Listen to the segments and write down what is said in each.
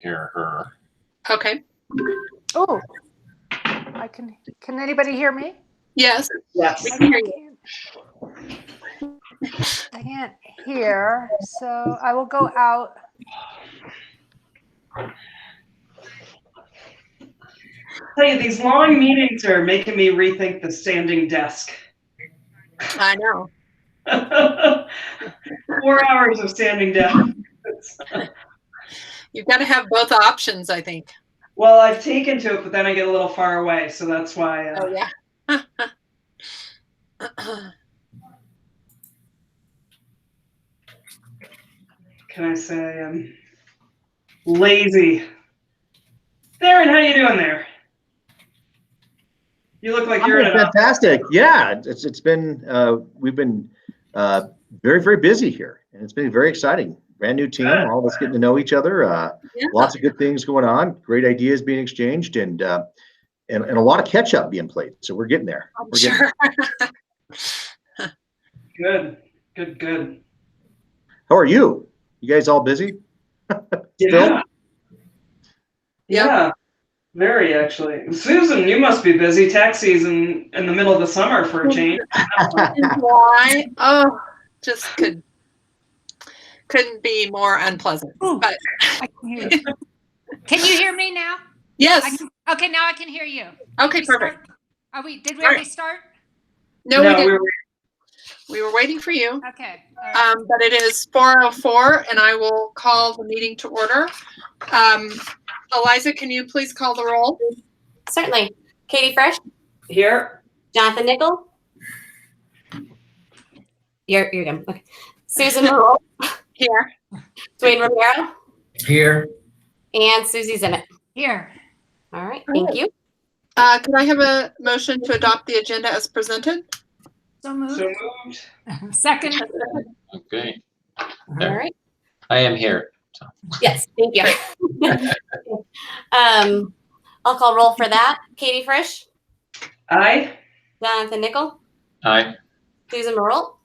hear her. Okay. Oh, can anybody hear me? Yes. Yes. We can hear you. I can't hear, so I will go out. Tell you, these long meetings are making me rethink the standing desk. I know. 4 hours of standing desk. You've got to have both options, I think. Well, I've taken to it, but then I get a little far away, so that's why. Oh, yeah. Can I say I'm lazy? Darren, how you doing there? You look like you're in fantastic. Yeah, it's been we've been very, very busy here, and it's been very exciting. Brand new team, all of us getting to know each other. Lots of good things going on. Great ideas being exchanged, and a lot of catch up being played. So we're getting there. I'm sure. Good. How are you? You guys all busy? Yeah. Yeah. Very, actually. Susan, you must be busy. Tax season in the middle of the summer for a change. Why? Oh, just couldn't be more unpleasant. Ooh, but I can hear you. Can you hear me now? Yes. Okay, now I can hear you. Okay, perfect. Did we already start? No, we didn't. We were waiting for you. Okay. All right. But it is 4:04, and I will call the meeting to order. Eliza, can you please call the roll? Certainly. Katie Fresh? Here. Jonathan Nickel? You're good. Okay. Susan Merle? Here. Dwayne Romero? Here. And Susie Zimmett? Here. All right. Thank you. Can I have a motion to adopt the agenda as presented? So moved. So moved. Second. Okay. All right. I am here. So. Yes. Thank you. I'll call roll for that. Katie Frisch? Aye. Jonathan Nickel? Aye. Susan Merle?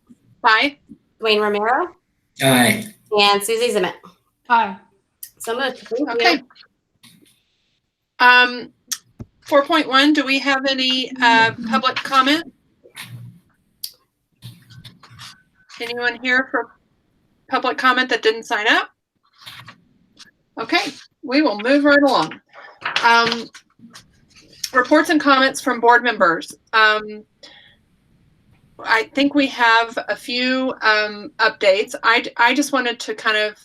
Aye. Dwayne Romero? Aye. And Susie Zimmett? Aye. So moved. Thank Okay. you. 4.1, do we have any public comment? Anyone here for public comment that didn't sign up? Okay, we will move right along. Reports and comments from board members. I think we have a few updates. I just wanted to kind of,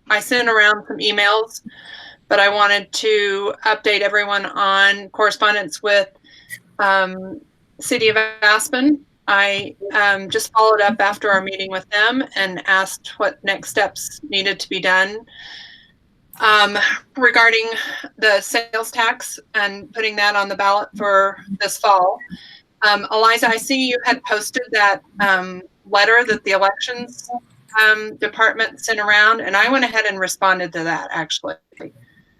I sent around some emails, but I wanted to update everyone on correspondence with City of Aspen. I just followed up after our meeting with them and asked what next steps needed to be done regarding the sales tax and putting that on the ballot for this fall. Eliza, I see you had posted that letter that the elections department sent around, and I went ahead and responded to that, actually.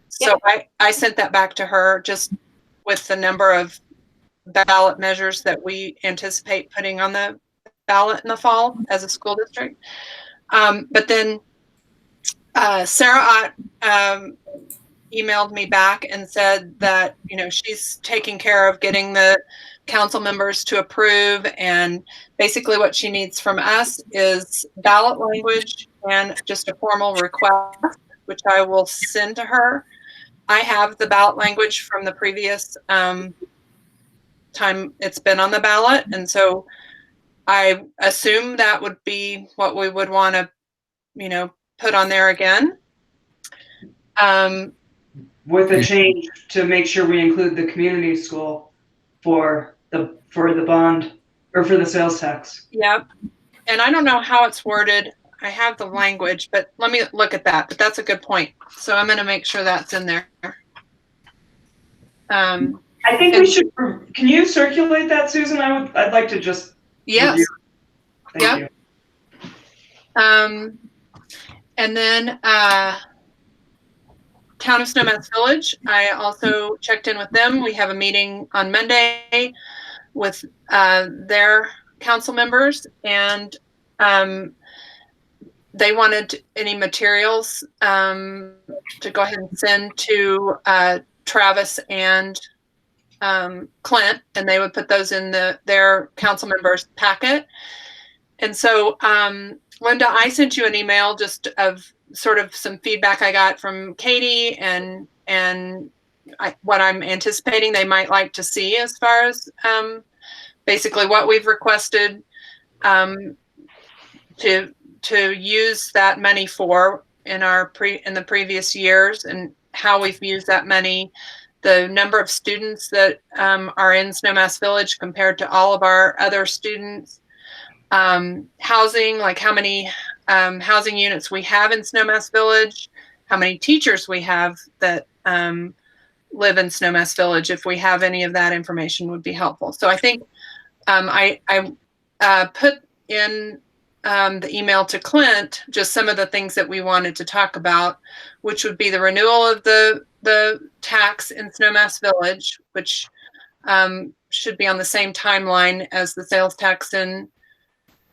So I sent that back to her just with the number of ballot measures that we anticipate putting on the ballot in the fall as a school district. But then Sarah Ott emailed me back and said that, you know, she's taking care of getting the council members to approve, and basically what she needs from us is ballot language and just a formal request, which I will send to her. I have the ballot language from the previous time it's been on the ballot, and so I assume that would be what we would want to, you know, put on there again. With a change to make sure we include the community school for the bond or for the sales tax. Yep. And I don't know how it's worded. I have the language, but let me look at that. But that's a good point. So I'm going to make sure that's in there. I think we should. Can you circulate that, Susan? I'd like to just. Yes. Review. Thank you. And then Town of Snowmass Village, I also checked in with them. We have a meeting on Monday with their council members, and they wanted any materials to go ahead and send to Travis and Clint, and they would put those in their council members' packet. And so, Linda, I sent you an email just of sort of some feedback I got from Katie and what I'm anticipating they might like to see as far as basically what we've requested to use that money for in the previous years, and how we've used that money, the number of students that are in Snowmass Village compared to all of our other students, housing, like how many housing units we have in Snowmass Village, how many teachers we have that live in Snowmass Village. If we have any of that information, would be helpful. So I think I put in the email to Clint just some of the things that we wanted to talk about, which would be the renewal of the tax in Snowmass Village, which should be on the same timeline as the sales tax in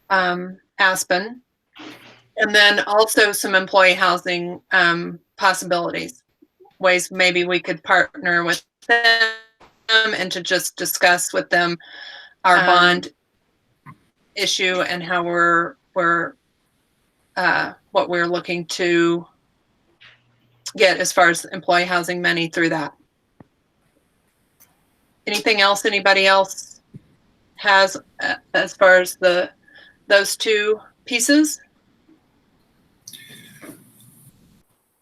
Aspen, and then also some employee housing possibilities, ways maybe we could partner with them and to just discuss with them our bond issue and how we're what we're looking to get as far as employee housing money through that. Anything else anybody else has as far as those two pieces?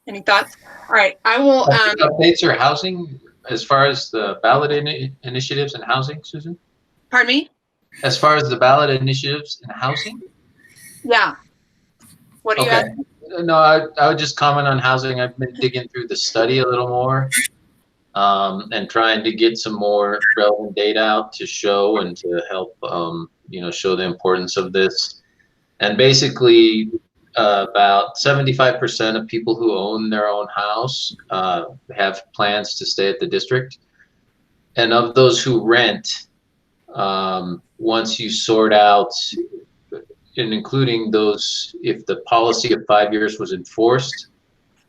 Any thoughts? All right, I will. Updates or housing as far as the ballot initiatives and housing, Susan? Pardon me? As far as the ballot initiatives and housing? Yeah. What do you ask? No, I would just comment on housing. I've been digging through the study a little more and trying to get some more relevant data out to show and to help, show the importance of this. And basically, about 75% of people who own their own house have plans to stay at the district. And of those who rent, once you sort out, and including those, if the policy of 5 years was enforced,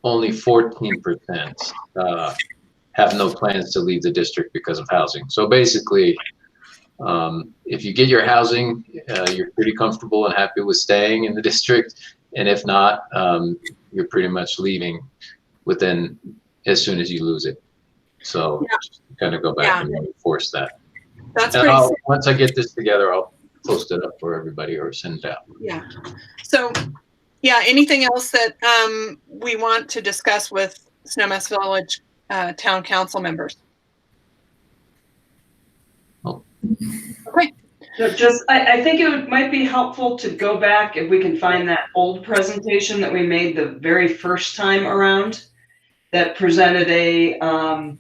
only 14% have no plans to leave the district because of housing. So basically, if you get your housing, you're pretty comfortable and happy with staying in the district. And if not, you're pretty much leaving within as soon as you lose it. So just kind of go back and enforce that. That's and pretty. Once I get this together, I'll post it up for everybody or send it out. Yeah. So, anything else that we want to discuss with Snowmass Village Town Council members? Oh. Okay. So I think it might be helpful to go back if we can find that old presentation that we made the very first time around that presented a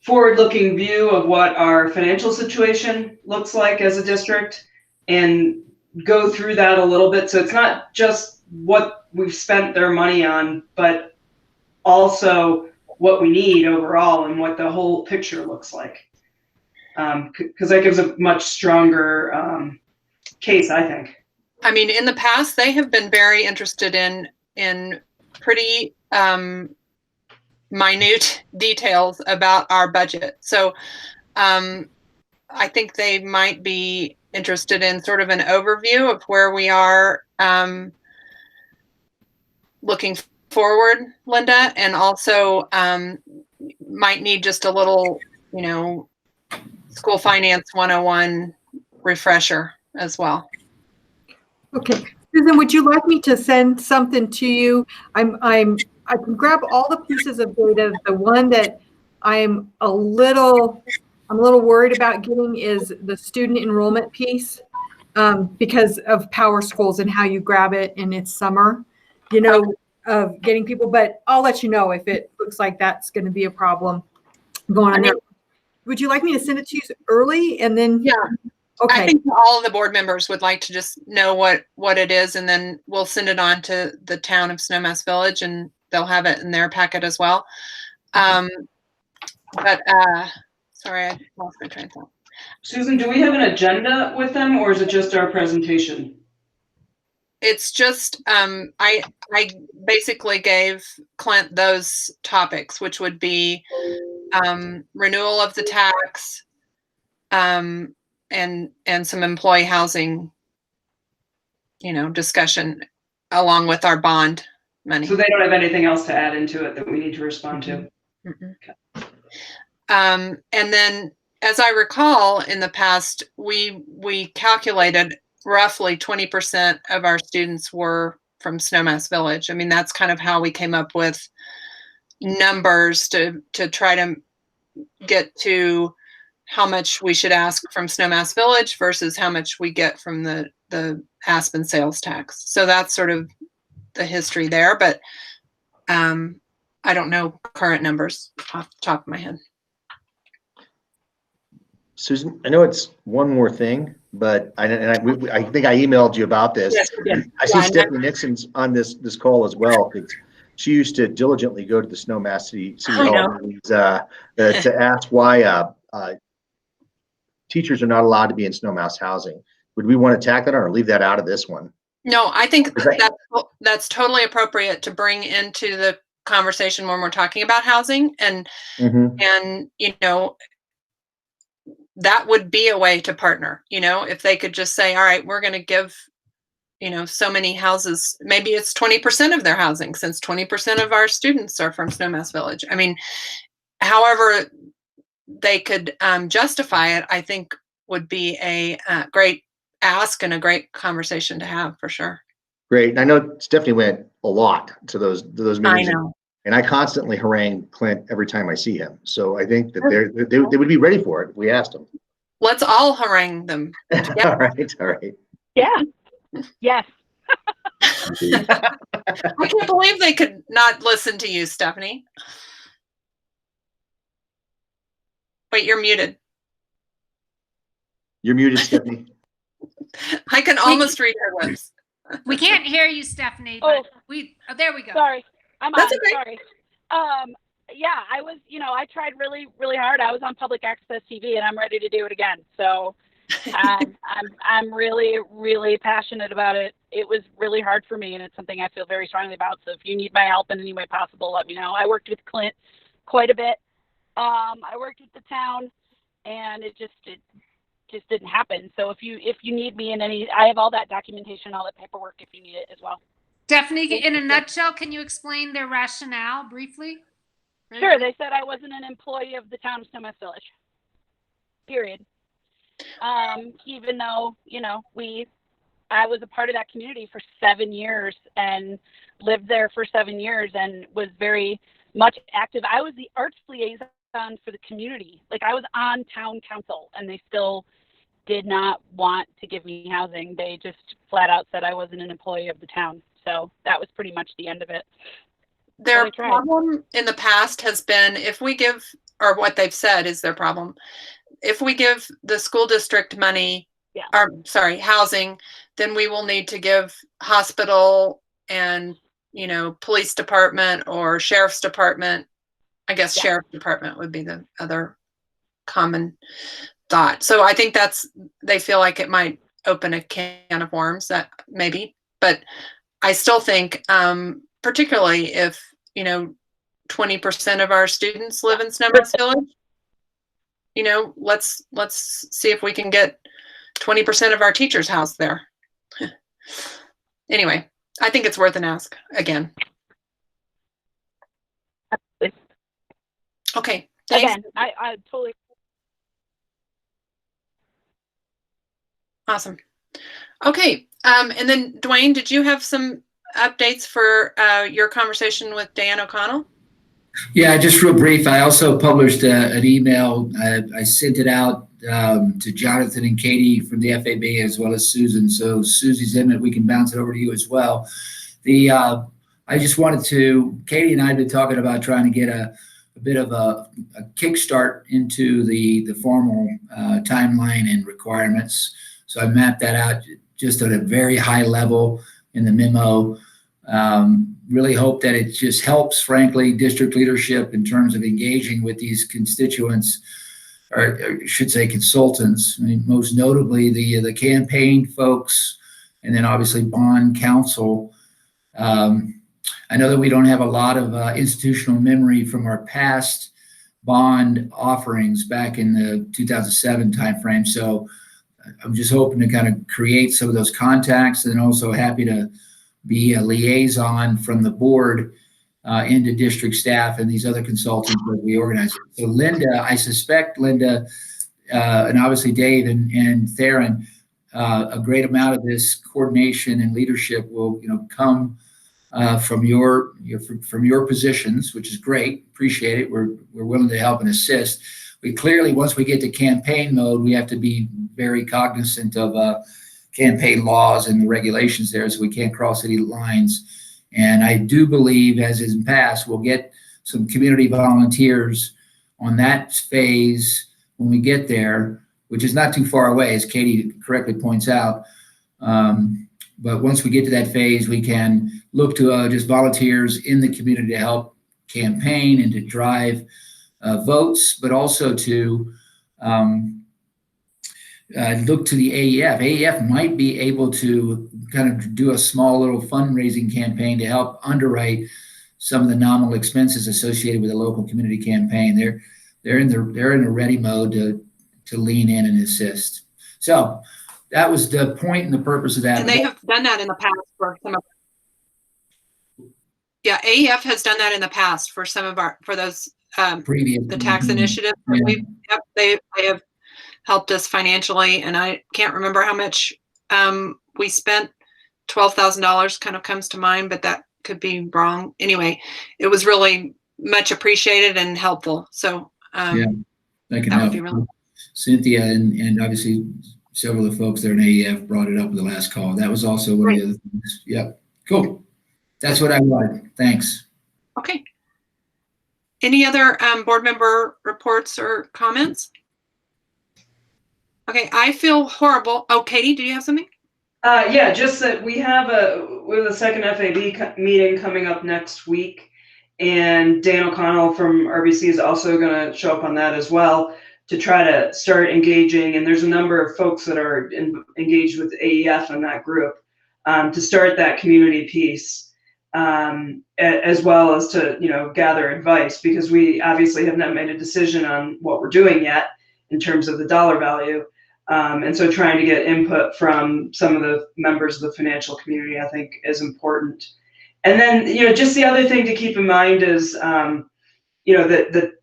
forward-looking view of what our financial situation looks like as a district, and go through that a little bit. So it's not just what we've spent their money on, but also what we need overall and what the whole picture looks like. Because that gives a much stronger case, I think. I mean, in the past, they have been very interested in pretty minute details about our budget. So I think they might be interested in sort of an overview of where we are looking forward, Linda, and also might need just a little, school finance 101 refresher as well. Okay, Susan, would you like me to send something to you? I can grab all the pieces of data. The one that I'm a little worried about getting is the student enrollment piece, because of Power Schools and how you grab it and it's summer, of getting people. But I'll let you know if it looks like that's going to be a problem going on there. Would you like me to send it to you early and then? Yeah. Okay. I think all of the board members would like to just know what it is, and then we'll send it on to the town of Snowmass Village, and they'll have it in their packet as well. Sorry, I lost my train of thought. Susan, do we have an agenda with them, or is it just our presentation? it's just I basically gave Clint those topics, which would be renewal of the tax, and some employee housing, discussion along with our bond money. So they don't have anything else to add into it that we need to respond to. Okay. And then, as I recall, in the past, we calculated roughly 20% of our students were from Snowmass Village. I mean, that's kind of how we came up with numbers to try to get to how much we should ask from Snowmass Village versus how much we get from the Aspen sales tax. So that's sort of the history there, but I don't know current numbers off the top of my head. Susan, I know it's one more thing, but I think I emailed you about this. Yes, you did. I see Stephanie Nixon's on this call as well. She used to diligently go to the Snowmass City Hall meetings to ask why teachers are not allowed to be in Snowmass housing. Would we want to tack that on or leave that out of this one? No, I think that's totally appropriate to bring into the conversation when we're talking about housing, and that would be a way to partner. If they could just say, all right, we're going to give so many houses, maybe it's 20% of their housing, since 20% of our students are from Snowmass Village. I mean, however they could justify it, I think would be a great ask and a great conversation to have, for sure. Great. And I know Stephanie went a lot to those meetings. I know. And I constantly harangue Clint every time I see him. So I think that they would be ready for it if we asked them. Let's all harangue them. All right. Yeah. Yes. I can't believe they could not listen to you, Stephanie. Wait, you're muted. You're muted, Stephanie. I can almost read her lips. We can't hear you, Stephanie, but there we go. Sorry. I'm That's on. okay. Sorry. Yeah, I was, I tried really, really hard. I was on public access TV and I'm ready to do it again. So I'm really, really passionate about it. It was really hard for me and it's something I feel very strongly about. So if you need my help in any way possible, let me know. I worked with Clint quite a bit. I worked with the town and it just didn't happen. So if you need me in any, I have all that documentation, all that paperwork if you need it as well. Stephanie, in a nutshell, can you explain their rationale briefly? Sure. They said I wasn't an employee of the town of Snowmass Village. Period. Even though, I was a part of that community for 7 years and lived there for 7 years and was very much active. I was the arts liaison for the community. Like I was on town council and they still did not want to give me housing. They just flat out said I wasn't an employee of the town. So that was pretty much the end of it. Their problem in the past has been or what they've said is their problem. If we give the school district money, housing, then we will need to give hospital and, police department or sheriff's department. I guess sheriff's department would be the other common thought. So I think they feel like it might open a can of worms, that maybe, but I still think, particularly if, 20% of our students live in Snowmass Village, let's see if we can get 20% of our teachers housed there. Anyway, I think it's worth an ask again. Okay. Thanks. Again, I totally. Awesome. Okay. And then Dwayne, did you have some updates for your conversation with Dan O'Connell? Yeah, just real brief. I also published an email. I sent it out to Jonathan and Katie from the FAB as well as Susan. So Susie's in it. We can bounce it over to you as well. I just wanted to, Katie and I have been talking about trying to get a bit of a kickstart into the formal timeline and requirements. So I mapped that out just at a very high level in the memo. Really hope that it just helps, frankly, district leadership in terms of engaging with these constituents, or I should say consultants. I mean, most notably the campaign folks, and then obviously bond counsel. I know that we don't have a lot of institutional memory from our past bond offerings back in the 2007 timeframe. So I'm just hoping to kind of create some of those contacts, and also happy to be a liaison from the board into district staff and these other consultants that we organize. So Linda, I suspect Linda, and obviously Dave and Theron, a great amount of this coordination and leadership will, come from your positions, which is great. Appreciate it. We're willing to help and assist. We clearly, once we get to campaign mode, we have to be very cognizant of campaign laws and the regulations there, so we can't cross any lines. And I do believe, as is in past, we'll get some community volunteers on that phase when we get there, which is not too far away, as Katie correctly points out. But once we get to that phase, we can look to just volunteers in the community to help campaign and to drive votes, but also to look to the AEF. AEF might be able to kind of do a small little fundraising campaign to help underwrite some of the nominal expenses associated with a local community campaign. They're in a ready mode to lean in and assist. So that was the point and the purpose of that. And they have done that in the past for some of. Yeah, AEF has done that in the past for some of those previous the tax initiative. Yeah. They have helped us financially, and I can't remember how much we spent. $12,000 kind of comes to mind, but that could be wrong. Anyway, it was really much appreciated and helpful. So yeah, that can that help. would be really. Cynthia and obviously several of the folks there in AEF brought it up in the last call. That was also one of the other things. Yeah, cool. That's what I wanted. Thanks. Okay. Any other board member reports or comments? Okay, I feel horrible. Oh, Katie, do you have something? Yeah, just that we have a second FAB meeting coming up next week, and Dan O'Connell from RBC is also going to show up on that as well to try to start engaging. And there's a number of folks that are engaged with AEF in that group to start that community piece, as well as to gather advice, because we obviously have not made a decision on what we're doing yet in terms of the dollar value. And so trying to get input from some of the members of the financial community, I think, is important. And then, just the other thing to keep in mind is, the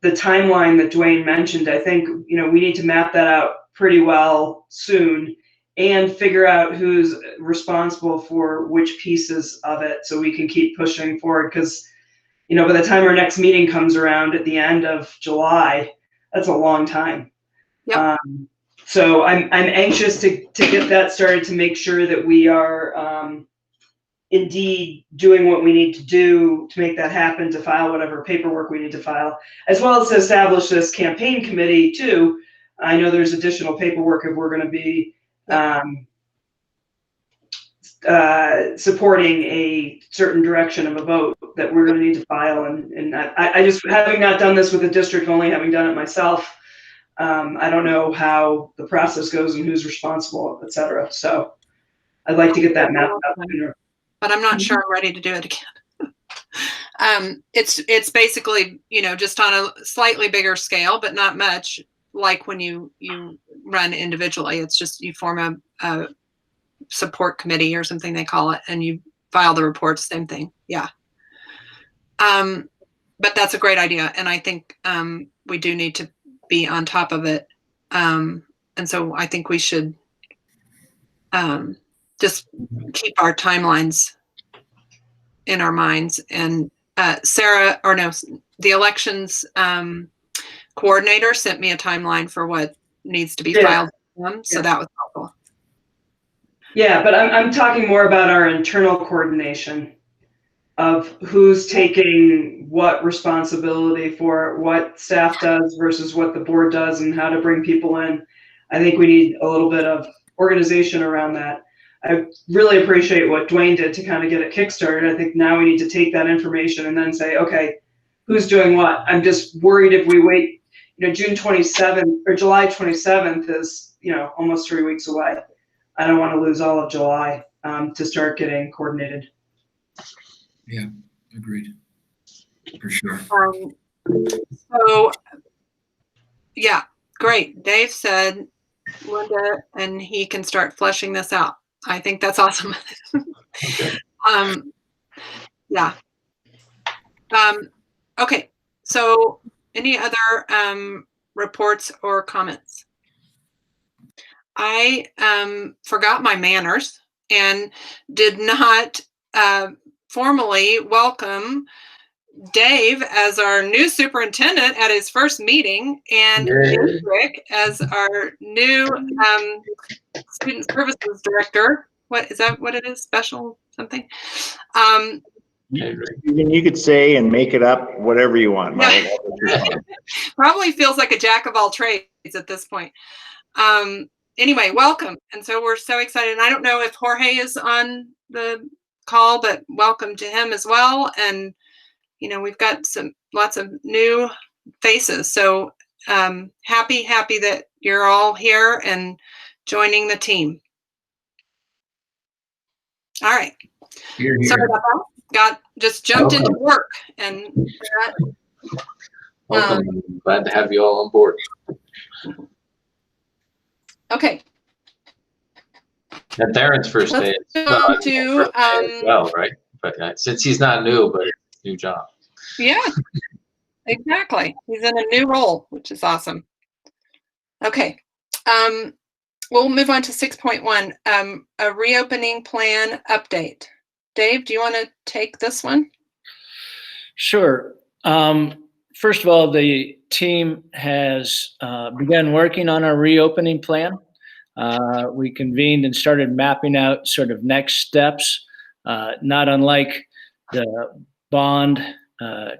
timeline that Dwayne mentioned. I think, we need to map that out pretty well soon and figure out who's responsible for which pieces of it, so we can keep pushing forward. Because, by the time our next meeting comes around at the end of July, that's a long time. Yep. So I'm anxious to get that started, to make sure that we are indeed doing what we need to do to make that happen, to file whatever paperwork we need to file, as well as to establish this campaign committee too. I know there's additional paperwork if we're going to be supporting a certain direction of a vote that we're going to need to file. And I just, having not done this with the district, only having done it myself, I don't know how the process goes and who's responsible, et cetera. So I'd like to get that mapped out. But I'm not sure I'm ready to do it again. It's basically, just on a slightly bigger scale, but not much like when you run individually. It's just you form a support committee or something they call it, and you file the reports, same thing. Yeah. But that's a great idea. And I think we do need to be on top of it. And so I think we should just keep our timelines in our minds. And the elections coordinator sent me a timeline for what needs to be filed for them. So that was helpful. Yeah, but I'm talking more about our internal coordination of who's taking what responsibility for what staff does versus what the board does, and how to bring people in. I think we need a little bit of organization around that. I really appreciate what Dwayne did to kind of get it kickstarted. I think now we need to take that information and then say, okay, who's doing what? I'm just worried if we wait, June 27th or July 27th is, almost 3 weeks away. I don't want to lose all of July. to start getting coordinated. Yeah, agreed. For sure. So, yeah, great. Dave said, Linda, and he can start fleshing this out. I think that's awesome. Yeah. Okay. So, any other reports or comments? I forgot my manners and did not formally welcome Dave as our new superintendent at his first meeting, and Rick as our new student services director. What is that? What it is? Special something? You could say and make it up whatever you want, Molly. Yeah. Probably feels like a jack of all trades at this point. Anyway, welcome. And so we're so excited. And I don't know if Jorge is on the call, but welcome to him as well. And, you know, we've got lots of new faces. So happy that you're all here and joining the team. All right. Here. Sorry about that. Just jumped into work and welcome. Glad to have you all on board. Okay. And Darren's first day as well, right? But since he's not new, but it's a new job. Yeah, exactly. He's in a new role, which is awesome. Okay. We'll move on to 6.1, a reopening plan update. Dave, do you want to take this one? Sure. First of all, the team has begun working on our reopening plan. We convened and started mapping out sort of next steps, not unlike the bond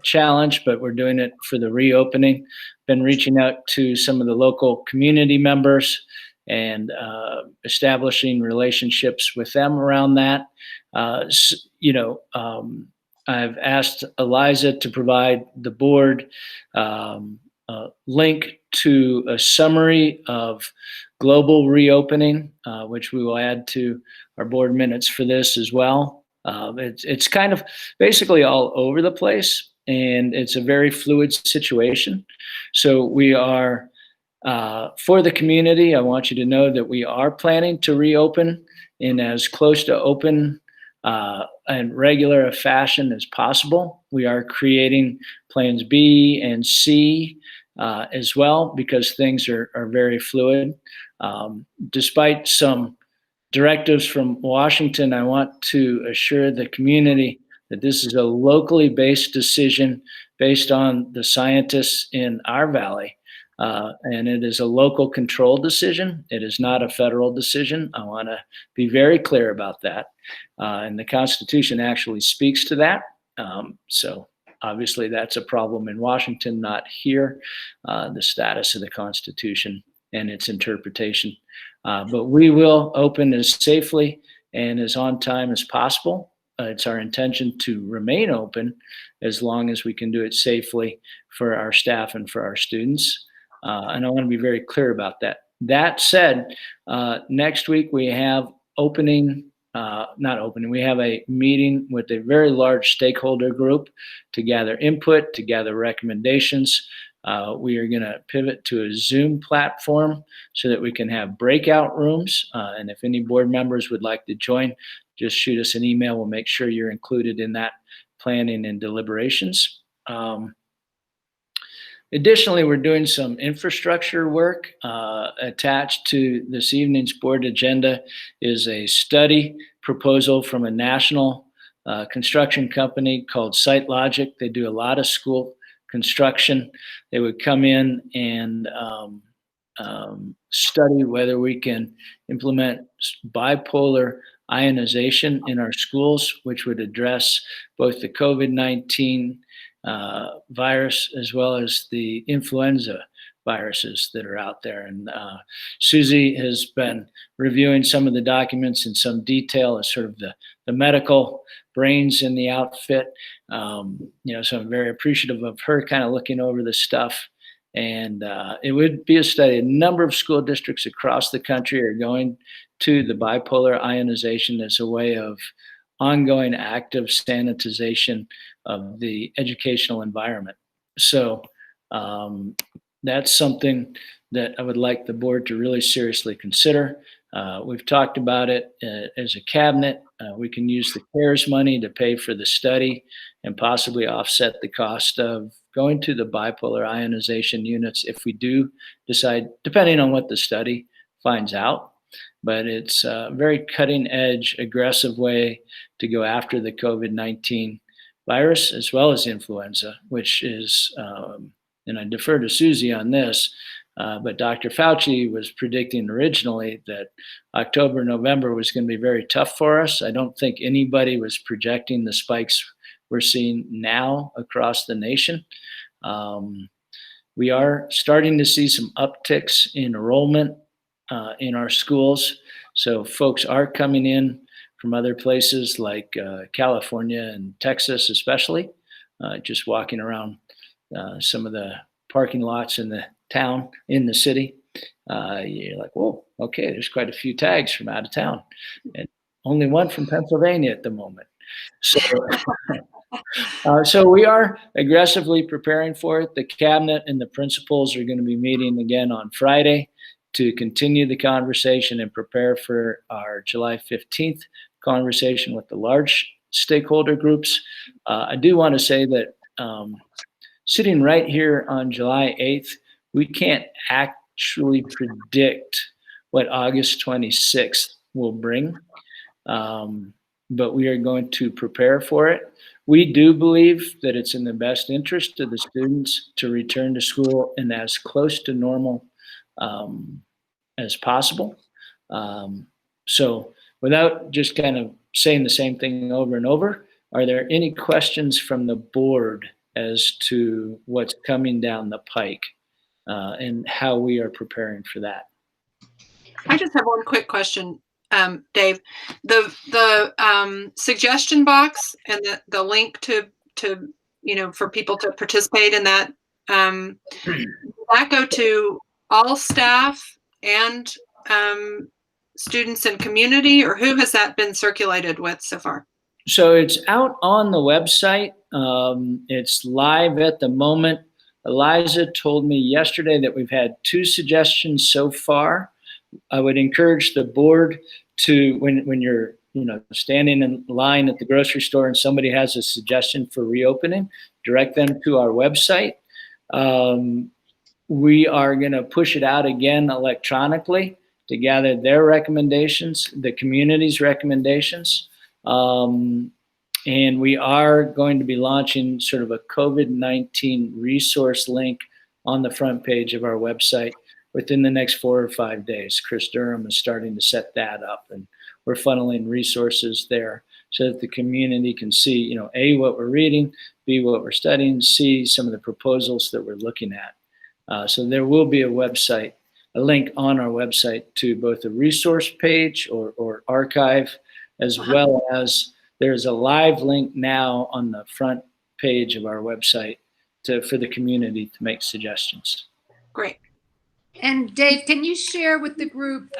challenge, but we're doing it for the reopening. Been reaching out to some of the local community members and establishing relationships with them around that. I've asked Eliza to provide the board a link to a summary of global reopening, which we will add to our board minutes for this as well. It's kind of basically all over the place, and it's a very fluid situation. So we are, for the community, I want you to know that we are planning to reopen in as close to open and regular a fashion as possible. We are creating plans B and C as well, because things are very fluid. Despite some directives from Washington, I want to assure the community that this is a locally based decision based on the scientists in our valley. And it is a local control decision. It is not a federal decision. I want to be very clear about that. And the Constitution actually speaks to that. So obviously that's a problem in Washington, not here, the status of the Constitution and its interpretation. But we will open as safely and as on time as possible. It's our intention to remain open as long as we can do it safely for our staff and for our students. And I want to be very clear about that. That said, next week we have we have a meeting with a very large stakeholder group to gather input, to gather recommendations. We are going to pivot to a Zoom platform so that we can have breakout rooms. And if any board members would like to join, just shoot us an email. We'll make sure you're included in that planning and deliberations. Additionally, we're doing some infrastructure work. Attached to this evening's board agenda is a study proposal from a national construction company called SiteLogic. They do a lot of school construction. They would come in and study whether we can implement bipolar ionization in our schools, which would address both the COVID-19 virus as well as the influenza viruses that are out there. And Susie has been reviewing some of the documents in some detail as sort of the medical brains in the outfit. So I'm very appreciative of her kind of looking over the stuff And it would be a study. A number of school districts across the country are going to the bipolar ionization as a way of ongoing active sanitization of the educational environment. So that's something that I would like the board to really seriously consider. We've talked about it as a cabinet. We can use the CARES money to pay for the study and possibly offset the cost of going to the bipolar ionization units if we do decide, depending on what the study finds out. But it's a very cutting edge, aggressive way to go after the COVID-19 virus as well as influenza, which is, and I defer to Susie on this, but Dr. Fauci was predicting originally that October, November was going to be very tough for us. I don't think anybody was projecting the spikes we're seeing now across the nation. We are starting to see some upticks in enrollment in our schools. So folks are coming in from other places like California and Texas, especially, just walking around some of the parking lots in the town, in the city. You're like, whoa, okay, there's quite a few tags from out of town, and only one from Pennsylvania at the moment. So, so we are aggressively preparing for it. The cabinet and the principals are going to be meeting again on Friday to continue the conversation and prepare for our July 15th conversation with the large stakeholder groups. I do want to say that sitting right here on July 8th, we can't actually predict what August 26th will bring, but we are going to prepare for it. We do believe that it's in the best interest of the students to return to school in as close to normal as possible. So without just kind of saying the same thing over and over, are there any questions from the board as to what's coming down the pike and how we are preparing for that? I just have one quick question, Dave. The suggestion box and the link to for people to participate in that, does that go to all staff and students and community, or who has that been circulated with so far? So it's out on the website. It's live at the moment. Eliza told me yesterday that we've had 2 suggestions so far. I would encourage the board to, when you're standing in line at the grocery store and somebody has a suggestion for reopening, direct them to our website. We are going to push it out again electronically to gather their recommendations, the community's recommendations. And we are going to be launching sort of a COVID-19 resource link on the front page of our website within the next 4 or 5 days. Chris Durham is starting to set that up, and we're funneling resources there so that the community can see, A, what we're reading, B, what we're studying, C, some of the proposals that we're looking at. So there will be a website, a link on our website to both a resource page or archive, as well as there's a live link now on the front page of our website for the community to make suggestions. Great. And Dave, can you share with the group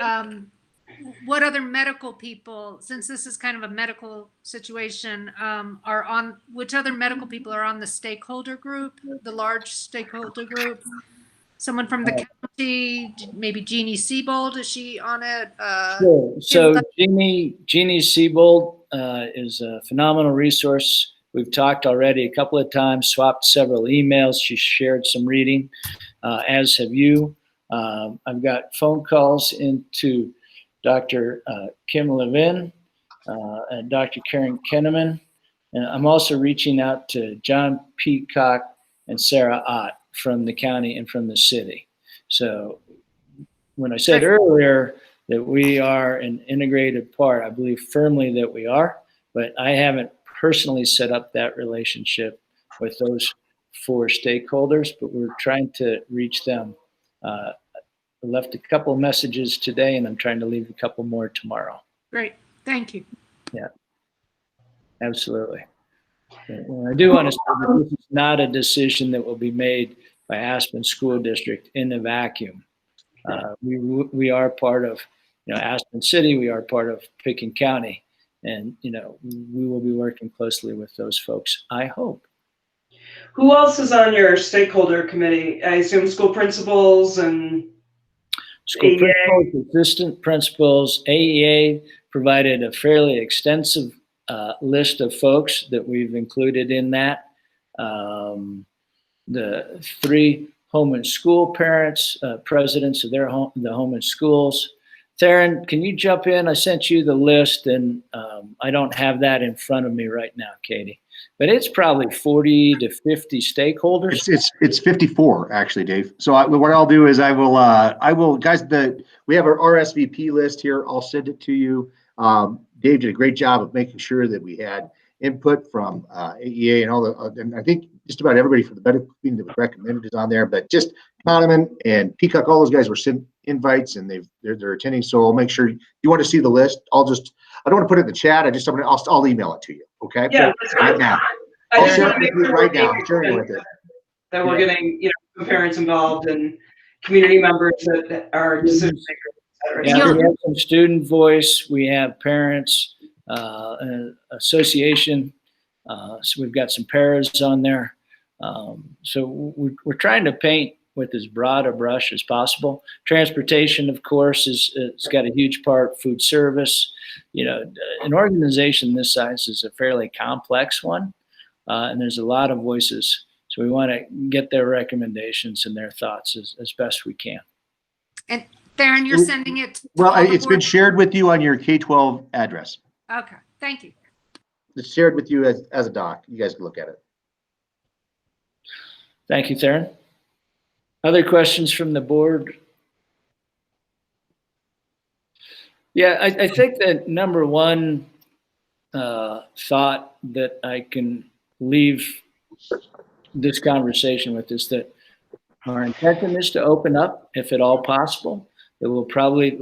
what other medical people, since this is kind of a medical situation, which other medical people are on the stakeholder group, the large stakeholder group? Someone from the county, maybe Jeannie Siebold, is she on it? Sure. So Jeannie Siebold is a phenomenal resource. We've talked already a couple of times, swapped several emails. She shared some reading, as have you. I've got phone calls into Dr. Kim Levin and Dr. Karen Kenneman. And I'm also reaching out to John Peacock and Sarah Ott from the county and from the city. So when I said earlier that we are an integrated part, I believe firmly that we are, but I haven't personally set up that relationship with those 4 stakeholders, but we're trying to reach them. I left a couple of messages today, and I'm trying to leave a couple more tomorrow. Great, thank you. Yeah, absolutely. And I do want to say that this is not a decision that will be made by Aspen School District in the vacuum. We are part of, Aspen City. We are part of Pickens County, and we will be working closely with those folks, I hope. Who else is on your stakeholder committee? I assume school principals and School AEA. principals, assistant principals, AEA provided a fairly extensive list of folks that we've included in that. The 3 home and school parents, presidents of the home and schools. Theron, can you jump in? I sent you the list, and I don't have that in front of me right now, Katie. But it's probably 40 to 50 stakeholders. It's 54 actually, Dave. So what I'll do is I will guys, we have our RSVP list here. I'll send it to you. Dave did a great job of making sure that we had input from AEA and all and I think just about everybody from the medical community that was recommended is on there. But just Kahneman and Peacock, all those guys were sent invites and they're attending. So I'll make sure you want to see the list. I don't want to put it in the chat. I'll email it to you. Okay. Yeah, right now. I I'll just share want it to make with you sure right now. I'm sharing with it. that we're getting parents involved and community members that are decision makers. Yeah, we have some student voice. We have parents, association. So we've got some paras on there. So we're trying to paint with as broad a brush as possible. Transportation, of course, it's got a huge part. Food service. An organization this size is a fairly complex one, and there's a lot of voices. So we want to get their recommendations and their thoughts as best we can. And Theron, you're sending it to well, all the it's been board? shared with you on your K-12 address. Okay, thank you. It's shared with you as a doc. You guys can look at it. Thank you, Theron. Other questions from the board? Yeah, I think that number one thought that I can leave this conversation with is that our intention is to open up, if at all possible. It will probably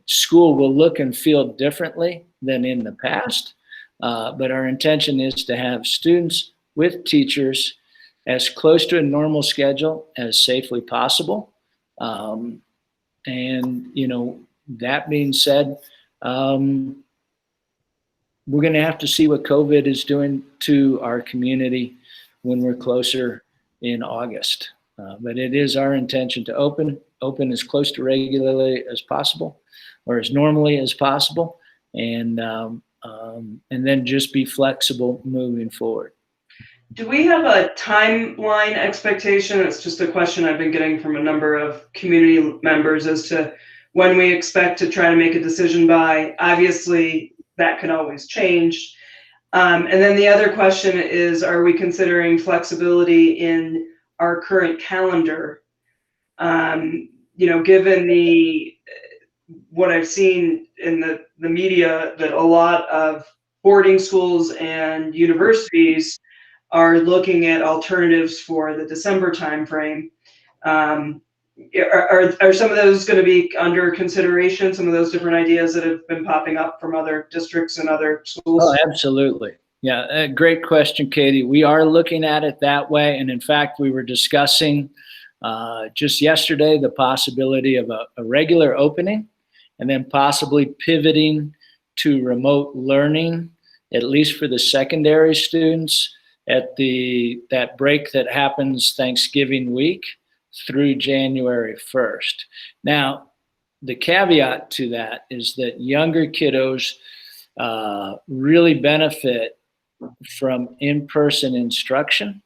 school will look and feel differently than in the past, but our intention is to have students with teachers as close to a normal schedule as safely possible. That being said, we're going to have to see what COVID is doing to our community when we're closer in August. But it is our intention to open as close to regularly as possible, or as normally as possible, and then just be flexible moving forward. Do we have a timeline expectation? It's just a question I've been getting from a number of community members as to when we expect to try to make a decision by. Obviously, that can always change. And then the other question is, are we considering flexibility in our current calendar? Given what I've seen in the media, that a lot of boarding schools and universities are looking at alternatives for the December timeframe. Are some of those going to be under consideration? Some of those different ideas that have been popping up from other districts and other schools? Oh, absolutely. Yeah, great question, Katie. We are looking at it that way. And in fact, we were discussing just yesterday the possibility of a regular opening and then possibly pivoting to remote learning, at least for the secondary students, at that break that happens Thanksgiving week through January 1st. Now, the caveat to that is that younger kiddos really benefit from in-person instruction.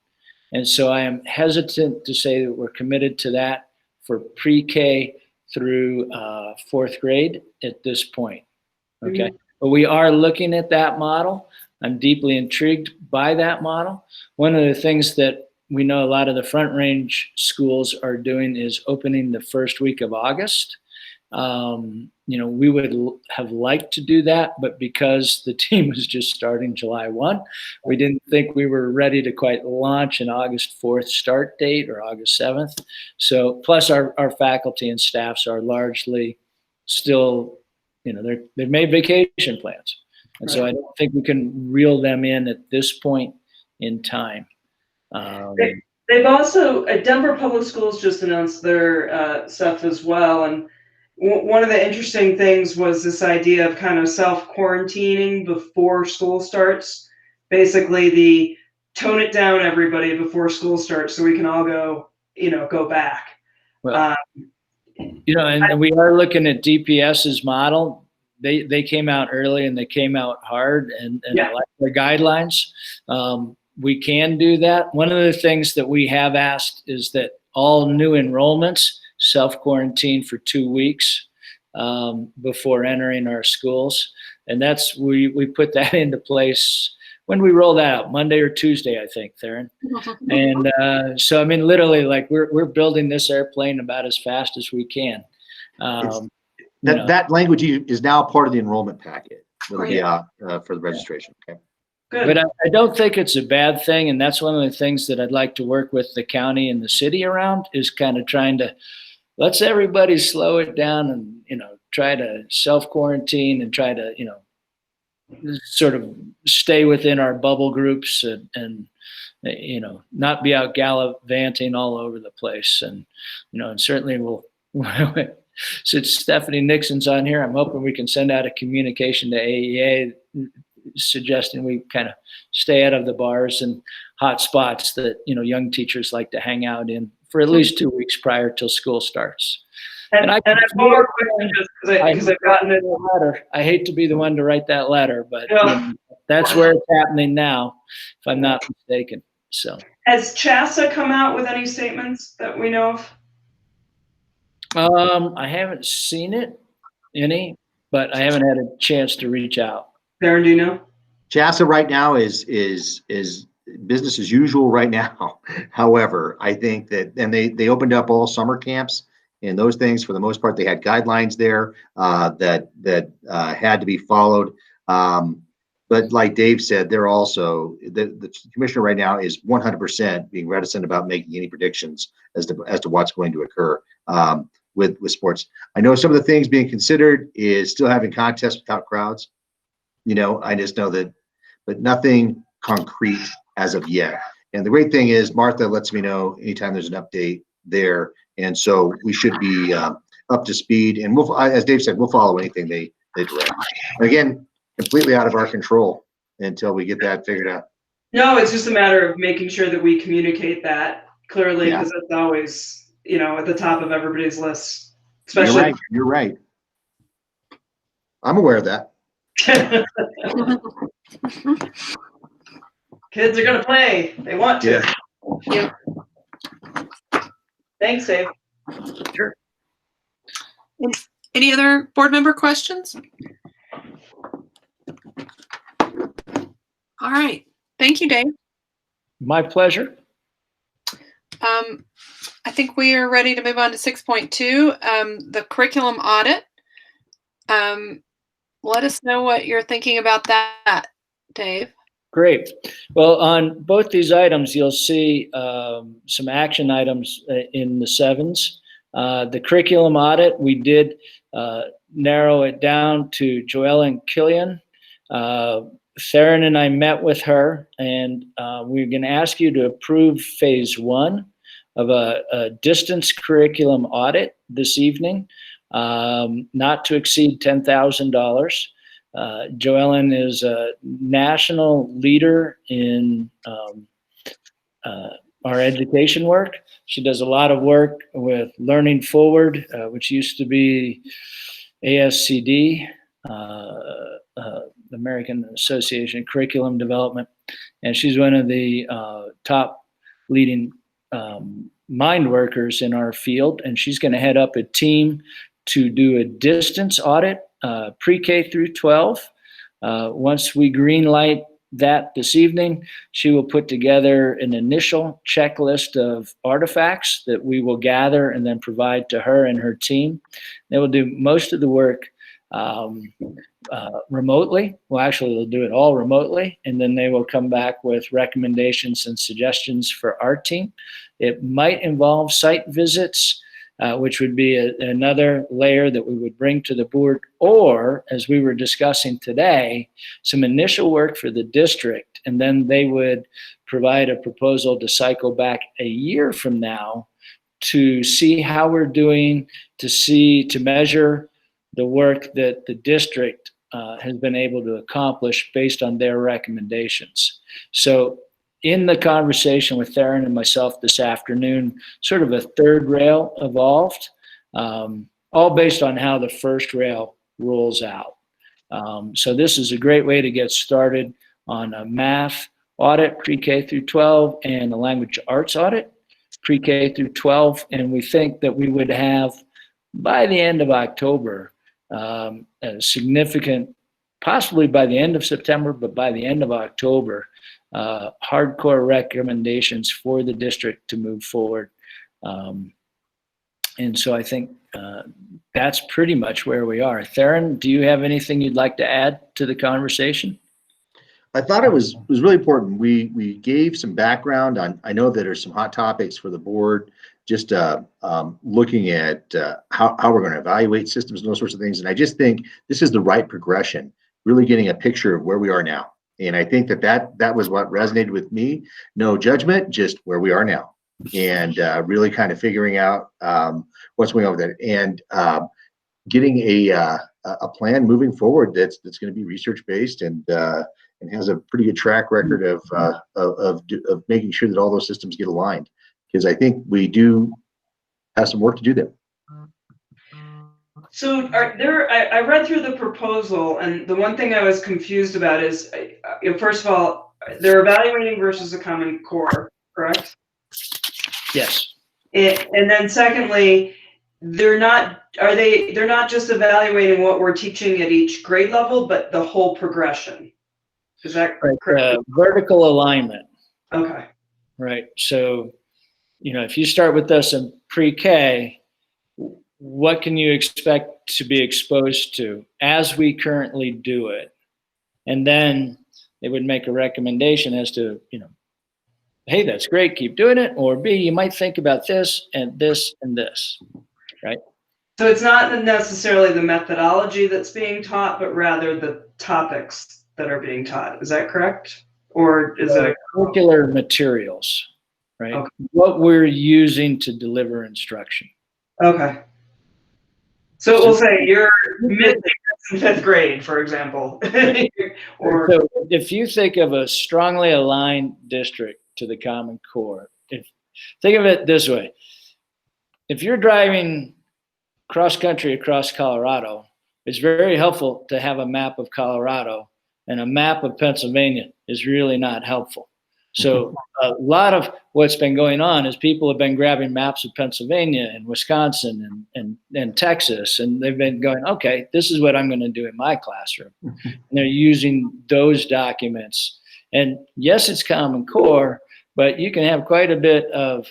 And so I am hesitant to say that we're committed to that for pre-K through 4th grade at this point. Okay. But we are looking at that model. I'm deeply intrigued by that model. One of the things that we know a lot of the Front Range schools are doing is opening the first week of August. We would have liked to do that, but because the team was just starting July 1, we didn't think we were ready to quite launch an August 4th start date or August 7th. So plus our faculty and staffs are largely still, they've made vacation plans. And so I don't think we can reel them in at this point in time. They've also, Denver Public Schools just announced their stuff as well. And one of the interesting things was this idea of kind of self-quarantining before school starts. Basically, the tone it down, everybody, before school starts so we can all go, go back. Well, and we are looking at DPS's model. They came out early and they came out hard, and I like their guidelines. We can do that. One of the things that we have asked is that all new enrollments self-quarantine for 2 weeks before entering our schools. And we put that into place when we roll that out, Monday or Tuesday, I think, Theron. And so, I mean, literally, like we're building this airplane about as fast as we can. That language is now part of the enrollment packet. It'll be out for the registration. Okay. Good. But I don't think it's a bad thing, and that's one of the things that I'd like to work with the county and the city around, is kind of trying to let's everybody slow it down and try to self-quarantine and try to sort of stay within our bubble groups and not be out gallivanting all over the place. And and certainly we'll since Stephanie Nixon's on here, I'm hoping we can send out a communication to AEA suggesting we kind of stay out of the bars and hot spots that young teachers like to hang out in for at least 2 weeks prior till school starts. And I have one more question because I've gotten it. I hate to be the one to write that letter, but that's where it's happening now, if I'm not mistaken. So has CHASA come out with any statements that we know of? I haven't seen any, but I haven't had a chance to reach out. Darren, do you know? CHASA right now is business as usual right now. However, I think that, and they opened up all summer camps and those things. For the most part, they had guidelines there that had to be followed. But like Dave said, they're also the commissioner right now is 100% being reticent about making any predictions as to what's going to occur with sports. I know some of the things being considered is still having contests without crowds. I just know that, but nothing concrete as of yet. And the great thing is Martha lets me know anytime there's an update there. And so we should be up to speed. And we'll, as Dave said, we'll follow anything they direct. Again, completely out of our control until we get that figured out. No, it's just a matter of making sure that we communicate that clearly, because that's always, at the top of everybody's list. Especially. You're right. I'm aware of that. Kids are gonna play. They want to. Yeah. Thanks, Dave. Sure. Any other board member questions? All right. Thank you, Dave. My pleasure. I think we are ready to move on to 6.2, the curriculum audit. Let us know what you're thinking about that, Dave. Great. Well, on both these items, you'll see some action items in the 7s. The curriculum audit, we did narrow it down to Joelle and Killian. Theron and I met with her, and we're going to ask you to approve phase 1 of a distance curriculum audit this evening, not to exceed $10,000. Joellen is a national leader in our education work. She does a lot of work with Learning Forward, which used to be ASCD, American Association of Curriculum Development. And she's one of the top leading mind workers in our field. And she's going to head up a team to do a distance audit, pre-K through 12. Once we green light that this evening, she will put together an initial checklist of artifacts that we will gather and then provide to her and her team. They will do most of the work remotely. Well, actually, they'll do it all remotely, and then they will come back with recommendations and suggestions for our team. It might involve site visits, which would be another layer that we would bring to the board, or, as we were discussing today, some initial work for the district and then they would provide a proposal to cycle back a year from now to see how we're doing, to measure the work that the district has been able to accomplish based on their recommendations. So in the conversation with Theron and myself this afternoon, sort of a third rail evolved, all based on how the first rail rolls out. So this is a great way to get started on a math audit, pre-K through 12, and a language arts audit, pre-K through 12. And we think that we would have, by the end of October, a significant, possibly by the end of September, but by the end of October, hardcore recommendations for the district to move forward. And so I think that's pretty much where we are. Theron, do you have anything you'd like to add to the conversation? I thought it was really important. We gave some background on, I know that there's some hot topics for the board, just looking at how we're going to evaluate systems and those sorts of things. And I just think this is the right progression, really getting a picture of where we are now. And I think that was what resonated with me. No judgment, just where we are now. And really kind of figuring out what's going on with that, and getting a plan moving forward that's going to be research based and has a pretty good track record of making sure that all those systems get aligned. Because I think we do have some work to do there. So I read through the proposal, and the one thing I was confused about is, first of all, they're evaluating versus a Common Core, correct? Yes. And then secondly, they're not just evaluating what we're teaching at each grade level, but the whole progression. Is that correct? Vertical alignment. Okay. Right. So, if you start with us in pre-K, what can you expect to be exposed to as we currently do it? And then they would make a recommendation as to, hey, that's great, keep doing it. Or B, you might think about this and this and this, right? So it's not necessarily the methodology that's being taught, but rather the topics that are being taught. Is that correct? Or is it curricular materials, right? Okay. What we're using to deliver instruction. Okay. So we'll say you're fifth grade, for example. Or so if you think of a strongly aligned district to the Common Core, think of it this way. If you're driving cross country across Colorado, it's very helpful to have a map of Colorado, and a map of Pennsylvania is really not helpful. So a lot of what's been going on is people have been grabbing maps of Pennsylvania and Wisconsin and Texas, and they've been going, okay, this is what I'm going to do in my classroom. And they're using those documents. And yes, it's Common Core, but you can have quite a bit of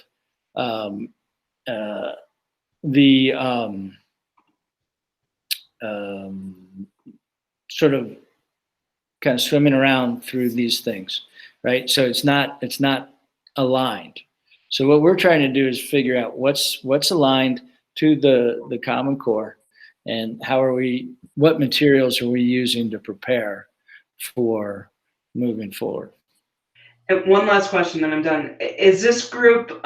sort of kind of swimming around through these things, right? So it's not aligned. So what we're trying to do is figure out what's aligned to the Common Core, and what materials are we using to prepare for moving forward. And one last question, then I'm done. Is this group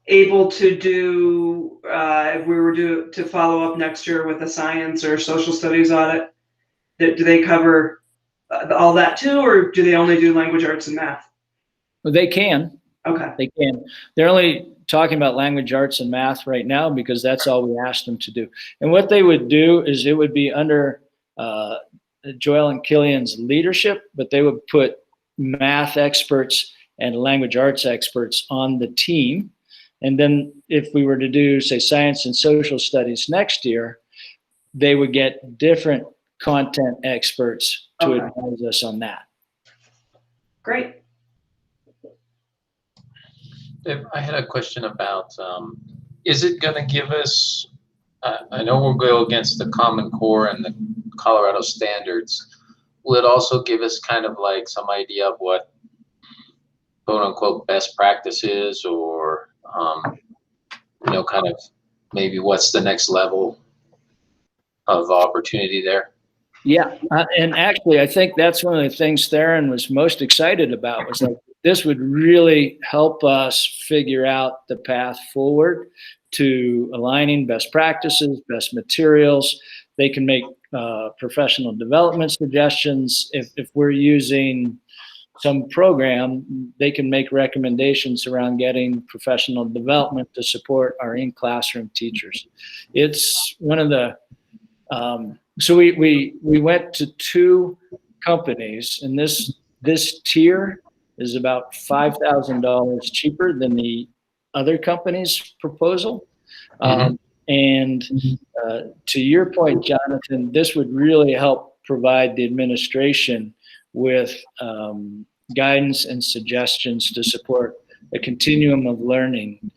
able to do, if we were to follow up next year with a science or social studies audit, do they cover all that too, or do they only do language arts and math? Well, they can. Okay. They can. They're only talking about language arts and math right now because that's all we asked them to do. And what they would do is it would be under Joel and Killian's leadership, but they would put math experts and language arts experts on the team. And then if we were to do, say, science and social studies next year, they would get different content experts to advise us on that. Great. I had a question about, is it going to give us, I know we'll go against the Common Core and the Colorado standards. Will it also give us kind of like some idea of what quote unquote best practice is, or, kind of maybe what's the next level of opportunity there? Yeah, and actually, I think that's one of the things Theron was most excited about, was like, this would really help us figure out the path forward to aligning best practices, best materials. They can make professional development suggestions. If we're using some program, they can make recommendations around getting professional development to support our in-classroom teachers. It's one of the so we went to 2 companies, and this tier is about $5,000 cheaper than the other company's proposal. And to your point, Jonathan, this would really help provide the administration with guidance and suggestions to support a continuum of learning,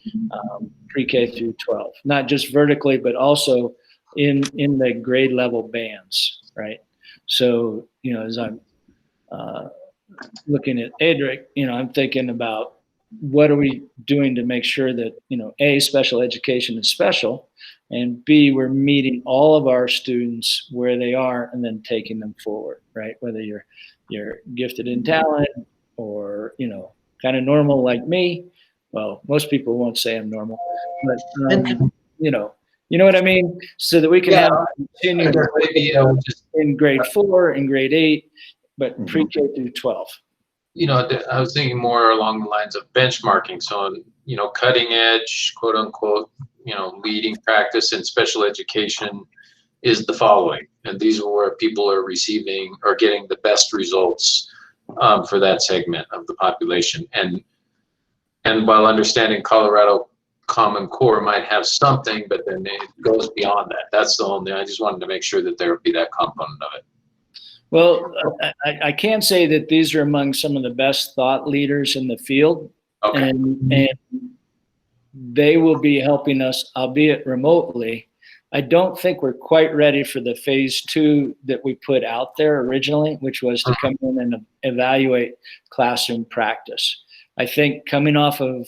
pre-K through 12, not just vertically, but also in the grade level bands, right? So, as I'm looking at Adric, I'm thinking about what are we doing to make sure that, A, special education is special, and B, we're meeting all of our students where they are and then taking them forward, right? Whether you're gifted in talent or, kind of normal like me. Well, most people won't say I'm normal, but, you know what I mean? So that we can have continue in grade 4 and grade 8, but pre-K through 12. I was thinking more along the lines of benchmarking. So, cutting edge, quote unquote, leading practice in special education is the following. And these are where people are receiving or getting the best results for that segment of the population. And while understanding Colorado Common Core might have something, but then it goes beyond that. That's the only, I just wanted to make sure that there would be that component of it. Well, I can say that these are among some of the best thought leaders in the field. Okay. And they will be helping us, albeit remotely. I don't think we're quite ready for the phase 2 that we put out there originally, which was to come in and evaluate classroom practice. I think coming off of,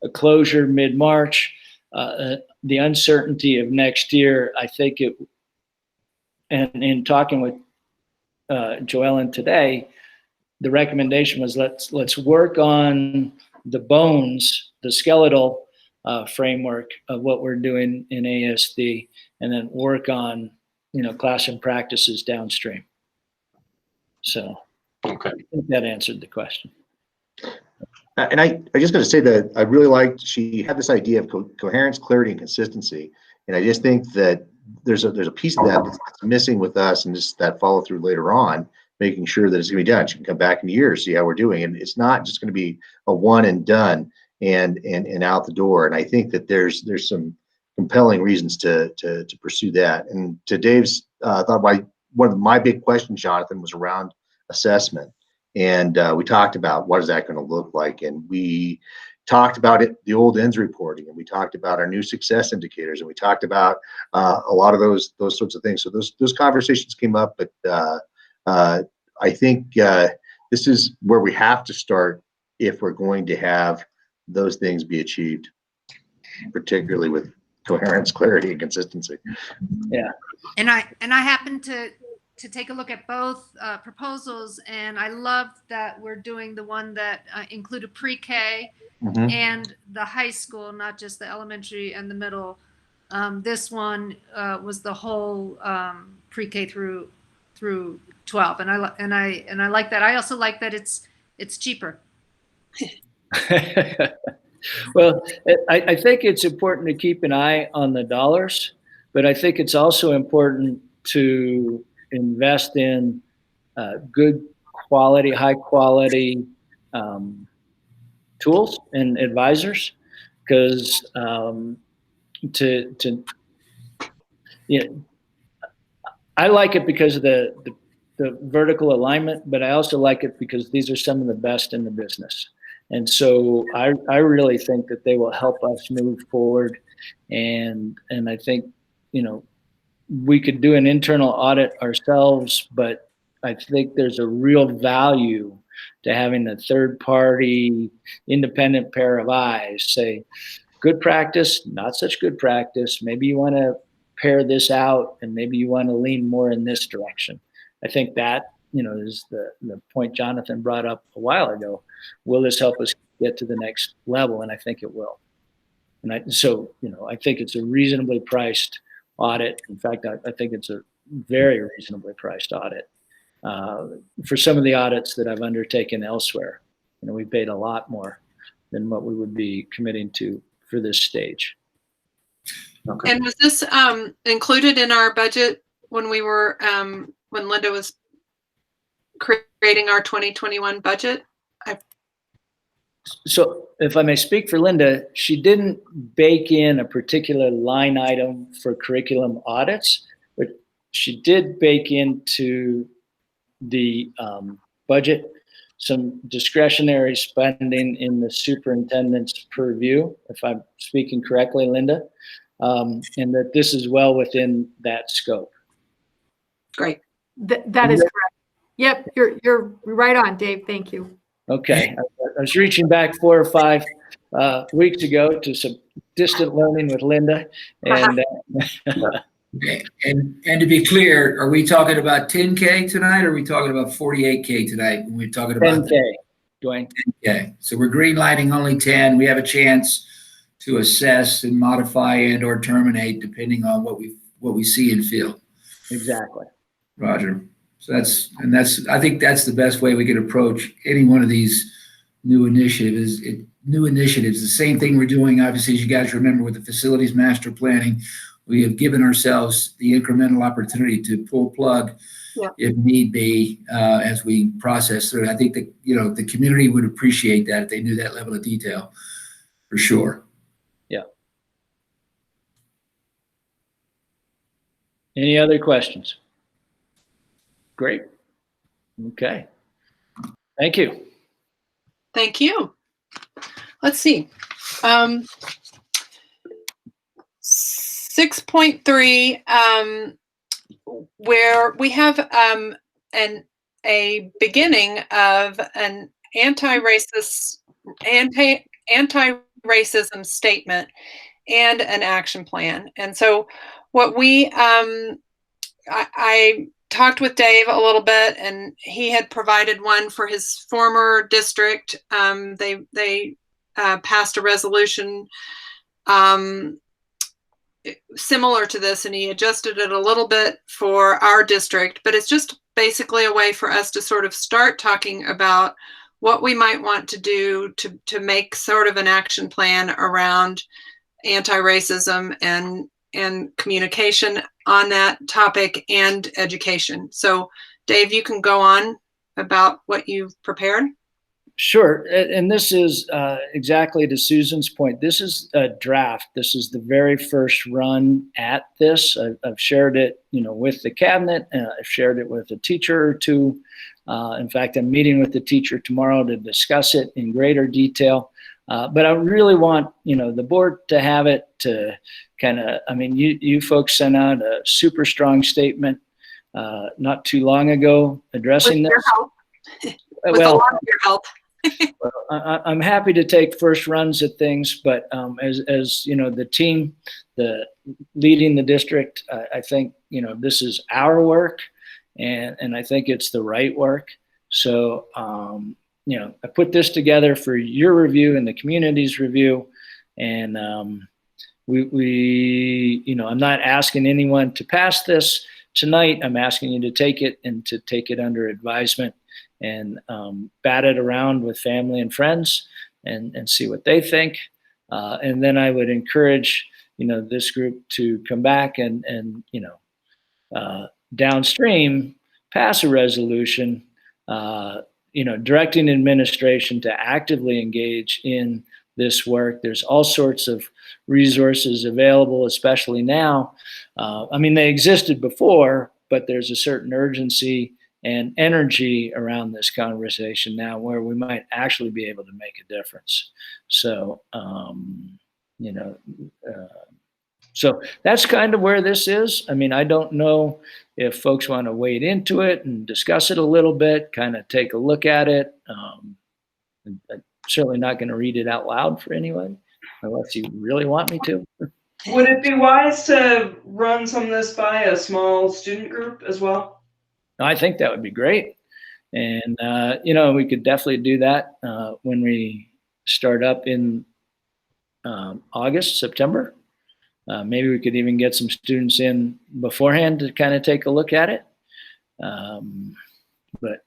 a closure mid-March, the uncertainty of next year, I think and in talking with Joellen today, the recommendation was let's work on the bones, the skeletal framework of what we're doing in ASD, and then work on classroom practices downstream. So okay, I think that answered the question. And I just got to say that I really liked, she had this idea of coherence, clarity, and consistency. And I just think that there's a piece of that that's missing with us, and just that follow through later on, making sure that it's going to be done. She can come back in a year, see how we're doing. And it's not just going to be a one and done and out the door. And I think that there's some compelling reasons to pursue that. And to Dave's thought, one of my big questions, Jonathan, was around assessment. And we talked about what is that going to look like, and we talked about it, the old ends reporting, and we talked about our new success indicators, and we talked about a lot of those sorts of things. So those conversations came up, but I think this is where we have to start if we're going to have those things be achieved, particularly with coherence, clarity, and consistency. Yeah, and I happened to take a look at both proposals, and I loved that we're doing the one that included pre-K and the high school, not just the elementary and the middle. This one was the whole pre-K through 12, and I like that. I also like that it's cheaper. Well, I think it's important to keep an eye on the dollars, but I think it's also important to invest in good quality, high quality tools and advisors, because I like it because of the vertical alignment, but I also like it because these are some of the best in the business. And so I really think that they will help us move forward. And I think, we could do an internal audit ourselves, but I think there's a real value to having a third party independent pair of eyes say, good practice, not such good practice. Maybe you want to pare this out and maybe you want to lean more in this direction. I think that, is the point Jonathan brought up a while ago. Will this help us get to the next level? And I think it will. And I think it's a reasonably priced audit. In fact, I think it's a very reasonably priced audit. For some of the audits that I've undertaken elsewhere, we paid a lot more than what we would be committing to for this stage. Okay. And was this included in our budget when we were when Linda was creating our 2021 budget? So if I may speak for Linda, she didn't bake in a particular line item for curriculum audits, but she did bake into the budget some discretionary spending in the superintendent's purview, if I'm speaking correctly, Linda, and that this is well within that scope. Great. That is correct. Yep, you're right on, Dave. Thank you. Okay, I was reaching back 4 or 5 weeks ago to some distant learning with Linda, and and to be clear, are we talking about 10K tonight, or are we talking about 48K tonight when we're talking about 10K, Dwayne? 10K. So we're green lighting only 10. We have a chance to assess and modify and or terminate depending on what we see and feel. Exactly. Roger. So I think that's the best way we can approach any one of these new initiatives. The same thing we're doing, obviously, as you guys remember, with the facilities master planning. We have given ourselves the incremental opportunity to pull plug if need be as we process through it. I think that the community would appreciate that if they knew that level of detail, for sure. Yeah. Any other questions? Great. Okay. Thank you. Thank you. Let's see. 6.3, where we have a beginning of an anti-racism statement and an action plan. And so what we I talked with Dave a little bit, and he had provided one for his former district. They passed a resolution similar to this, and he adjusted it a little bit for our district, but it's just basically a way for us to sort of start talking about what we might want to do to make sort of an action plan around anti-racism and communication on that topic and education. So Dave, you can go on about what you've prepared. Sure. And this is exactly to Susan's point. This is a draft. This is the very first run at this. I've shared it, with the cabinet. I've shared it with a teacher or two. In fact, I'm meeting with the teacher tomorrow to discuss it in greater detail. But I really want, the board to have it to kind of, you folks sent out a super strong statement not too long ago addressing this. With your help. With a lot of your help. I'm happy to take first runs at things, but as the team, leading the district, I think this is our work, and I think it's the right work. So I put this together for your review and the community's review, and I'm not asking anyone to pass this tonight. I'm asking you to take it and to take it under advisement and bat it around with family and friends and see what they think. And then I would encourage, this group to come back and downstream pass a resolution, directing administration to actively engage in this work. There's all sorts of resources available, especially now. They existed before, but there's a certain urgency and energy around this conversation now where we might actually be able to make a difference. So, so that's kind of where this is. I don't know if folks want to wade into it and discuss it a little bit, kind of take a look at it. I'm certainly not going to read it out loud for anyone unless you really want me to. Would it be wise to run some of this by a small student group as well? I think that would be great. And, we could definitely do that when we start up in August, September. Maybe we could even get some students in beforehand to kind of take a look at it. But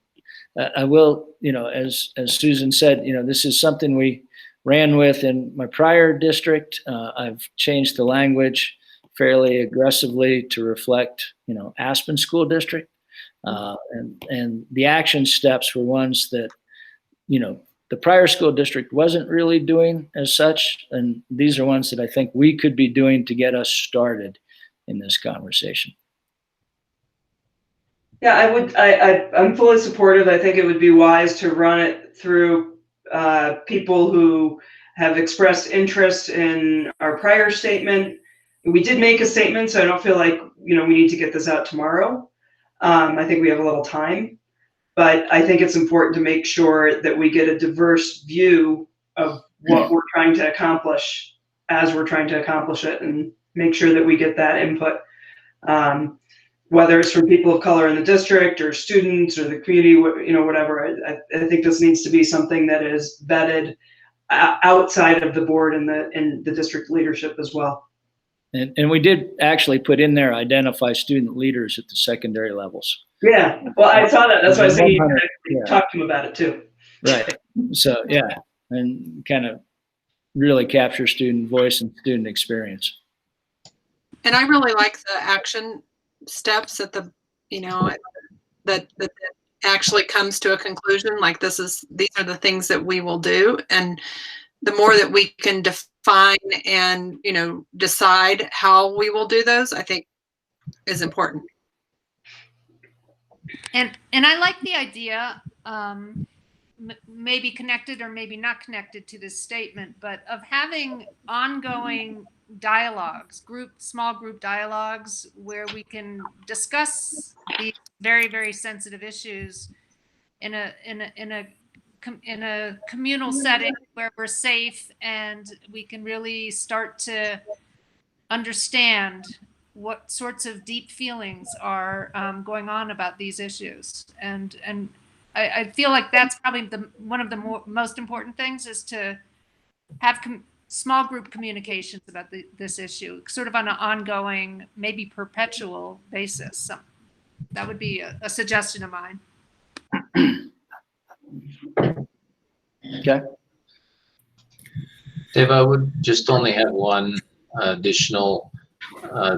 I will, as Susan said, this is something we ran with in my prior district. I've changed the language fairly aggressively to reflect, Aspen School District. And the action steps were ones that, the prior school district wasn't really doing as such. And these are ones that I think we could be doing to get us started in this conversation. Yeah, I'm fully supportive. I think it would be wise to run it through people who have expressed interest in our prior statement. We did make a statement, so I don't feel like, we need to get this out tomorrow. I think we have a little time. But I think it's important to make sure that we get a diverse view of what we're trying to accomplish as we're trying to accomplish it, and make sure that we get that input, whether it's from people of color in the district or students or the community, whatever. I think this needs to be something that is vetted outside of the board and the district leadership as well. And we did actually put in there, identify student leaders at the secondary levels. Yeah, well, I saw that. That's why I was thinking you talk to him about it too. Right. So, yeah, and kind of really capture student voice and student experience. And I really like the action steps at the, that actually comes to a conclusion. Like these are the things that we will do. And the more that we can define and, decide how we will do those, I think is important. And I like the idea, maybe connected or maybe not connected to this statement, but of having ongoing dialogues, small group dialogues, where we can discuss these very, very sensitive issues in a communal setting where we're safe and we can really start to understand what sorts of deep feelings are going on about these issues. And I feel like that's probably one of the most important things, is to have small group communications about this issue, sort of on an ongoing, maybe perpetual basis. So that would be a suggestion of mine. Okay. Dave, I would just only have one additional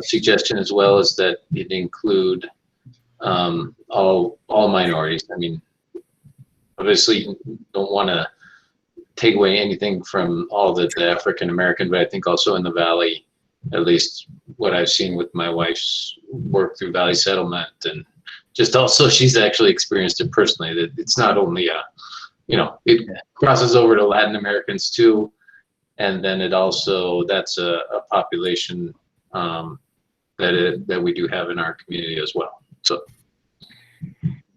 suggestion, as well, as that it include all minorities. I mean, obviously, you don't want to take away anything from all the African American, but I think also in the Valley, at least what I've seen with my wife's work through Valley Settlement, and just also she's actually experienced it personally, that it's not only it crosses over to Latin Americans too, and then it also, that's a population that we do have in our community as well. So.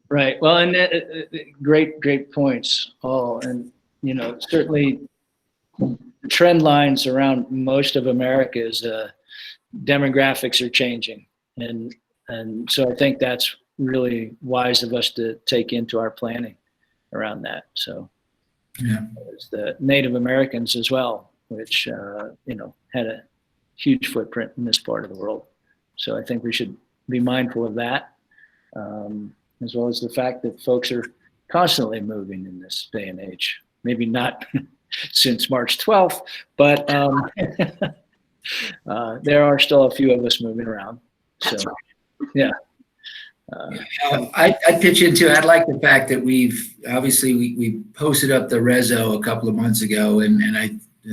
Right. Well, and great points, all. And, certainly the trend lines around most of America is demographics are changing. And so I think that's really wise of us to take into our planning around that. So yeah, it's the Native Americans as well, which, had a huge footprint in this part of the world. So I think we should be mindful of that, as well as the fact that folks are constantly moving in this day and age. Maybe not since March 12th, but there are still a few of us moving around. So, yeah. I pitch into, I'd like the fact that we posted up the reso a couple of months ago, and I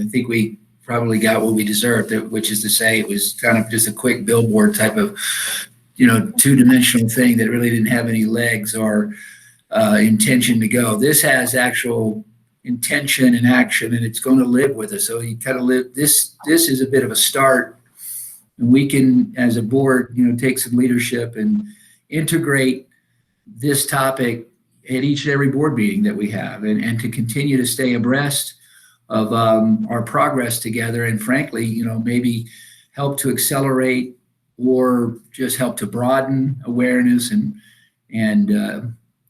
think we probably got what we deserved, which is to say it was kind of just a quick billboard type of, two-dimensional thing that really didn't have any legs or intention to go. This has actual intention and action, and it's going to live with us. So you kind of live, this is a bit of a start, and we can, as a board, take some leadership and integrate this topic at each and every board meeting that we have, and to continue to stay abreast of our progress together, and frankly, maybe help to accelerate or just help to broaden awareness and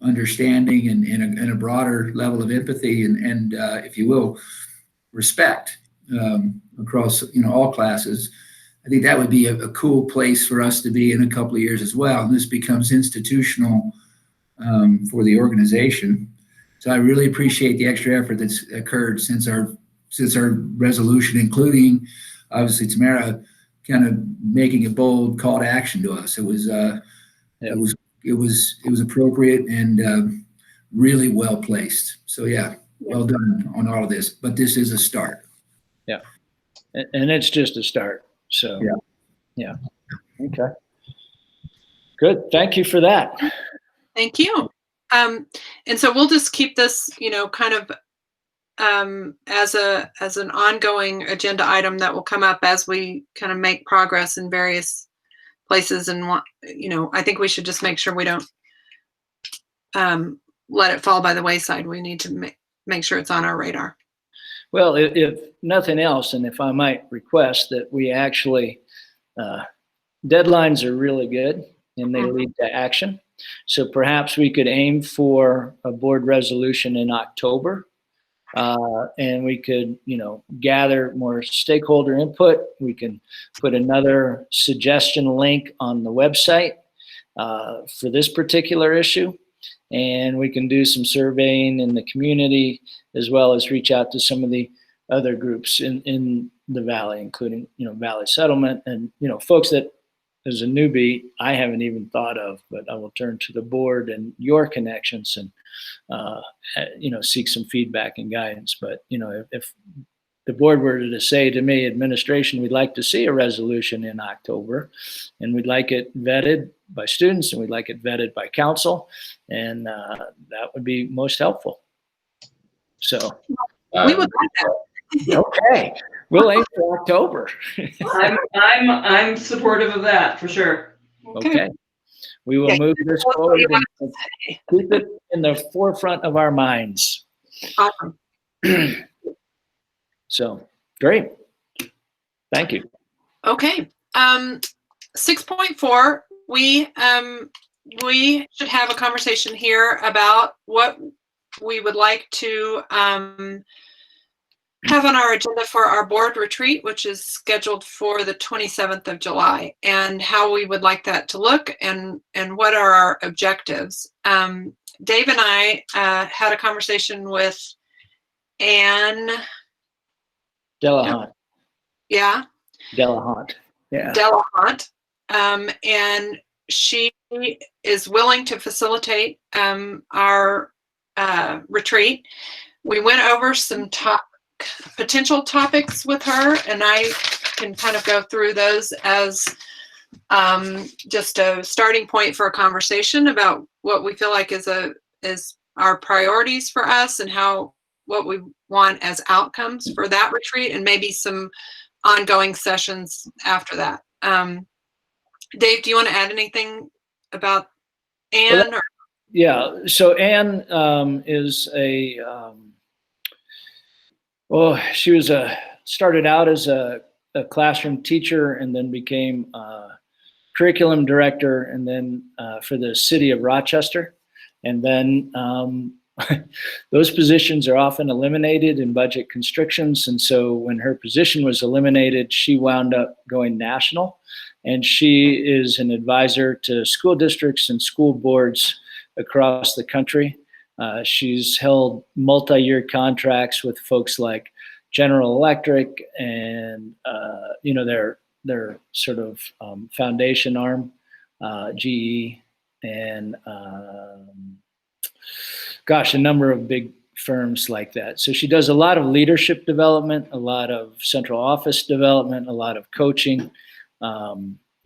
understanding and a broader level of empathy and if you will, respect across all classes. I think that would be a cool place for us to be in a couple of years as well. And this becomes institutional for the organization. So I really appreciate the extra effort that's occurred since our resolution, including obviously Tamara kind of making a bold call to action to us. It was appropriate and really well placed. So yeah, well done on all of this. But this is a start. Yeah, and it's just a start. So yeah. Okay. Good. Thank you for that. Thank you. And so we'll just keep this, kind of as an ongoing agenda item that will come up as we kind of make progress in various places. And I think we should just make sure we don't let it fall by the wayside. We need to make sure it's on our radar. Well, if nothing else, and if I might request that we actually, deadlines are really good and they lead to action. So perhaps we could aim for a board resolution in October, and we could, gather more stakeholder input. We can put another suggestion link on the website for this particular issue, and we can do some surveying in the community as well as reach out to some of the other groups in the Valley, including, Valley Settlement and, folks that as a newbie, I haven't even thought of, but I will turn to the board and your connections and, seek some feedback and guidance. But, if the board were to say to me, administration, we'd like to see a resolution in October, and we'd like it vetted by students and we'd like it vetted by council, and that would be most helpful. So we would like that. Okay. We'll aim for October. I'm supportive of that for sure. Okay. We will move this forward and keep it in the forefront of our minds. Awesome. So great. Thank you. Okay. 6.4, we should have a conversation here about what we would like to have on our agenda for our board retreat, which is scheduled for the 27th of July, and how we would like that to look and what are our objectives. Dave and I had a conversation with Anne Delahant. Yeah. Delahant. Yeah. Delahant. And she is willing to facilitate our retreat. We went over some potential topics with her, and I can kind of go through those as just a starting point for a conversation about what we feel like is our priorities for us and what we want as outcomes for that retreat, and maybe some ongoing sessions after that. Dave, do you want to add anything about Anne? Yeah. So Anne is she was started out as a classroom teacher and then became curriculum director, and then for the city of Rochester. And then those positions are often eliminated in budget constrictions. And so when her position was eliminated, she wound up going national. And she is an advisor to school districts and school boards across the country. She's held multi-year contracts with folks like General Electric and, their sort of foundation arm, GE, and a number of big firms like that. So she does a lot of leadership development, a lot of central office development, a lot of coaching.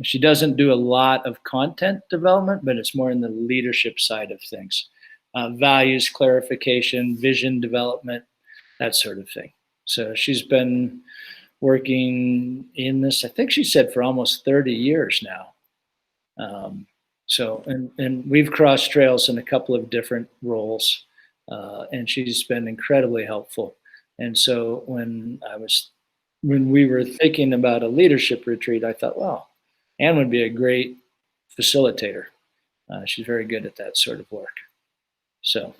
She doesn't do a lot of content development, but it's more in the leadership side of things. Values clarification, vision development, that sort of thing. So she's been working in this, I think she said, for almost 30 years now. And we've crossed trails in a couple of different roles, and she's been incredibly helpful. And so when I was when we were thinking about a leadership retreat, I thought, well, Ann would be a great facilitator. She's very good at that sort of work. So.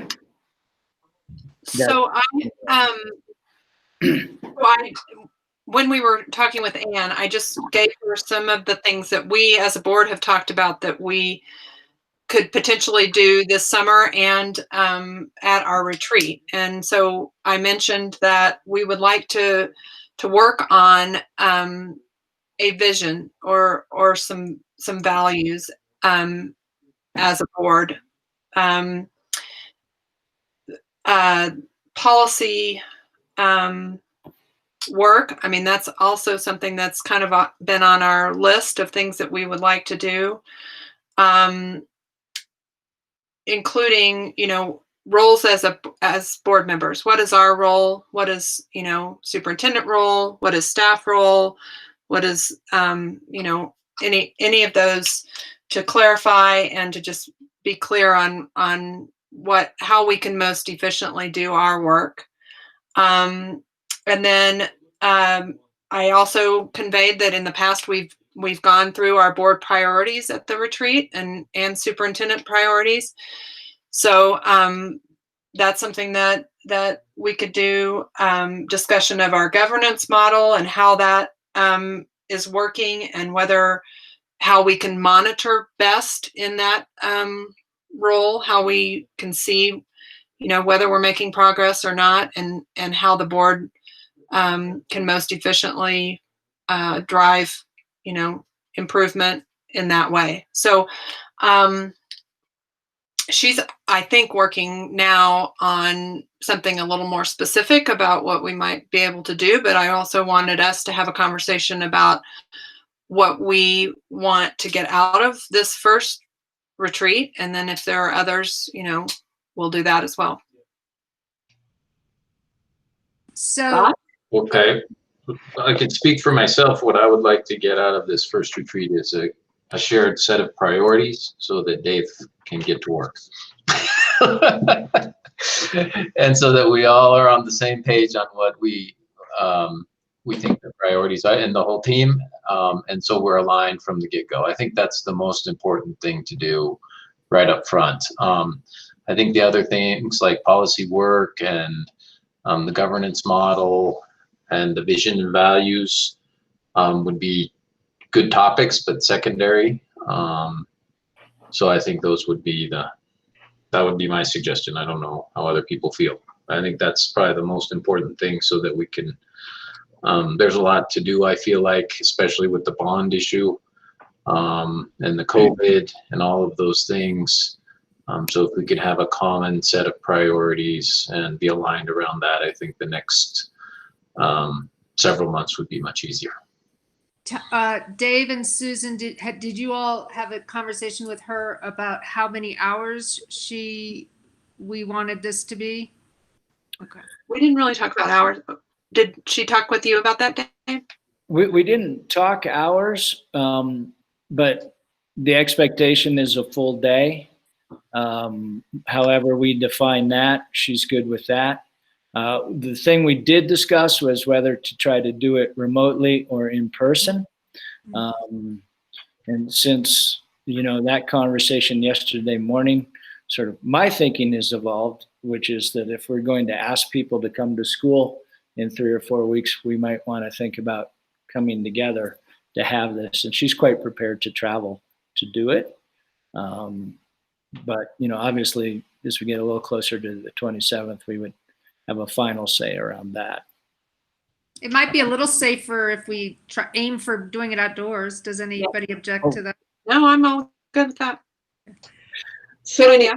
So when we were talking with Ann, I just gave her some of the things that we as a board have talked about that we could potentially do this summer and at our retreat. And so I mentioned that we would like to work on a vision or some values as a board. Policy work. I mean, that's also something that's kind of been on our list of things that we would like to do, including, roles as board members. What is our role? What is, superintendent role? What is staff role? What is, any of those, to clarify and to just be clear on how we can most efficiently do our work. And then I also conveyed that in the past we've gone through our board priorities at the retreat and superintendent priorities. So that's something that we could do. Discussion of our governance model and how that is working, and how we can monitor best in that role, how we can see, whether we're making progress or not, and how the board can most efficiently drive, improvement in that way. So she's, I think, working now on something a little more specific about what we might be able to do, but I also wanted us to have a conversation about what we want to get out of this first retreat. And then if there are others, we'll do that as well. So, okay. I can speak for myself. What I would like to get out of this first retreat is a shared set of priorities so that Dave can get to work. And so that we all are on the same page on what we think the priorities are, and the whole team. And so we're aligned from the get-go. I think that's the most important thing to do right up front. I think the other things like policy work and the governance model and the vision and values would be good topics, but secondary. So I think those would be that would be my suggestion. I don't know how other people feel. I think that's probably the most important thing, so that we can, there's a lot to do, I feel like, especially with the bond issue and the COVID and all of those things. So if we could have a common set of priorities and be aligned around that, I think the next several months would be much easier. Dave and Susan, did you all have a conversation with her about how many hours we wanted this to be? Okay. We didn't really talk about hours. Did she talk with you about that, Dave? We didn't talk hours, but the expectation is a full day. However we define that, she's good with that. The thing we did discuss was whether to try to do it remotely or in person. And since, that conversation yesterday morning, sort of my thinking has evolved, which is that if we're going to ask people to come to school in 3 or 4 weeks, we might want to think about coming together to have this. And she's quite prepared to travel to do it. But, obviously, as we get a little closer to the 27th, we would have a final say around that. It might be a little safer if we aim for doing it outdoors. Does anybody object to that? No, I'm all good with that. So good idea.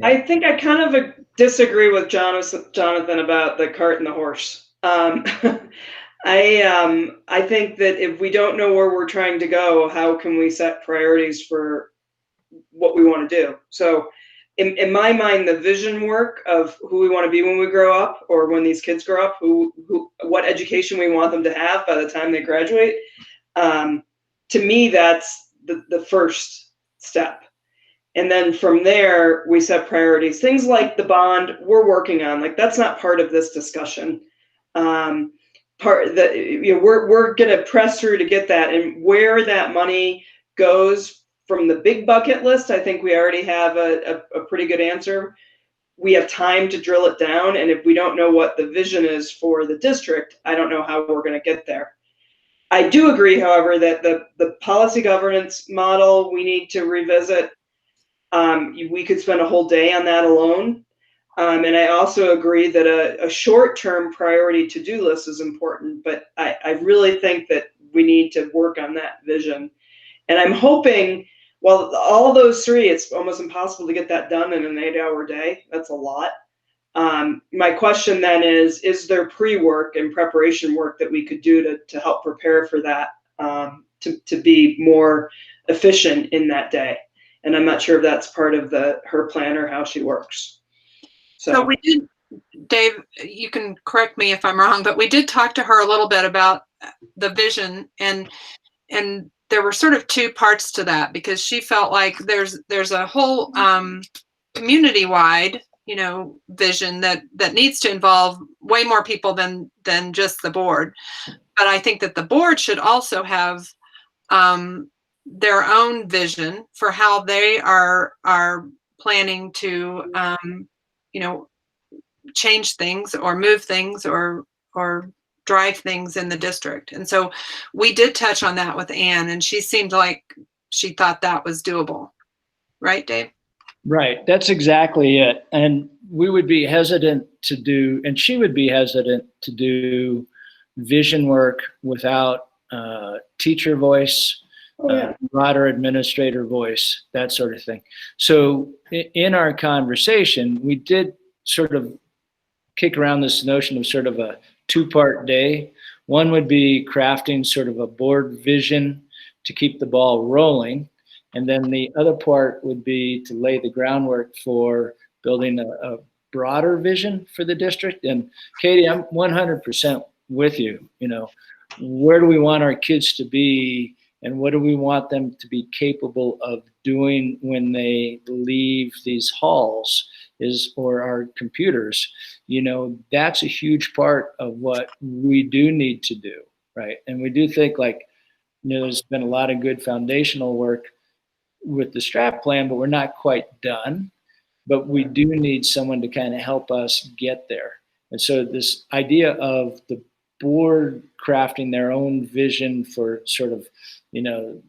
I think I kind of disagree with Jonathan about the cart and the horse. I think that if we don't know where we're trying to go, how can we set priorities for what we want to do? So in my mind, the vision work of who we want to be when we grow up, or when these kids grow up, what education we want them to have by the time they graduate, to me, that's the first step. And then from there, we set priorities. Things like the bond we're working on, like that's not part of this discussion. part that, you know, we're going to press through to get that, and where that money goes from the big bucket list, I think we already have a pretty good answer. We have time to drill it down, and if we don't know what the vision is for the district, I don't know how we're going to get there. I do agree, however, that the policy governance model we need to revisit. We could spend a whole day on that alone. And I also agree that a short-term priority to-do list is important, but I really think that we need to work on that vision. And I'm hoping, well, all those three, it's almost impossible to get that done in an 8-hour day. That's a lot. My question then is there pre-work and preparation work that we could do to help prepare for that, to be more efficient in that day? And I'm not sure if that's part of her plan or how she works. So we did, Dave, you can correct me if I'm wrong, but we did talk to her a little bit about the vision, and there were sort of two parts to that, because she felt like there's a whole community-wide, you know, vision that needs to involve way more people than just the board. But I think that the board should also have their own vision for how they are planning to you know, change things or move things or drive things in the district. And so we did touch on that with Anne, and she seemed like she thought that was doable. Right, Dave? Right. That's exactly it. And we would be hesitant to do, and she would be hesitant to do vision work without teacher voice, broader administrator voice, that sort of thing. So in our conversation, we did sort of kick around this notion of sort of a two-part day. One would be crafting sort of a board vision to keep the ball rolling. And then the other part would be to lay the groundwork for building a broader vision for the district. And Katie, I'm 100% with you. You know, where do we want our kids to be, and what do we want them to be capable of doing when they leave these halls or our computers? You know, that's a huge part of what we do need to do, right? And we do think, like, you know, there's been a lot of good foundational work with the STRAP plan, but we're not quite done. But we do need someone to kind of help us get there. And so this idea of the board crafting their own vision for sort of, you know,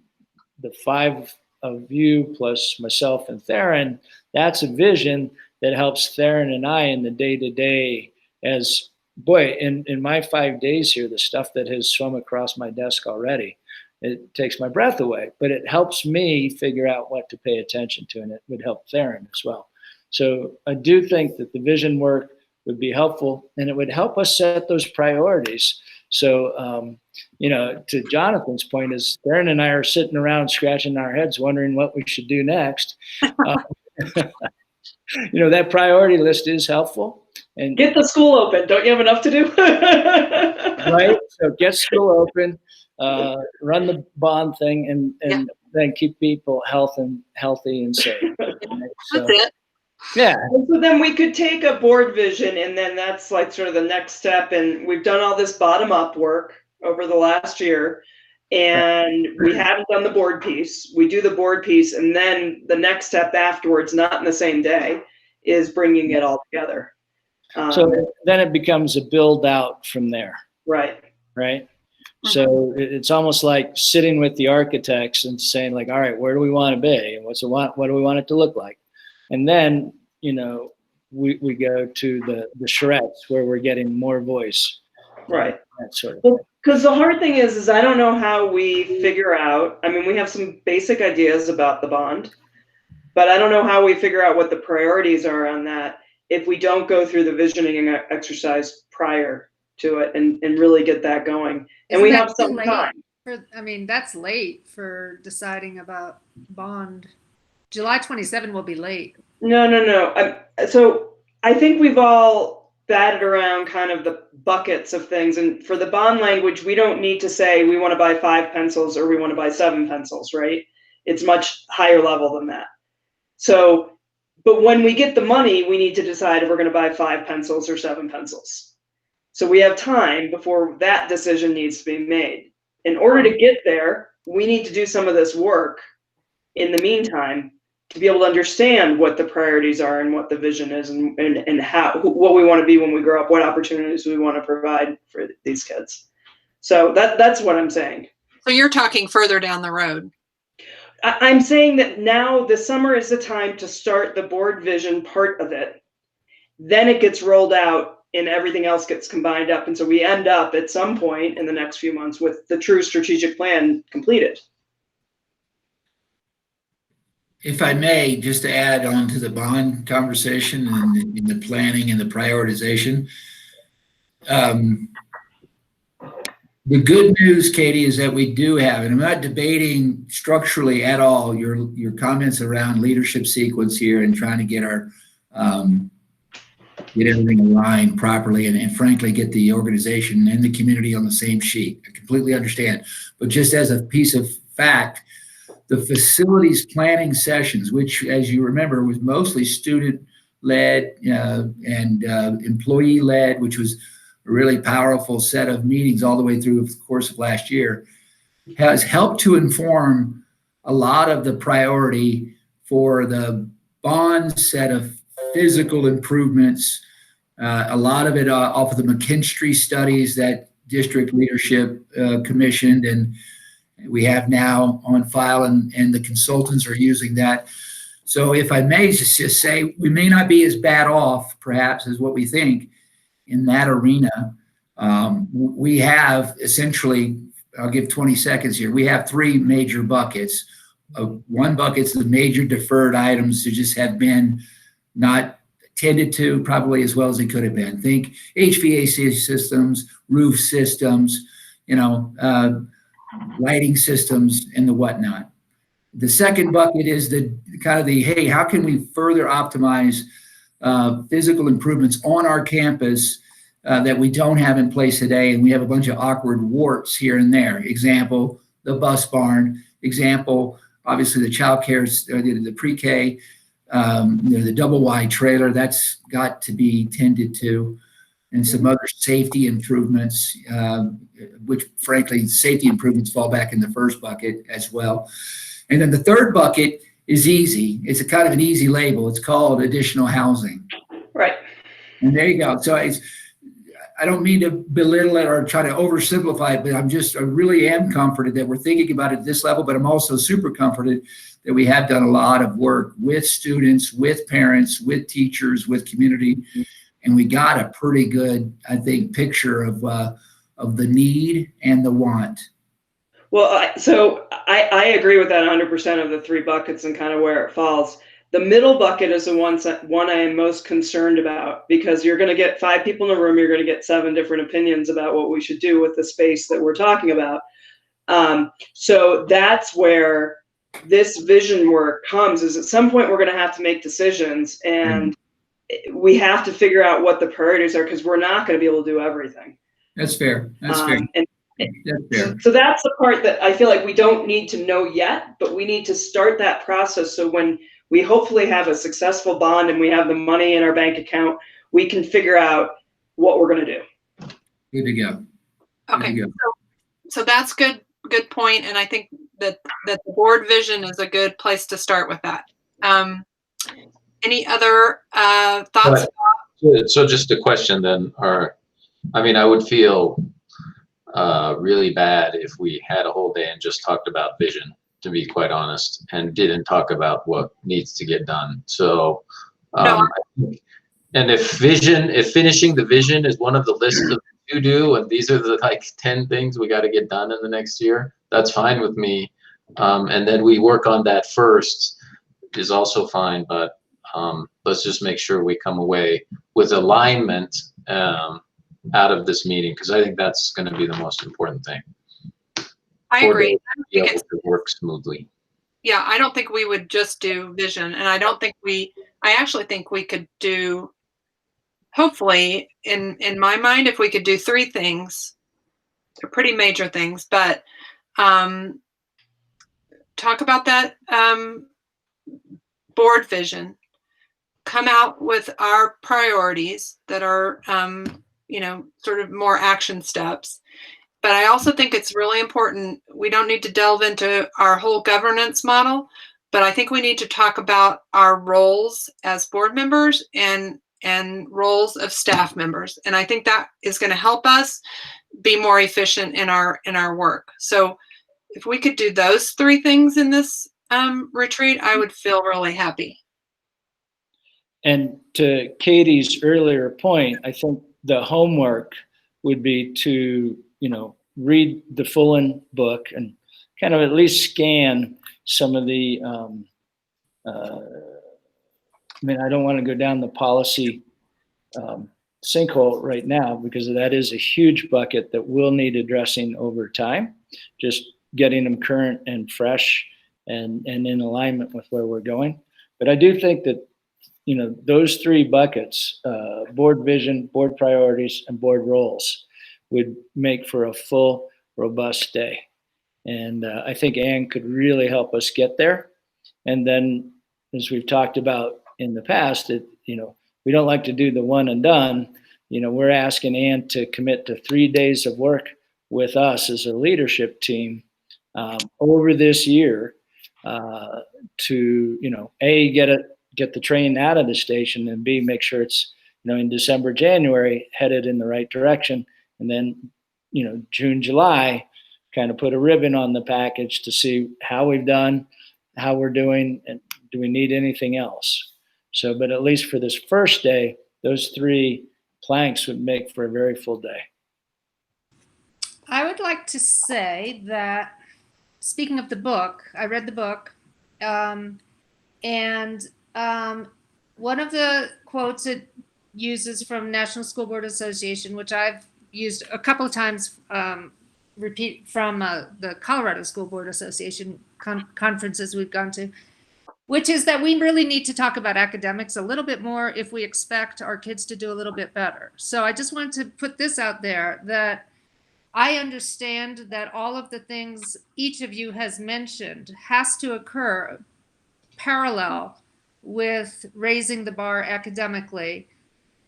the five of you plus myself and Theron, that's a vision that helps Theron and I in the day-to-day. As boy, in my 5 days here, the stuff that has swum across my desk already, it takes my breath away, but it helps me figure out what to pay attention to, and it would help Theron as well. So I do think that the vision work would be helpful, and it would help us set those priorities. So, you know, to Jonathan's point, is Theron and I are sitting around scratching our heads wondering what we should do next. You know, that priority list is helpful. And get the school open. Don't you have enough to do? Right. So get school open, run the bond thing, and then keep people healthy and safe. Right? So, that's it. Yeah. So then we could take a board vision, and then that's like sort of the next step. And we've done all this bottom-up work over the last year, and we haven't done the board piece. We do the board piece, and then the next step afterwards, not in the same day, is bringing it all together. So then it becomes a build out from there. Right. Right. So it's almost like sitting with the architects and saying, like, all right, where do we want to be, and what do we want it to look like? And then, you know, we go to the charrettes where we're getting more voice. Right. That sort of thing. Because the hard thing is I don't know how we figure out, I mean, we have some basic ideas about the bond, but I don't know how we figure out what the priorities are on that if we don't go through the visioning exercise prior to it and really get that going. And we have some time. I mean, that's late for deciding about bond. July 27 will be late. No. So I think we've all batted around kind of the buckets of things. And for the bond language, we don't need to say we want to buy 5 pencils or we want to buy 7 pencils, right? It's much higher level than that. So, but when we get the money, we need to decide if we're going to buy 5 pencils or 7 pencils. So we have time before that decision needs to be made. In order to get there, we need to do some of this work in the meantime to be able to understand what the priorities are and what the vision is, and how, what we want to be when we grow up, what opportunities we want to provide for these kids. So that's what I'm saying. So you're talking further down the road. I'm saying that now the summer is the time to start the board vision part of it. Then it gets rolled out and everything else gets combined up. And so we end up at some point in the next few months with the true strategic plan completed. If I may, just to add on to the bond conversation and in the planning and the prioritization. The good news, Katie, is that we do have, and I'm not debating structurally at all your comments around leadership sequence here and trying to get our get everything aligned properly and frankly get the organization and the community on the same sheet. I completely understand. But just as a piece of fact, the facilities planning sessions, which, as you remember, was mostly student-led and employee-led, which was a really powerful set of meetings all the way through the course of last year, has helped to inform a lot of the priority for the bond set of physical improvements, a lot of it off of the McKinstry studies that district leadership commissioned and we have now on file, and the consultants are using that. So if I may just say, we may not be as bad off perhaps as what we think in that arena. We have essentially, I'll give 20 seconds here. We have three major buckets. One bucket's the major deferred items that just have been not tended to probably as well as they could have been. Think HVAC systems, roof systems, lighting systems and the whatnot. The second bucket is the kind of the, hey, how can we further optimize physical improvements on our campus that we don't have in place today, and we have a bunch of awkward warts here and there. Example, the bus barn. Example, obviously the child care, the pre-K, the double wide trailer, that's got to be tended to, and some other safety improvements, which frankly, safety improvements fall back in the first bucket as well. And then the third bucket is easy. It's a kind of an easy label. It's called additional housing. Right. And there you go. So I don't mean to belittle it or try to oversimplify it, but I really am comforted that we're thinking about it at this level, but I'm also super comforted that we have done a lot of work with students, with parents, with teachers, with community. And we got a pretty good, I think, picture of the need and the want. Well, so I agree with that 100% of the three buckets and kind of where it falls. The middle bucket is the one I am most concerned about, because you're going to get 5 people in a room. You're going to get 7 different opinions about what we should do with the space that we're talking about. So that's where this vision work comes, is at some point we're going to have to make decisions, and we have to figure out what the priorities are, because we're not going to be able to do everything. That's fair. That's fair. That's fair. So that's the part that I feel like we don't need to know yet, but we need to start that process. So when we hopefully have a successful bond and we have the money in our bank account, we can figure out what we're going to do. Good to go. Okay. So that's good point. And I think that the board vision is a good place to start with that. Any other thoughts? So just a question then, I would feel really bad if we had a whole day and just talked about vision, to be quite honest, and didn't talk about what needs to get done. So, and if finishing the vision is one of the list of to do, and these are the 10 things we got to get done in the next year, that's fine with me. And then we work on that first is also fine, but let's just make sure we come away with alignment out of this meeting, because I think that's going to be the most important thing. I agree. Yeah, it work smoothly. Yeah, I don't think we would just do vision, and I actually think we could do, hopefully, in my mind, if we could do 3 things, they're pretty major things, but talk about that board vision, come out with our priorities that are sort of more action steps. But I also think it's really important. We don't need to delve into our whole governance model, but I think we need to talk about our roles as board members and roles of staff members. And I think that is going to help us be more efficient in our work. So if we could do those three things in this retreat, I would feel really happy. And to Katie's earlier point, I think the homework would be to, read the Fullen book and kind of at least scan some of the, I don't want to go down the policy sinkhole right now, because that is a huge bucket that will need addressing over time, just getting them current and fresh and in alignment with where we're going. But I do think that, those three buckets, board vision, board priorities, and board roles, would make for a full, robust day. And I think Ann could really help us get there. And then, as we've talked about in the past, we don't like to do the one and done. We're asking Ann to commit to 3 days of work with us as a leadership team over this year to, A, get the train out of the station, and B, make sure it's, in December, January, headed in the right direction. And then, June, July, kind of put a ribbon on the package to see how we've done, how we're doing, and do we need anything else? So, but at least for this first day, those three planks would make for a very full day. I would like to say that, speaking of the book, I read the book, and one of the quotes it uses from National School Board Association, which I've used a couple of times, repeat from the Colorado School Board Association conferences we've gone to, which is that we really need to talk about academics a little bit more if we expect our kids to do a little bit better. So I just wanted to put this out there, that I understand that all of the things each of you has mentioned has to occur parallel with raising the bar academically.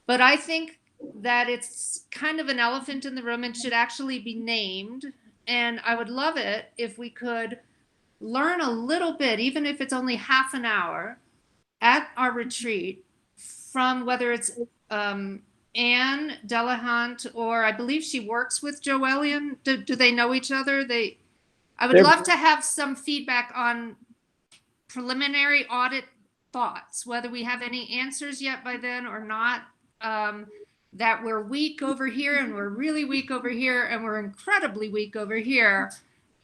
But I think that it's kind of an elephant in the room and should actually be named. And I would love it if we could learn a little bit, even if it's only half an hour at our retreat, from whether it's Anne Delahunt, or I believe she works with Joellen. Do they know each other? I would love to have some feedback on preliminary audit thoughts, whether we have any answers yet by then or not. That we're weak over here, and we're really weak over here, and we're incredibly weak over here.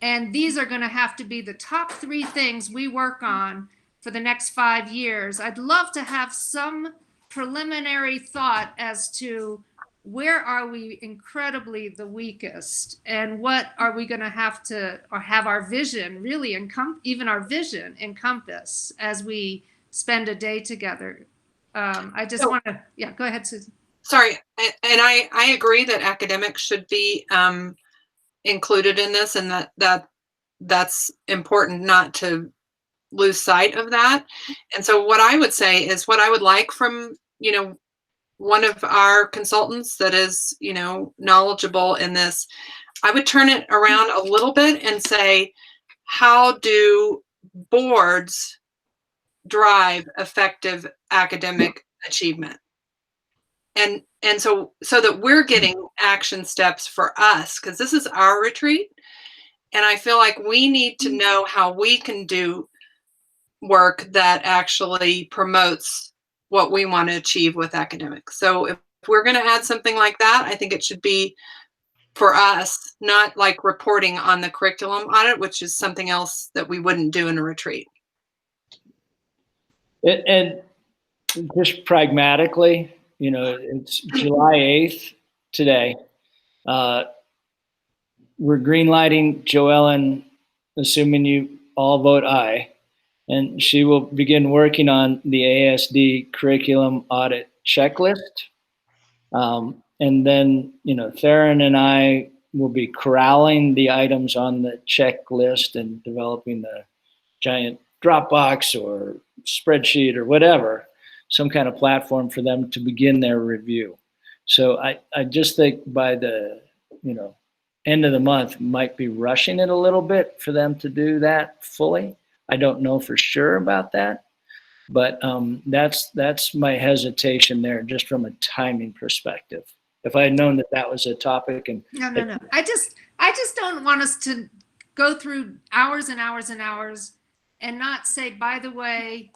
And these are going to have to be the top 3 things we work on for the next 5 years. I'd love to have some preliminary thought as to where are we incredibly the weakest, and what are we going to have to, or have our vision really even our vision encompass as we spend a day together. I just want to, go ahead, Susan. Sorry, and I agree that academics should be included in this, and that's important not to lose sight of that. And so what I would say is, what I would like from, one of our consultants that is, knowledgeable in this, I would turn it around a little bit and say, how do boards drive effective academic achievement? And so that we're getting action steps for us, because this is our retreat. And I feel like we need to know how we can do work that actually promotes what we want to achieve with academics. So if we're going to add something like that, I think it should be for us, not like reporting on the curriculum audit, which is something else that we wouldn't do in a retreat. And just pragmatically, it's July 8th today. We're greenlighting Joellen, assuming you all vote aye, and she will begin working on the ASD curriculum audit checklist. And then, Theron and I will be corralling the items on the checklist and developing the giant Dropbox or spreadsheet or whatever, some kind of platform for them to begin their review. So I just think by the, end of the month might be rushing it a little bit for them to do that fully. I don't know for sure about that, but that's my hesitation there, just from a timing perspective. If I had known that that was a topic, and no. I just don't want us to go through hours and hours and hours and not say, by the way,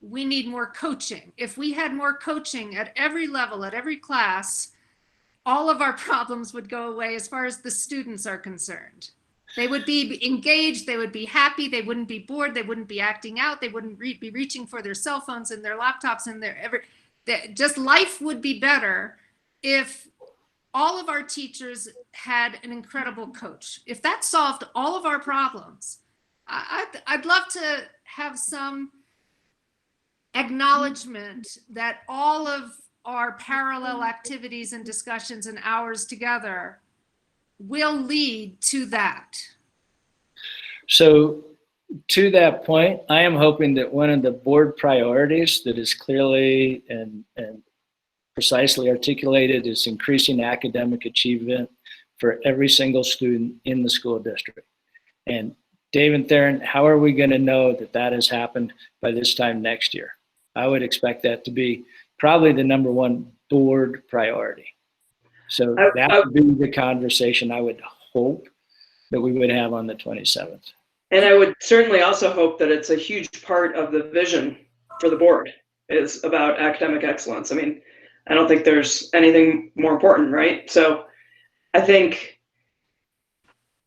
we need more coaching. If we had more coaching at every level, at every class, all of our problems would go away as far as the students are concerned. They would be engaged, they would be happy, they wouldn't be bored, they wouldn't be acting out, they wouldn't be reaching for their cell phones and their laptops and just life would be better if all of our teachers had an incredible coach. If that solved all of our problems, I'd love to have some acknowledgement that all of our parallel activities and discussions and hours together will lead to that. So to that point, I am hoping that one of the board priorities that is clearly and precisely articulated is increasing academic achievement for every single student in the school district. And Dave and Theron, how are we going to know that that has happened by this time next year? I would expect that to be probably the number one board priority. So that would be the conversation I would hope that we would have on the 27th. And I would certainly also hope that it's a huge part of the vision for the board is about academic excellence. I mean, I don't think there's anything more important, right? So I think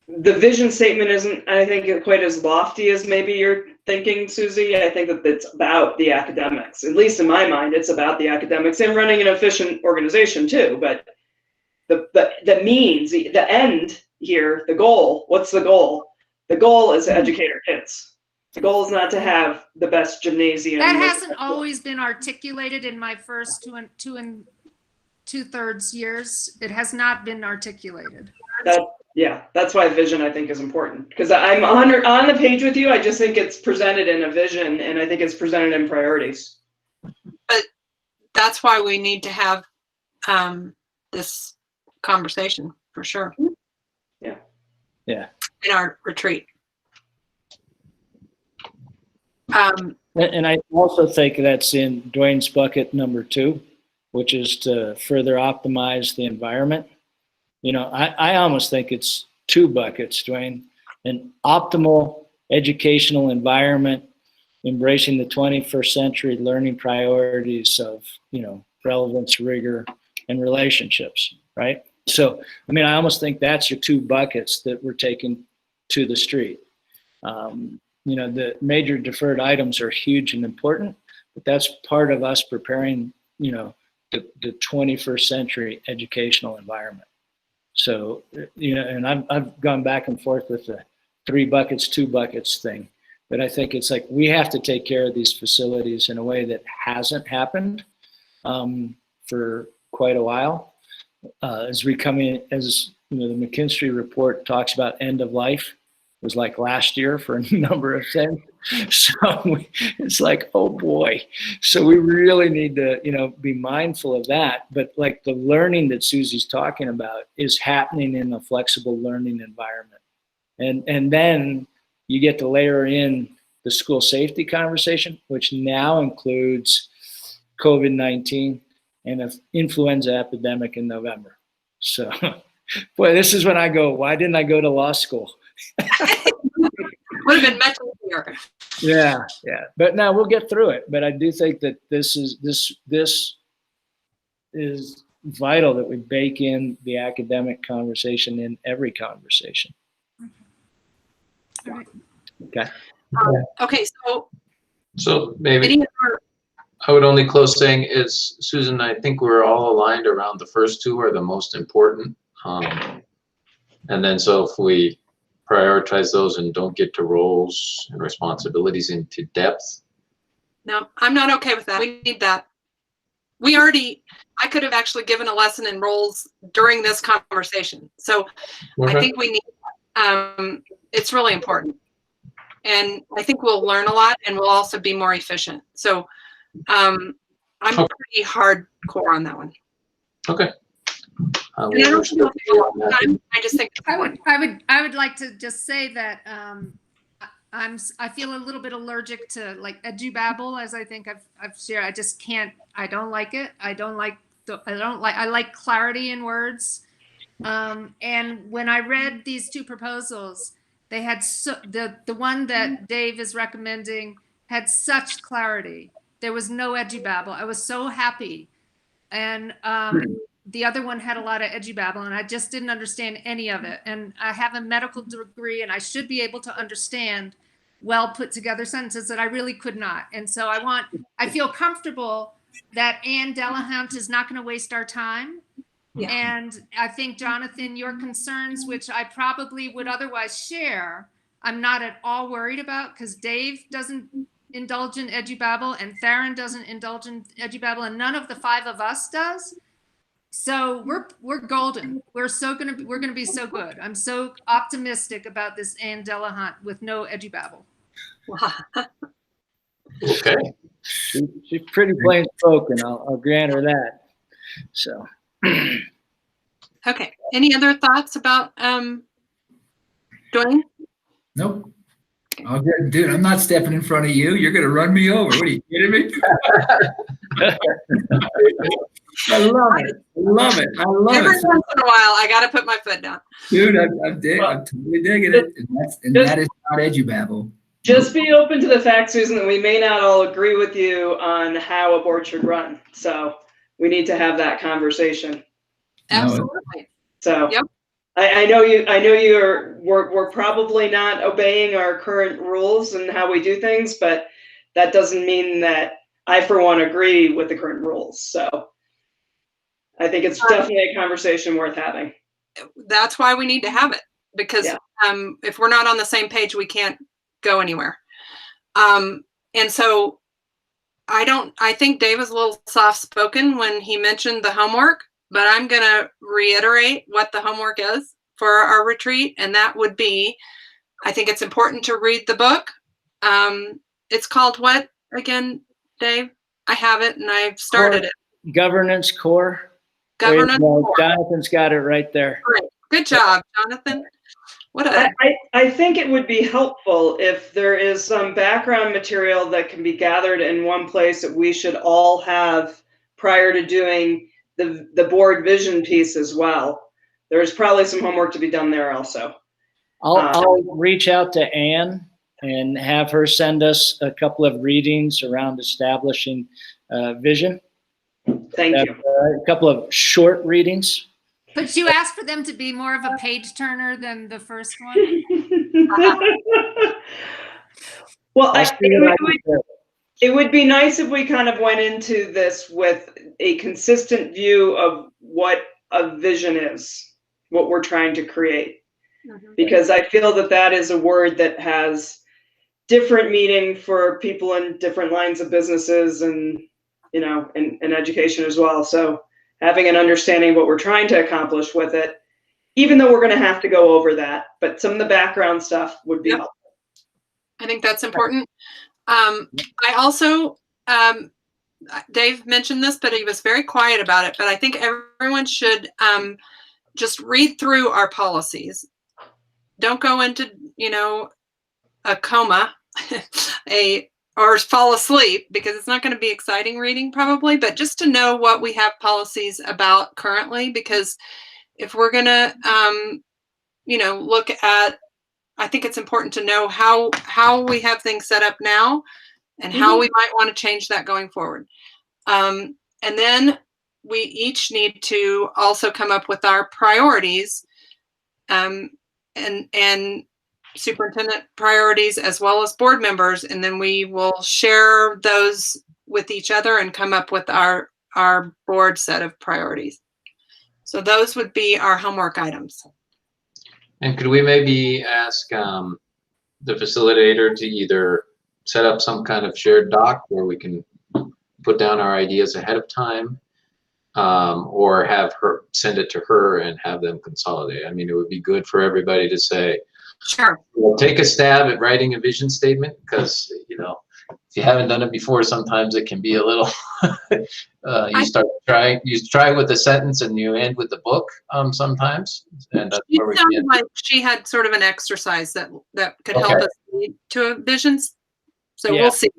the vision statement isn't, I think, quite as lofty as maybe you're thinking, Susie. I think that it's about the academics. At least in my mind, it's about the academics and running an efficient organization too. But the means, the end here, the goal, what's the goal? The goal is to educate our kids. The goal is not to have the best gymnasium. That hasn't always been articulated in my first 2 2/3 years. It has not been articulated. Yeah, that's why vision, I think, is important. Because I'm on the page with you. I just think it's presented in a vision, and I think it's presented in priorities. But that's why we need to have this conversation, for sure. Yeah. In our retreat. And I also think that's in Dwayne's bucket number 2, which is to further optimize the environment. I almost think it's 2 buckets, Dwayne. An optimal educational environment, embracing the 21st century learning priorities of, relevance, rigor, and relationships, right? So, I almost think that's your 2 buckets that we're taking to the street. The major deferred items are huge and important, but that's part of us preparing, the 21st century educational environment. So, and I've gone back and forth with the 3 buckets, 2 buckets thing, but I think it's like we have to take care of these facilities in a way that hasn't happened for quite a while. As the McKinstry report talks about end of life, it was like last year for a number of things. So it's like, oh boy. So we really need to, be mindful of that. But like the learning that Susie's talking about is happening in a flexible learning environment. And then you get to layer in the school safety conversation, which now includes COVID-19 and an influenza epidemic in November. So, boy, this is when I go, why didn't I go to law school? Would have been much easier. Yeah. But now we'll get through it. But I do think that this is vital that we bake in the academic conversation in every conversation. All right. Okay. Okay, So maybe I would only close saying is, Susan, I think we're all aligned around the first 2 are the most important. And then so if we prioritize those and don't get to roles and responsibilities into depth. No, I'm not okay with that. We need that. I could have actually given a lesson in roles during this conversation. So I think we need, it's really important. And I think we'll learn a lot and we'll also be more efficient. So I'm pretty hardcore on that one. Okay. And I don't think it'll take a long time. I just think I would like to just say that I feel a little bit allergic to like edubabble, as I think I've shared. I just can't. I don't like it. I like clarity in words. And when I read these two proposals, they had the one that Dave is recommending had such clarity. There was no edubabble. I was so happy. And the other one had a lot of edubabble, and I just didn't understand any of it. And I have a medical degree, and I should be able to understand well put together sentences that I really could not. And so I feel comfortable that Anne Delahunt is not going to waste our time. Yeah. And I think, Jonathan, your concerns, which I probably would otherwise share, I'm not at all worried about, because Dave doesn't indulge in edubabble and Theron doesn't indulge in edubabble, and none of the five of us does. So we're golden. We're gonna be so good. I'm so optimistic about this Anne Delahunt with no edubabble. Okay. She's pretty plain spoken. I'll grant her that. So. Okay. Any other thoughts about Dwayne? Nope. Oh, dude, I'm not stepping in front of you. You're going to run me over. What are you kidding me? I love it. I love it. I love Every it. once in a while, I got to put my foot down. Dude, I'm totally digging it. And that is not edubabble. Just be open to the fact, Susan, that we may not all agree with you on how a board should run. So we need to have that conversation. Absolutely. So yep. I know we're probably not obeying our current rules and how we do things, but that doesn't mean that I, for one, agree with the current rules. So I think it's definitely a conversation worth having. That's why we need to have it, because if we're not on the same page, we can't go anywhere. And so I think Dave was a little soft-spoken when he mentioned the homework, but I'm going to reiterate what the homework is for our retreat. And that would be, I think it's important to read the book. It's called what again, Dave? I have it and I've started it. Governance Core. Governance Core. Jonathan's got it right there. Great. Good job, Jonathan. I think it would be helpful if there is some background material that can be gathered in one place that we should all have prior to doing the board vision piece as well. There's probably some homework to be done there also. I'll reach out to Anne and have her send us a couple of readings around establishing vision. Thank you. A couple of short readings. But you asked for them to be more of a page turner than the first one? Well, it would be nice if we kind of went into this with a consistent view of what a vision is, what we're trying to create. Because I feel that is a word that has different meaning for people in different lines of businesses and, in education as well. So having an understanding of what we're trying to accomplish with it, even though we're going to have to go over that, but some of the background stuff would be helpful. I think that's important. I also, Dave mentioned this, but he was very quiet about it, but I think everyone should just read through our policies. Don't go into, a coma or fall asleep, because it's not going to be exciting reading probably, but just to know what we have policies about currently, because if we're going to, look at, I think it's important to know how we have things set up now and how we might want to change that going forward. And then we each need to also come up with our priorities and superintendent priorities as well as board members. And then we will share those with each other and come up with our board set of priorities. So those would be our homework items. And could we maybe ask the facilitator to either set up some kind of shared doc where we can put down our ideas ahead of time, or have her send it to her and have them consolidate? I mean, it would be good for everybody to say, sure, well, take a stab at writing a vision statement, because if you haven't done it before, sometimes it can be a little, you try with a sentence and you end with the book sometimes. And that's It where we sounded get. like she had sort of an exercise that could help us lead to visions. So Yeah. we'll see.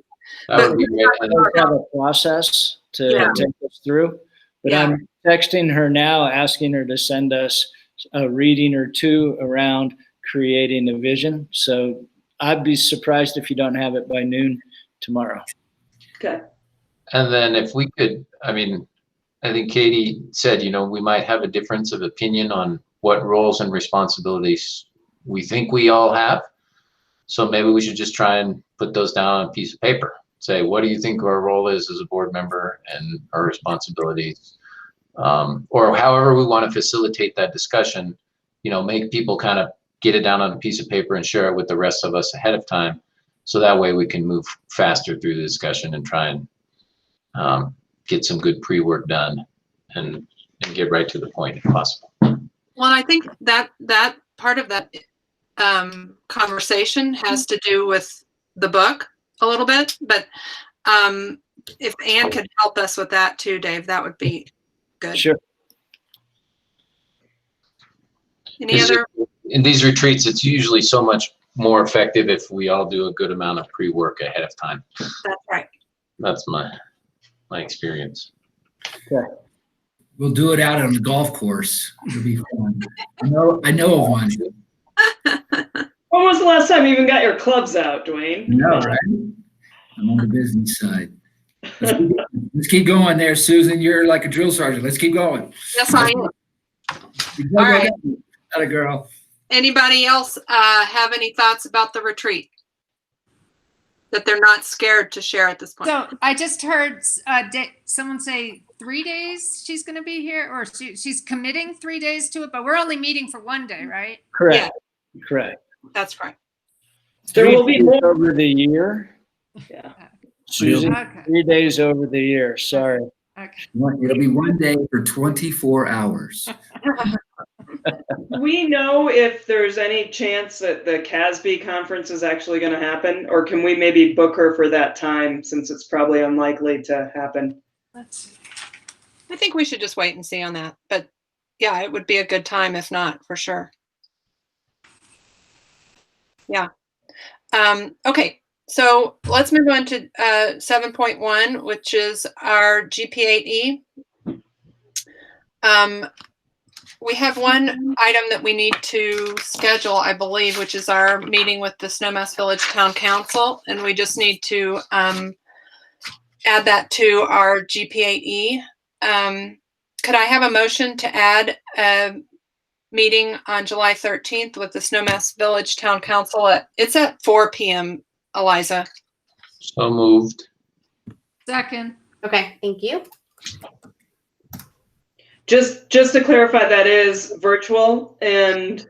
That would be great. I don't have a process to take us through, but Yeah. I'm texting her now, asking her to send us a reading or two around creating a vision. So I'd be surprised if you don't have it by noon tomorrow. Okay. And then if we could, I mean, I think Katie said, we might have a difference of opinion on what roles and responsibilities we think we all have. So maybe we should just try and put those down on a piece of paper. Say, what do you think our role is as a board member and our responsibilities? Or however we want to facilitate that discussion, make people kind of get it down on a piece of paper and share it with the rest of us ahead of time. So that way we can move faster through the discussion and try and get some good pre-work done and get right to the point if possible. Well, I think that part of that conversation has to do with the book a little bit, but if Anne could help us with that too, Dave, that would be good. Sure. Any other? In these retreats, it's usually so much more effective if we all do a good amount of pre-work ahead of time. That's right. That's my experience. Okay. We'll do it out on the golf course. It'll be fun. I know of one. When was the last time you even got your clubs out, Dwayne? No, right? I'm on the business side. Let's keep going there, Susan. You're like a drill sergeant. Let's keep going. Yes, I am. All right. Atta girl. Anybody else have any thoughts about the retreat that they're not scared to share at this point? So I just heard someone say 3 days she's going to be here, or she's committing 3 days to it, but we're only meeting for 1 day, right? Correct. Yeah. Correct. That's right. There will be more over the year. Yeah. Susan, Okay. 3 days over the year. Sorry. Okay. It'll be 1 day for 24 hours. Do we know if there's any chance that the CASB conference is actually going to happen, or can we maybe book her for that time since it's probably unlikely to happen? Let's see. I think we should just wait and see on that. But yeah, it would be a good time if not, for sure. Yeah. Okay. So let's move on to 7.1, which is our GP8E. We have one item that we need to schedule, I believe, which is our meeting with the Snowmass Village Town Council, and we just need to add that to our GP8E. Could I have a motion to add a meeting on July 13th with the Snowmass Village Town Council? It's at 4 p.m., Eliza. So moved. Second. Okay, thank you. Just to clarify, that is virtual and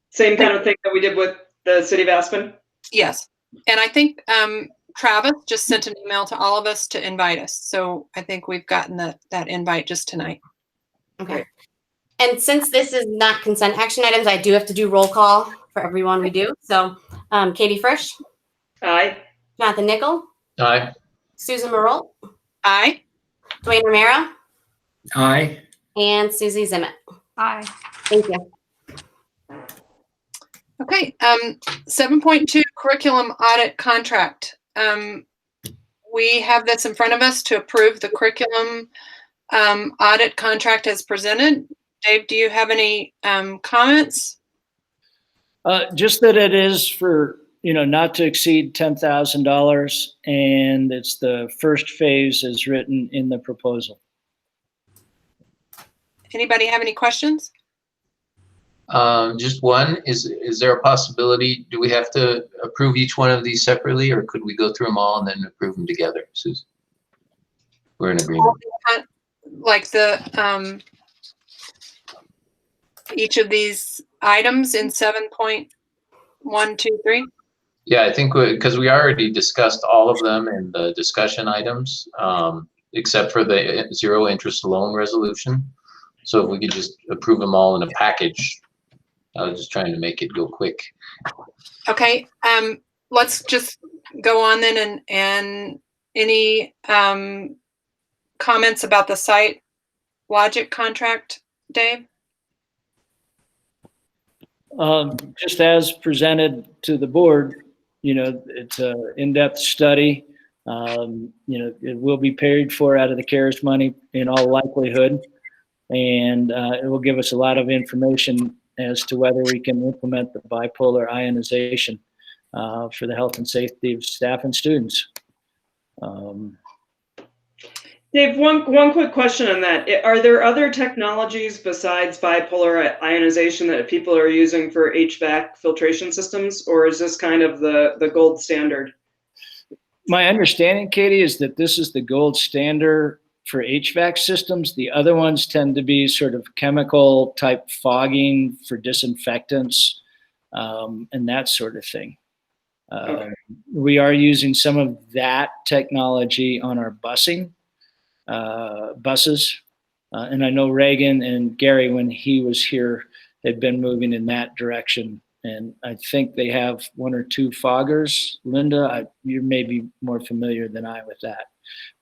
same kind of thing that we did with the City of Aspen? Yes. And I think Travis just sent an email to all of us to invite us. So I think we've gotten that invite just tonight. Okay. And since this is not consent action items, I do have to do roll call for everyone we do. So Katie Frisch. Aye. Jonathan Nickel. Aye. Susan Marolt. Aye. Dwayne Romero. Aye. And Susie Zimmett. Aye. Thank you. Okay. 7.2 curriculum audit contract. We have this in front of us to approve the curriculum audit contract as presented. Dave, do you have any comments? Just that it is for, not to exceed $10,000, and it's the first phase as written in the proposal. Anybody have any questions? Just one. Is there a possibility? Do we have to approve each one of these separately, or could we go through them all and then approve them together, Susan? We're in agreement. Like the each of these items in 7.123? Yeah, I think because we already discussed all of them in the discussion items, except for the zero interest loan resolution. So if we could just approve them all in a package, I was just trying to make it go quick. Okay, let's just go on then and any comments about the site logic contract, Dave? Just as presented to the board, it's an in-depth study. It will be paid for out of the CARES money in all likelihood, and it will give us a lot of information as to whether we can implement the bipolar ionization for the health and safety of staff and students. Dave, one quick question on that. Are there other technologies besides bipolar ionization that people are using for HVAC filtration systems, or is this kind of the gold standard? My understanding, Katie, is that this is the gold standard for HVAC systems. The other ones tend to be sort of chemical type fogging for disinfectants and that sort of thing. Okay. We are using some of that technology on our buses. And I know Reagan and Gary, when he was here, had been moving in that direction. And I think they have 1 or 2 foggers. Linda, you may be more familiar than I with that.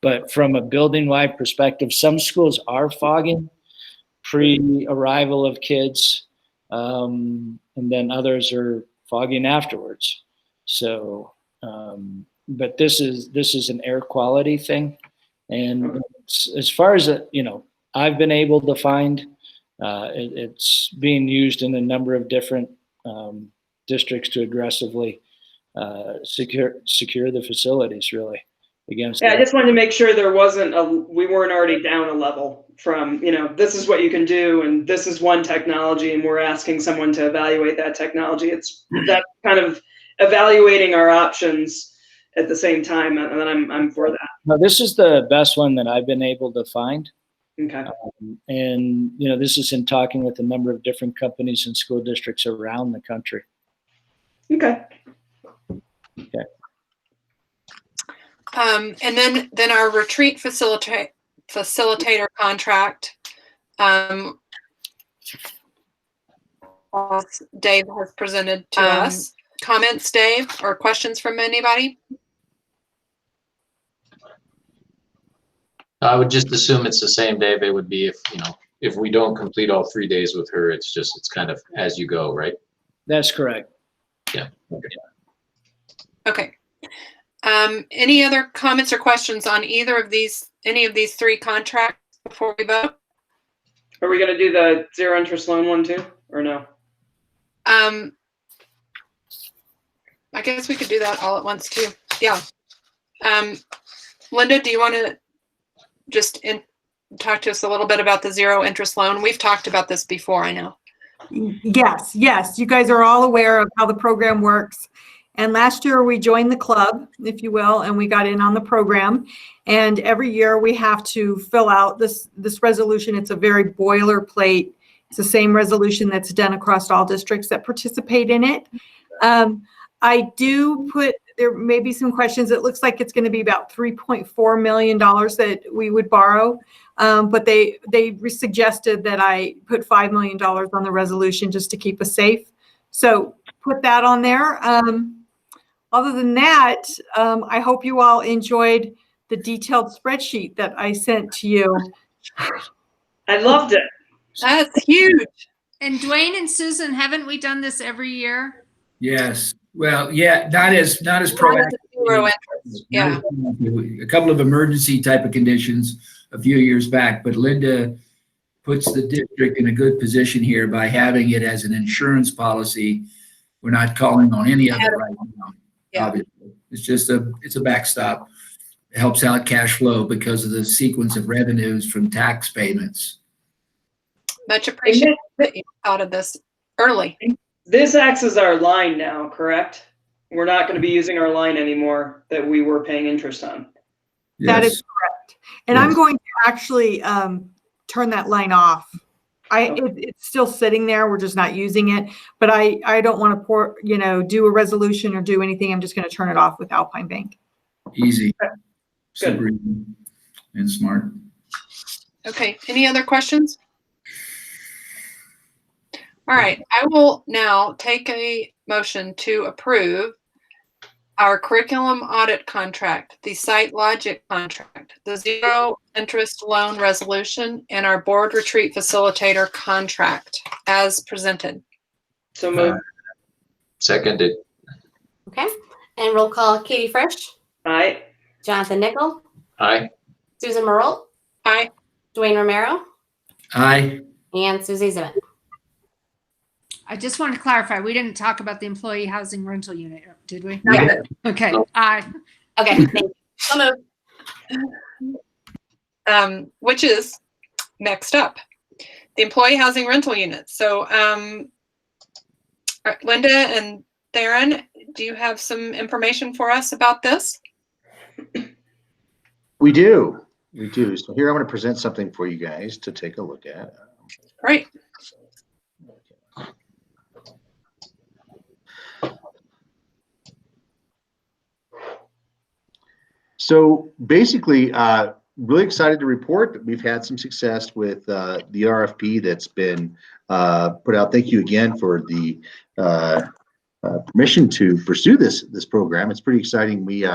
But from a building-wide perspective, some schools are fogging pre-arrival of kids, and then others are fogging afterwards. So, but this is an air quality thing. And as far as I've been able to find, it's being used in a number of different districts to aggressively secure the facilities really against. Yeah, I just wanted to make sure we weren't already down a level from, this is what you can do and this is one technology and we're asking someone to evaluate that technology. It's that kind of evaluating our options at the same time, and then I'm for that. No, this is the best one that I've been able to find. Okay. And this is in talking with a number of different companies and school districts around the country. Okay. Okay. And then our retreat facilitator contract. Dave has presented to us. Comments, Dave, or questions from anybody? I would just assume it's the same, Dave. It would be if we don't complete all 3 days with her, it's kind of as you go, right? That's correct. Yeah. Okay. Any other comments or questions on any of these 3 contracts before we vote? Are we going to do the zero interest loan one too, or no? I guess we could do that all at once too. Yeah. Linda, do you want to just talk to us a little bit about the zero interest loan? We've talked about this before, I know. Yes. You guys are all aware of how the program works. And last year we joined the club, if you will, and we got in on the program. And every year we have to fill out this resolution. It's a very boilerplate. It's the same resolution that's done across all districts that participate in it. I do there may be some questions. It looks like it's going to be about $3.4 million that we would borrow. But they suggested that I put $5 million on the resolution just to keep us safe. So put that on there. Other than that, I hope you all enjoyed the detailed spreadsheet that I sent to you. I loved it. That's huge. And Dwayne and Susan, haven't we done this every year? Yes. Well, yeah, not as proactive. Zero interest. Yeah. A couple of emergency type of conditions a few years back, but Linda puts the district in a good position here by having it as an insurance policy. We're not calling on any of it right now. Yeah. Obviously, it's a backstop. It helps out cash flow because of the sequence of revenues from tax payments. Much appreciated that you thought of this early. This acts as our line now, correct? We're not going to be using our line anymore that we were paying interest on. Yes. That is correct. And I'm going to actually turn that line off. It's still sitting there. We're just not using it. But I don't want to do a resolution or do anything. I'm just going to turn it off with Alpine Bank. Easy. Good. Super easy and smart. Okay. Any other questions? All right. I will now take a motion to approve our curriculum audit contract, the site logic contract, the zero interest loan resolution, and our board retreat facilitator contract as presented. So moved. Seconded. Okay. And roll call, Katie Fresh, Aye. Jonathan Nickel, Aye. Susan Merle, Aye. Dwayne Romero, Aye. and Susie Zimmett. I just want to clarify, we didn't talk about the employee housing rental unit, did we? Not yet. Okay, No. aye. Okay, thank you. So moved. Which is next up, the employee housing rental unit. So Linda and Theron, do you have some information for us about this? We do. We do. So here I'm going to present something for you guys to take a look at. Great. So basically, really excited to report that we've had some success with the RFP that's been put out. Thank you again for the permission to pursue this program. It's pretty exciting. We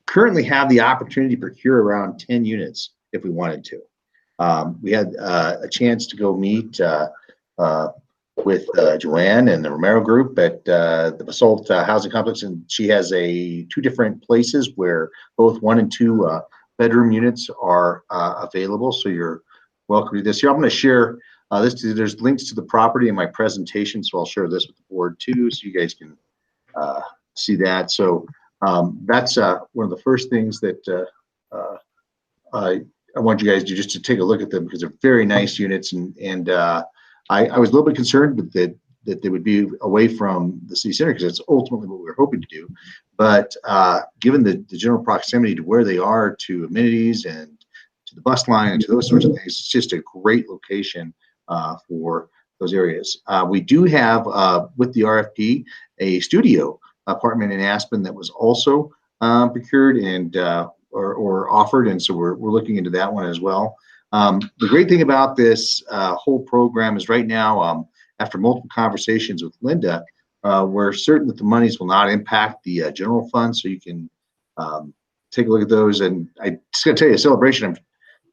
currently have the opportunity to procure around 10 units if we wanted to. We had a chance to go meet with Joanne and the Romero group at the Basalt Housing Complex, and she has two different places where both 1 and 2 bedroom units are available. So you're welcome to this. Here, I'm going to share this. There's links to the property in my presentation, so I'll share this with the board too, so you guys can see that. So that's one of the first things that I want you guys to just to take a look at them, because they're very nice units, and I was a little bit concerned with that they would be away from the city center, because that's ultimately what we were hoping to do. But given the general proximity to where they are to amenities and to the bus line and to those sorts of things, it's just a great location for those areas. We do have, with the RFP, a studio apartment in Aspen that was also procured and or offered, and so we're looking into that one as well. The great thing about this whole program is right now, after multiple conversations with Linda, we're certain that the monies will not impact the general fund, so you can take a look at those. And I just gotta tell you, a celebration.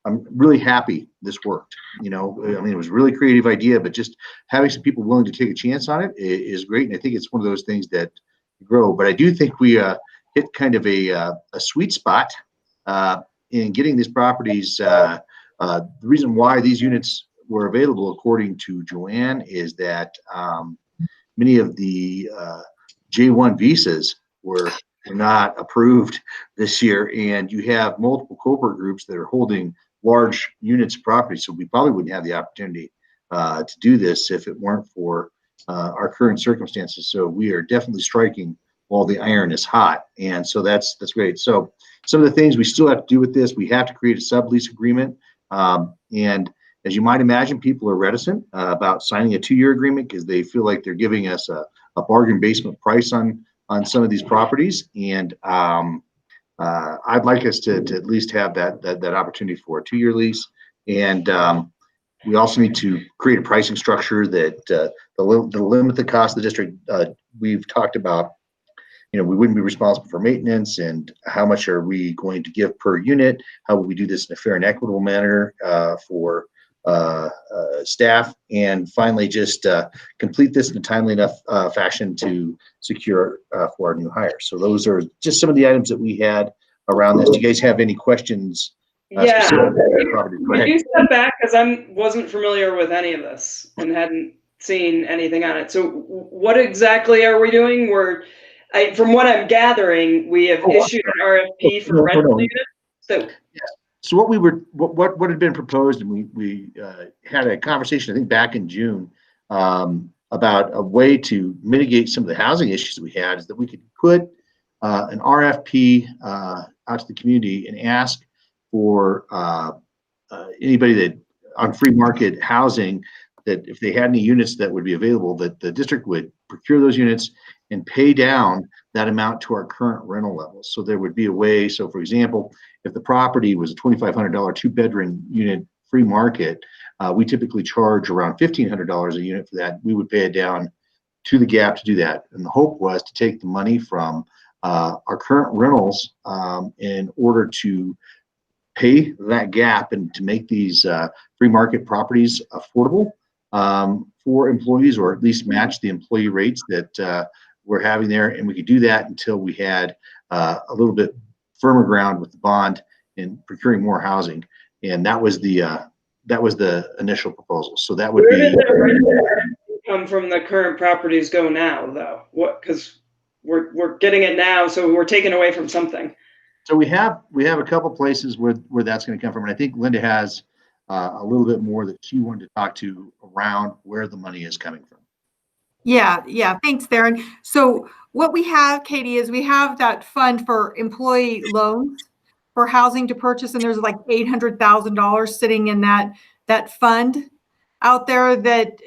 I'm really happy this worked. You know, I mean, it was a really creative idea, but just having some people willing to take a chance on it is great. And I think it's one of those things that grow. But I do think we hit kind of a sweet spot in getting these properties. The reason why these units were available, according to Joanne, is that many of the J1 visas were not approved this year, and you have multiple corporate groups that are holding large units of property. So we probably wouldn't have the opportunity to do this if it weren't for our current circumstances. So we are definitely striking while the iron is hot, and so that's great. So some of the things we still have to do with this, we have to create a sublease agreement. And as you might imagine, people are reticent about signing a 2-year agreement because they feel like they're giving us a bargain basement price on some of these properties. And I'd like us to at least have that opportunity for a 2-year lease. And we also need to create a pricing structure that limit the cost of the district. We've talked about, you know, we wouldn't be responsible for maintenance, and how much are we going to give per unit? How will we do this in a fair and equitable manner for staff? And finally, just complete this in a timely enough fashion to secure for our new hire. So those are just some of the items that we had around this. Do you guys have any questions? Yeah, you step back, because I wasn't familiar with any of this and hadn't seen anything on it. So what exactly are we doing? From what I'm gathering, we have issued an RFP for rental units. So what had been proposed, and we had a conversation, I think back in June, about a way to mitigate some of the housing issues that we had, is that we could put an RFP out to the community and ask for anybody that on free market housing, that if they had any units that would be available, that the district would procure those units and pay down that amount to our current rental levels. So there would be a way. So for example, if the property was a $2,500 2-bedroom unit free market, we typically charge around $1,500 a unit for that. We would pay it down to the gap to do that. And the hope was to take the money from our current rentals in order to pay that gap and to make these free market properties affordable for employees, or at least match the employee rates that we're having there. And we could do that until we had a little bit firmer ground with the bond in procuring more housing. And that was the initial proposal. So that would Where be. did the rental income from the current properties go now, though? What? Because we're getting it now, so we're taking away from something. So we have a couple places where that's going to come from, and I think Linda has a little bit more that she wanted to talk to around where the money is coming from. Yeah. Thanks, Darren. So what we have, Katie, is we have that fund for employee loans for housing to purchase, and there's like $800,000 sitting in that fund out there that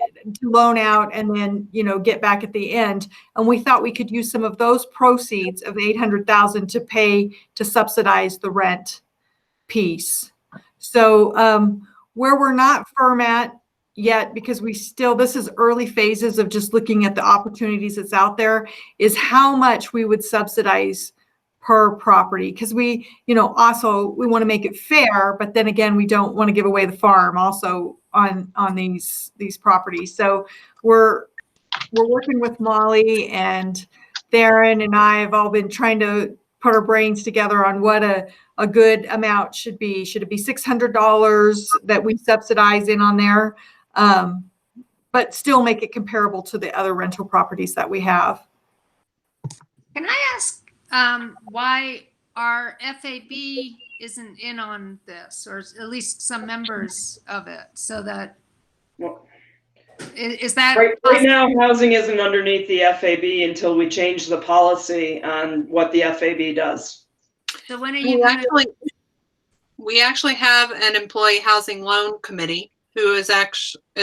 to loan out and then, get back at the end. And we thought we could use some of those proceeds of $800,000 to pay to subsidize the rent piece. So where we're not firm at yet, because this is early phases of just looking at the opportunities that's out there, is how much we would subsidize per property. Because we want to make it fair, but then again, we don't want to give away the farm also on these properties. So we're working with Molly, and Darren and I have all been trying to put our brains together on what a good amount should be. Should it be $600 that we subsidize in on there, but still make it comparable to the other rental properties that we have? Can I ask why our FAB isn't in on this, or at least some members of it, so that is that right now housing isn't underneath the FAB until we change the policy on what the FAB does. So when are you we actually have an employee housing loan committee who is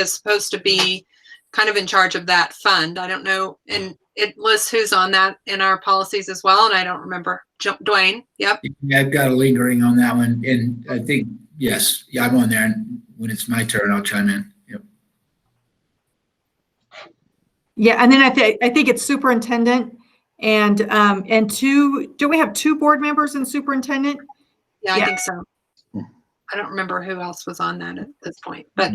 supposed to be kind of in charge of that fund. I don't know, and it lists who's on that in our policies as well, and I don't remember. Dwayne, yep. Yeah, I've got a lingering on that one, and I think, yes, yeah, I'm on there, and when it's my turn, I'll chime in. Yep. Yeah, and then I think it's superintendent and do we have 2 board members in superintendent? Yeah, I think so. I don't remember who else was on that at this point, but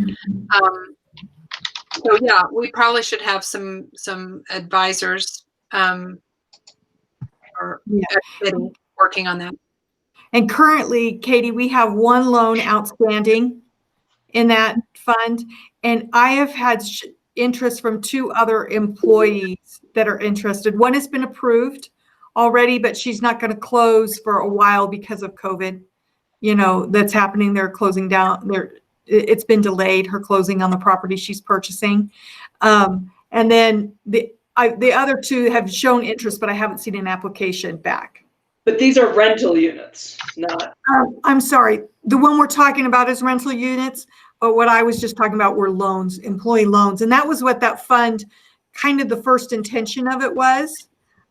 so yeah, we probably should have some advisors working on that. And currently, Katie, we have 1 loan outstanding in that fund, and I have had interest from 2 other employees that are interested. One has been approved already, but she's not going to close for a while because of COVID. That's happening. They're closing down. It's been delayed, her closing on the property she's purchasing. And then the other 2 have shown interest, but I haven't seen an application back. But these are rental units, not. I'm sorry. The one we're talking about is rental units, but what I was just talking about were loans, employee loans. And that was what that fund, kind of the first intention of it was.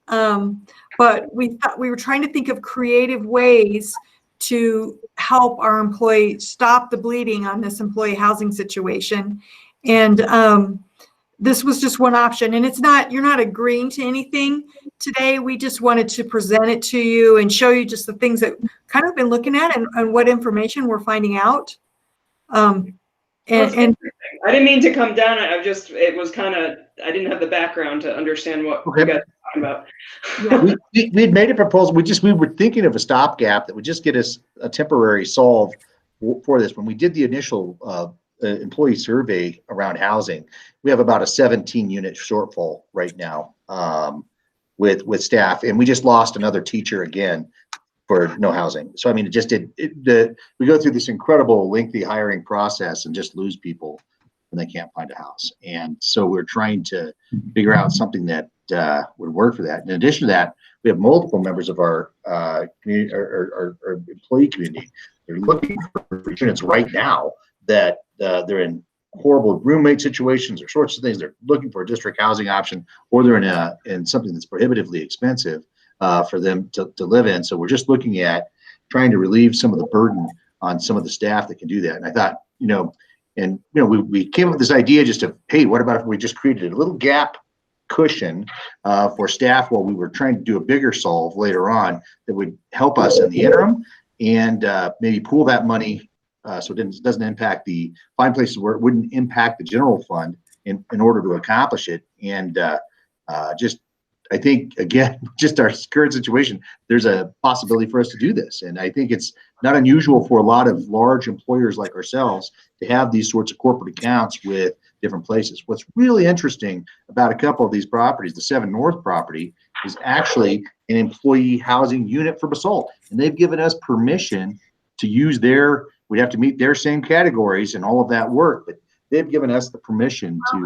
But we thought we were trying to think of creative ways to help our employees stop the bleeding on this employee housing situation. And this was just one option. And you're not agreeing to anything today. We just wanted to present it to you and show you just the things that kind of been looking at and what information we're finding out. And I didn't mean to come down. It was kind of, I didn't have the background to understand what you guys were talking about. Yeah. We had made a proposal. We were thinking of a stopgap that would just get us a temporary solve for this. When we did the initial employee survey around housing, we have about a 17 unit shortfall right now with staff, and we just lost another teacher again for no housing. So I mean, we go through this incredible lengthy hiring process and just lose people when they can't find a house. And so we're trying to figure out something that would work for that. In addition to that, we have multiple members of our community, our employee community. They're looking for units right now that they're in horrible roommate situations or sorts of things. They're looking for a district housing option, or they're in something that's prohibitively expensive for them to live in. So we're just looking at trying to relieve some of the burden on some of the staff that can do that. And I thought, we came up with this idea just of, hey, what about if we just created a little gap cushion for staff while we were trying to do a bigger solve later on that would help us in the interim, and maybe pool that money so it doesn't impact find places where it wouldn't impact the general fund in order to accomplish it. And I think, again, just our current situation, there's a possibility for us to do this. And I think it's not unusual for a lot of large employers like ourselves to have these sorts of corporate accounts with different places. What's really interesting about a couple of these properties, the 7 North property, is actually an employee housing unit for Basalt. And they've given us permission to use we'd have to meet their same categories and all of that work, but they've given us the permission to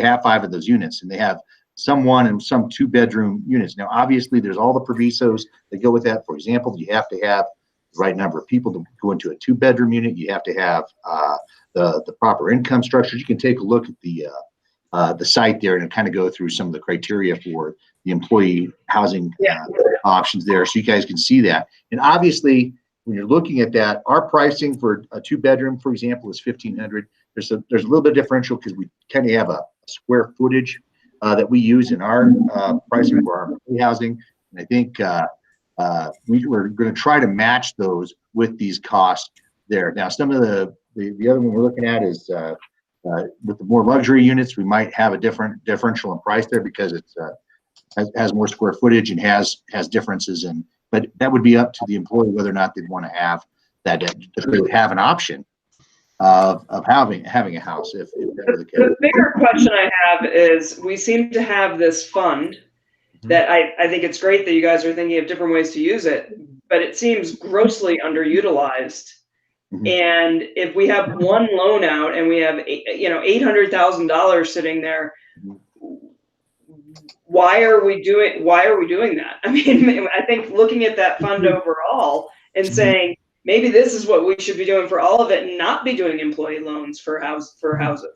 have 5 of those units, and they have some 1 and some 2-bedroom units. Now, obviously, there's all the provisos that go with that. For example, you have to have the right number of people to go into a 2-bedroom unit. You have to have the proper income structures. You can take a look at the site there and kind of go through some of the criteria for the employee housing options there, so you guys can see that. And obviously, when you're looking at that, our pricing for a 2-bedroom, for example, is $1,500. There's a little bit differential because we kind of have a square footage that we use in our pricing for our employee housing. And I think we're going to try to match those with these costs there. Now, some of the other one we're looking at is with the more luxury units, we might have a differential in price there because it's has more square footage and has differences in. But that would be up to the employee whether or not they'd want to have that, if they would have an option of having a house. If that were the case. The bigger question I have is, we seem to have this fund that I think it's great that you guys are thinking of different ways to use it, but it seems grossly underutilized. And if we have one loan out and we have $800,000 sitting there, why are we doing that? I mean, I think looking at that fund overall and saying, maybe this is what we should be doing for all of it, and not be doing employee loans for housing.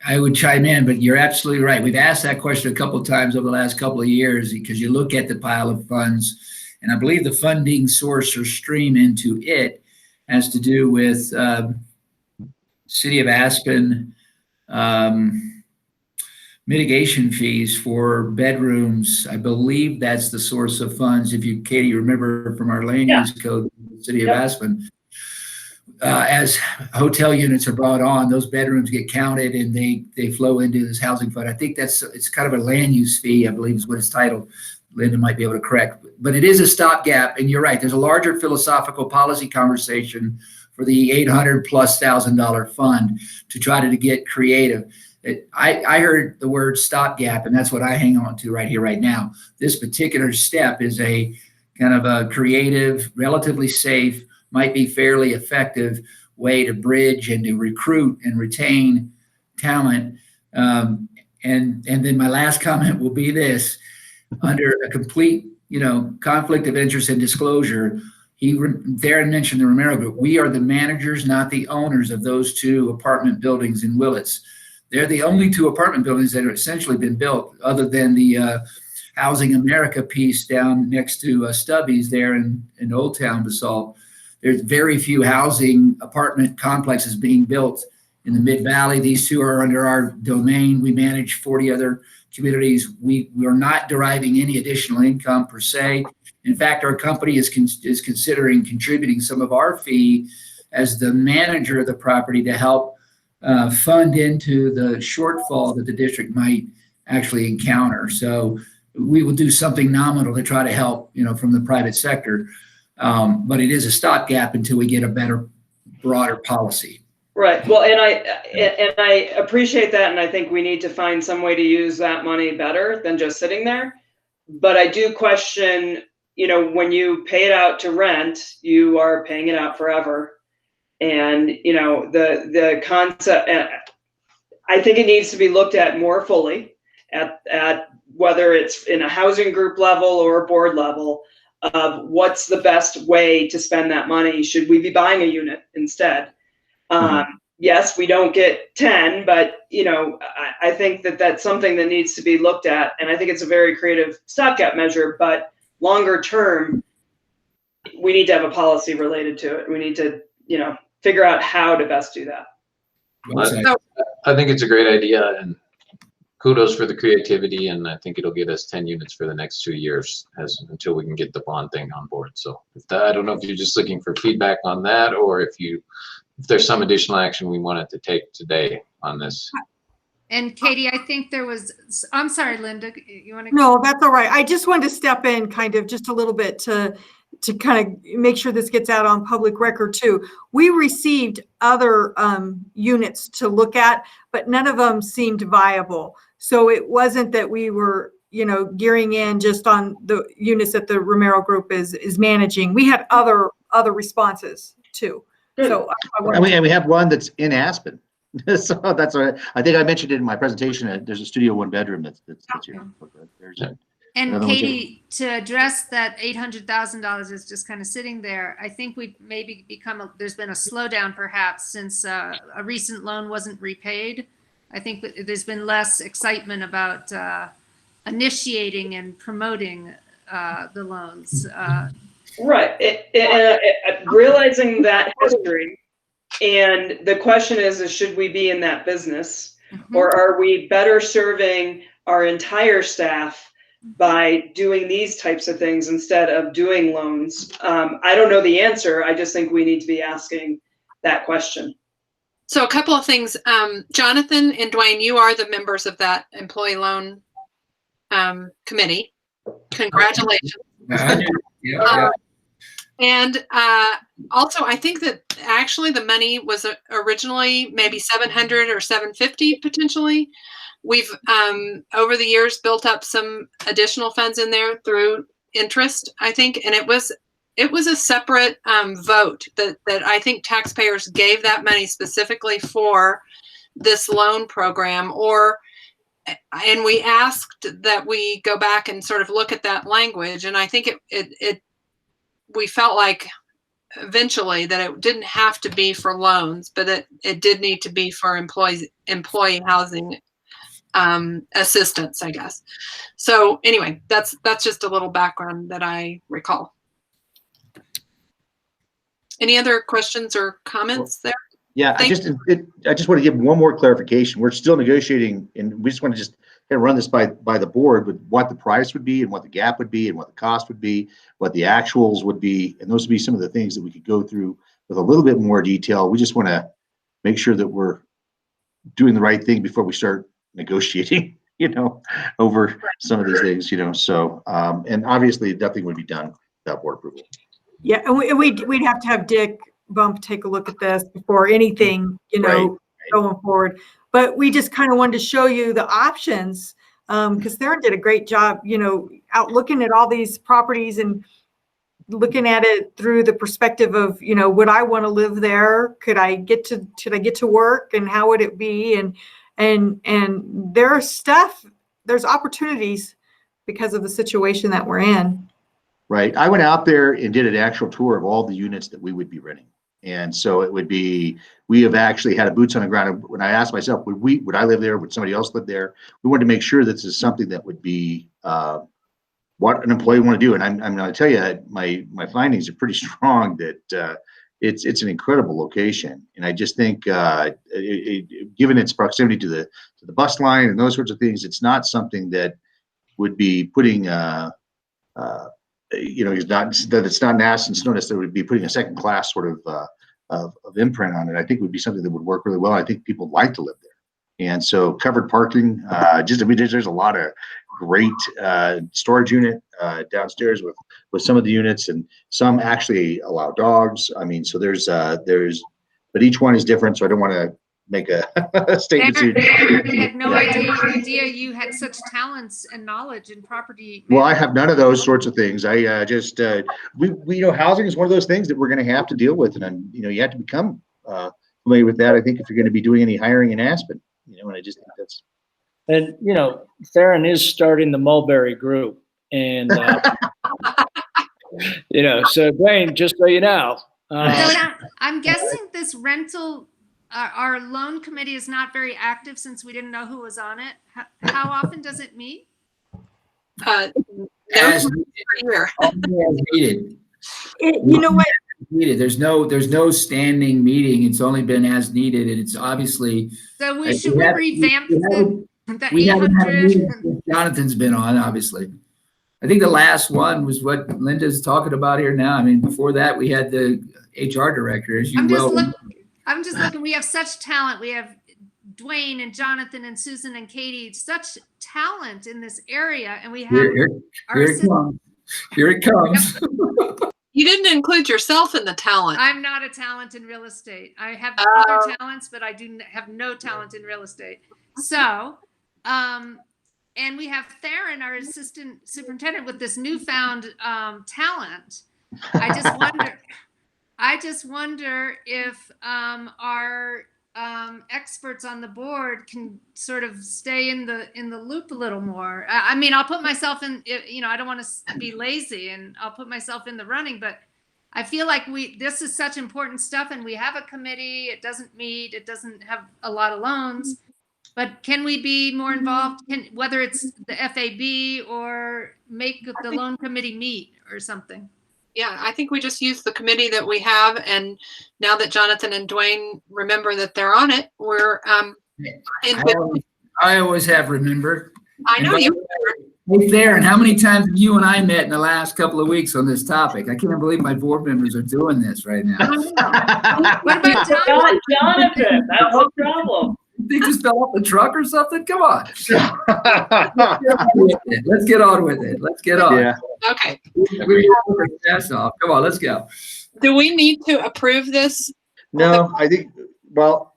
I would chime in, but you're absolutely right. We've asked that question a couple of times over the last couple of years, because you look at the pile of funds, and I believe the funding source or stream into it has to do with City of Aspen mitigation fees for bedrooms. I believe that's the source of funds. If you, Katie, remember from our land use code, City of Aspen, as hotel units are brought on, those bedrooms get counted and they flow into this housing fund. I think it's kind of a land use fee, I believe is what it's titled. Linda might be able to correct, but it is a stopgap. And you're right, there's a larger philosophical policy conversation for the $800,000+ fund to try to get creative. I heard the word stopgap, and that's what I hang on to right here, right now. This particular step is a kind of a creative, relatively safe, might be fairly effective way to bridge and to recruit and retain talent. And then my last comment will be this: under a complete, conflict of interest and disclosure, Darren mentioned the Romero Group. We are the managers, not the owners of those 2 apartment buildings in Willits. They're the only 2 apartment buildings that have essentially been built, other than the Housing America piece down next to Stubby's there in Old Town Basalt. There's very few housing apartment complexes being built in the Mid-Valley. These 2 are under our domain. We manage 40 other communities. We are not deriving any additional income per se. In fact, our company is considering contributing some of our fee as the manager of the property to help fund into the shortfall that the district might actually encounter. So we will do something nominal to try to help, from the private sector. But it is a stopgap until we get a better, broader policy. Right. Well, and I appreciate that, and I think we need to find some way to use that money better than just sitting there. But I do question, when you pay it out to rent, you are paying it out forever. And, the concept, I think it needs to be looked at more fully at whether it's in a housing group level or a board level of what's the best way to spend that money. Should we be buying a unit instead? Yes, we don't get 10, but, I think that that's something that needs to be looked at. And I think it's a very creative stopgap measure, but longer term, we need to have a policy related to it. We need to, figure out how to best do that. I think it's a great idea, and kudos for the creativity, and I think it'll get us 10 units for the next 2 years until we can get the bond thing on board. So I don't know if you're just looking for feedback on that, or if there's some additional action we wanted to take today on this. And Katie, I think there was, I'm sorry, Linda, you want to? No, that's all right. I just wanted to step in kind of just a little bit to kind of make sure this gets out on public record too. We received other units to look at, but none of them seemed viable. So it wasn't that we were, gearing in just on the units that the Romero Group is managing. We had other responses too. Good. So and we have one that's in Aspen. So that's what I think I mentioned it in my presentation. There's a studio 1 bedroom that's here. There's And Katie, to address that $800,000 is just kind of sitting there. I think we've maybe there's been a slowdown perhaps since a recent loan wasn't repaid. I think there's been less excitement about initiating and promoting the loans. Right. Realizing that history, and the question is should we be in that business, or are we better serving our entire staff by doing these types of things instead of doing loans? I don't know the answer. I just think we need to be asking that question. So a couple of things. Jonathan and Dwayne, you are the members of that employee loan committee. Congratulations. Yeah. And also, I think that actually the money was originally maybe 700 or 750 potentially. We've over the years built up some additional funds in there through interest, I think, and it was a separate vote that I think taxpayers gave that money specifically for this loan program, and we asked that we go back and sort of look at that language, and I think we felt like eventually that it didn't have to be for loans, but that it did need to be for employee housing assistance, I guess. So anyway, that's just a little background that I recall. Any other questions or comments there? Yeah, I just want to give one more clarification. We're still negotiating, and we just want to just kind of run this by the board with what the price would be and what the gap would be and what the cost would be, what the actuals would be, and those would be some of the things that we could go through with a little bit more detail. We just want to make sure that we're doing the right thing before we start negotiating, over some of these things, So, and obviously nothing would be done without board approval. Yeah, and we'd have to have Dick Bump take a look at this before anything, Right. going forward. But we just kind of wanted to show you the options because Theron did a great job, out looking at all these properties and looking at it through the perspective of, would I want to live there? Should I get to work, and how would it be? And there's opportunities because of the situation that we're in. Right. I went out there and did an actual tour of all the units that we would be renting. And so it would be, we have actually had a boots on the ground. When I asked myself, would I live there? Would somebody else live there? We wanted to make sure this is something that would be what an employee want to do. And I'm going to tell you, my findings are pretty strong that it's an incredible location. And I just think given its proximity to the bus line and those sorts of things, it's not something that would be putting it's not NAS and Snowdust that would be putting a second class sort of imprint on it. I think would be something that would work really well. I think people like to live there. And so covered parking, there's a lot of great storage unit downstairs with some of the units, and some actually allow dogs. I mean, so but each one is different. So I don't want to make a statement. I had no idea you had such talents and knowledge in property. Well, I have none of those sorts of things. I just housing is one of those things that we're going to have to deal with, and you have to become familiar with that. I think if you're going to be doing any hiring in Aspen, and I just think that's. And Theron is starting the Mulberry Group, and so Dwayne, just so you know. So I'm guessing this rental. Our loan committee is not very active since we didn't know who was on it. How often does it meet? As needed. You know what? needed. There's no standing meeting. It's only been as needed, and it's obviously. So should we revamp the We haven't had a 800? meeting since Jonathan's been on, obviously. I think the last one was what Linda's talking about here now. I mean, before that, we had the HR director, as you I'm well. just looking. We have such talent. We have Dwayne and Jonathan and Susan and Katie. Such talent in this area, and we have Here it comes. Here it comes. You didn't include yourself in the talent. I'm not a talent in real estate. I have other talents, but I do have no talent in real estate. So, and we have Theron, our assistant superintendent, with this newfound talent. I just wonder if our experts on the board can sort of stay in the loop a little more. I mean, I'll put myself in. I don't want to be lazy, and I'll put myself in the running. But I feel like this is such important stuff, and we have a committee. It doesn't meet. It doesn't have a lot of loans. But can we be more involved? Whether it's the FAB or make the loan committee meet or something. Yeah, I think we just use the committee that we have, and now that Jonathan and Dwayne remember that they're on it, we're I always have remembered. I know you. Hey, Theron, how many times have you and I met in the last couple of weeks on this topic? I can't believe my board members are doing this right now. What about Jonathan? That's the problem. They just fell off the truck or something? Come on. Let's get on with it. Let's get on. Yeah. Okay. Come on, let's go. Do we need to approve this? No, I think, well,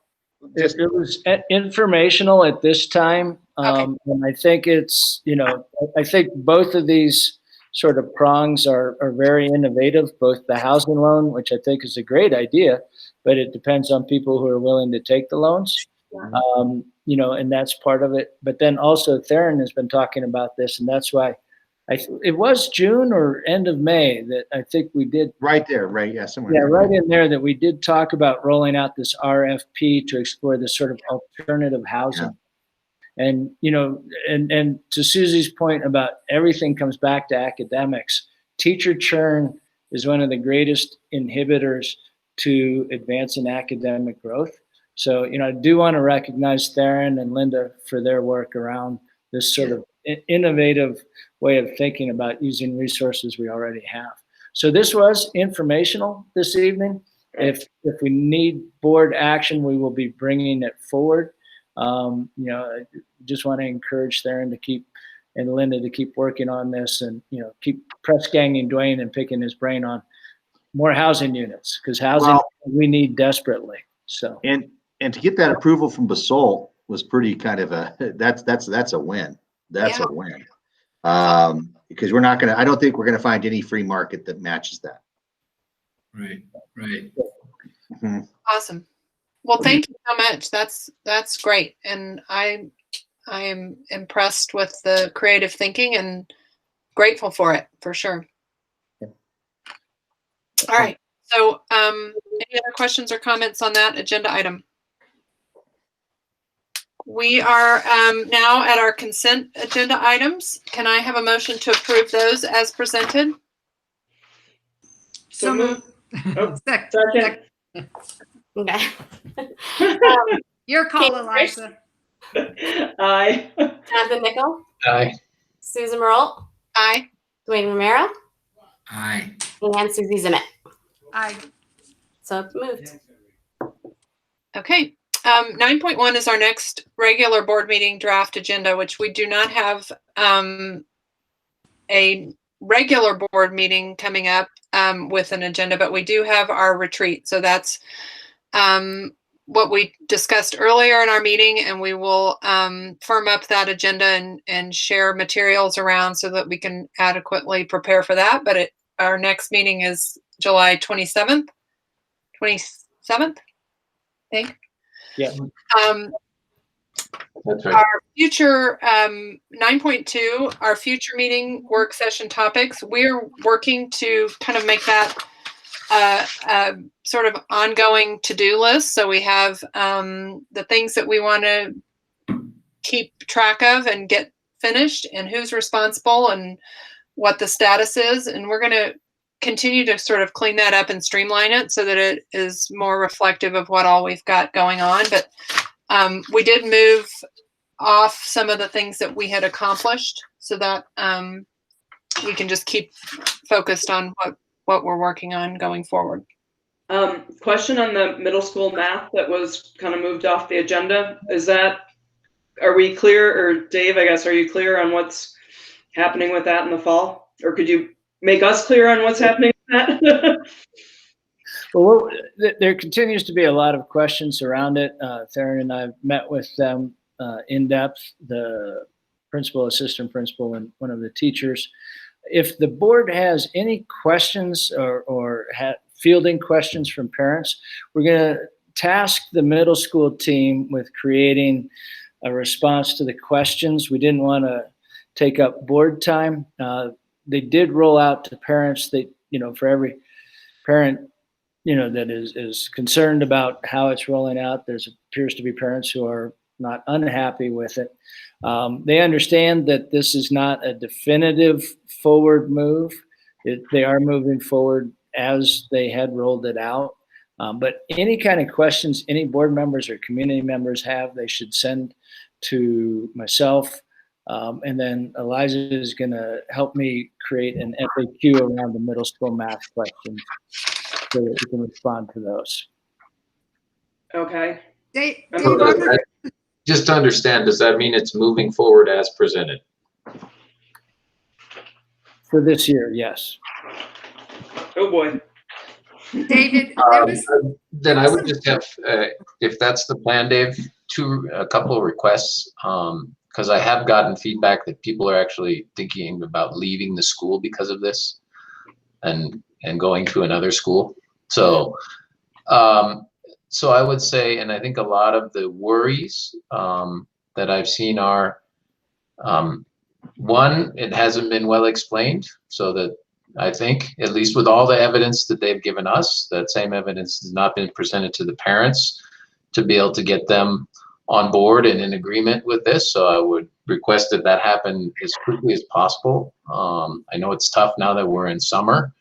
It was informational at this time. Okay. And I think it's, I think both of these sort of prongs are very innovative, both the housing loan, which I think is a great idea, but it depends on people who are willing to take the loans. And that's part of it. But then also Theron has been talking about this, and that's why it was June or end of May that I think we did. Right there, right? Yeah, somewhere. Yeah, right in there that we did talk about rolling out this RFP to explore this sort of alternative housing. Yeah. And, and to Susie's point about everything comes back to academics, teacher churn is one of the greatest inhibitors to advancing academic growth. So, I do want to recognize Theron and Linda for their work around this sort of innovative way of thinking about using resources we already have. So this was informational this evening. If we need board action, we will be bringing it forward. I just want to encourage Theron and Linda to keep working on this, and keep press ganging Dwayne and picking his brain on more housing units, because housing we need desperately. So and to get that approval from Basalt was pretty kind of that's a win. That's a win. Because I don't think we're gonna find any free market that matches that. Right. Mm-hmm. Awesome. Well, thank you so much. That's great. And I am impressed with the creative thinking and grateful for it, for sure. Yeah. All right. So any other questions or comments on that agenda item? We are now at our consent agenda items. Can I have a motion to approve those as presented? So moved. Second. Okay. Your call, Eliza. Aye. Jonathan Nickel. Aye. Susan Merle. Aye. Dwayne Romero. Aye. And Susie Zimmett. Aye. So it's moved. Okay. 9.1 is our next regular board meeting draft agenda, which we do not have a regular board meeting coming up with an agenda, but we do have our retreat. So that's what we discussed earlier in our meeting, and we will firm up that agenda and share materials around so that we can adequately prepare for that. But our next meeting is July 27th, I think. Yeah. That's right. Our future 9.2, our future meeting work session topics, we're working to kind of make that sort of ongoing to-do list. So we have the things that we want to keep track of and get finished, and who's responsible and what the status is. And we're going to continue to sort of clean that up and streamline it so that it is more reflective of what all we've got going on. But we did move off some of the things that we had accomplished so that we can just keep focused on what we're working on going forward. Question on the middle school math that was kind of moved off the agenda. Are we clear, or Dave, I guess, are you clear on what's happening with that in the fall? Or could you make us clear on what's happening with that? Well, there continues to be a lot of questions around it. Theron and I have met with them in depth, the principal, assistant principal, and one of the teachers. If the board has any questions or fielding questions from parents, we're going to task the middle school team with creating a response to the questions. We didn't want to take up board time. They did roll out to parents that, for every parent, that is concerned about how it's rolling out, appears to be parents who are not unhappy with it. They understand that this is not a definitive forward move. They are moving forward as they had rolled it out. But any kind of questions any board members or community members have, they should send to myself. And then Eliza is going to help me create an FAQ around the middle school math questions so that we can respond to those. Okay. Just to understand, does that mean it's moving forward as presented? For this year, yes. Oh boy. David, then I would just have, if that's the plan, Dave, a couple of requests, because I have gotten feedback that people are actually thinking about leaving the school because of this and going to another school. So, so I would say, and I think a lot of the worries that I've seen are, one, it hasn't been well explained, so that I think, at least with all the evidence that they've given us, that same evidence has not been presented to the parents to be able to get them on board and in agreement with this. So I would request that happen as quickly as possible. I know it's tough now that we're in summer.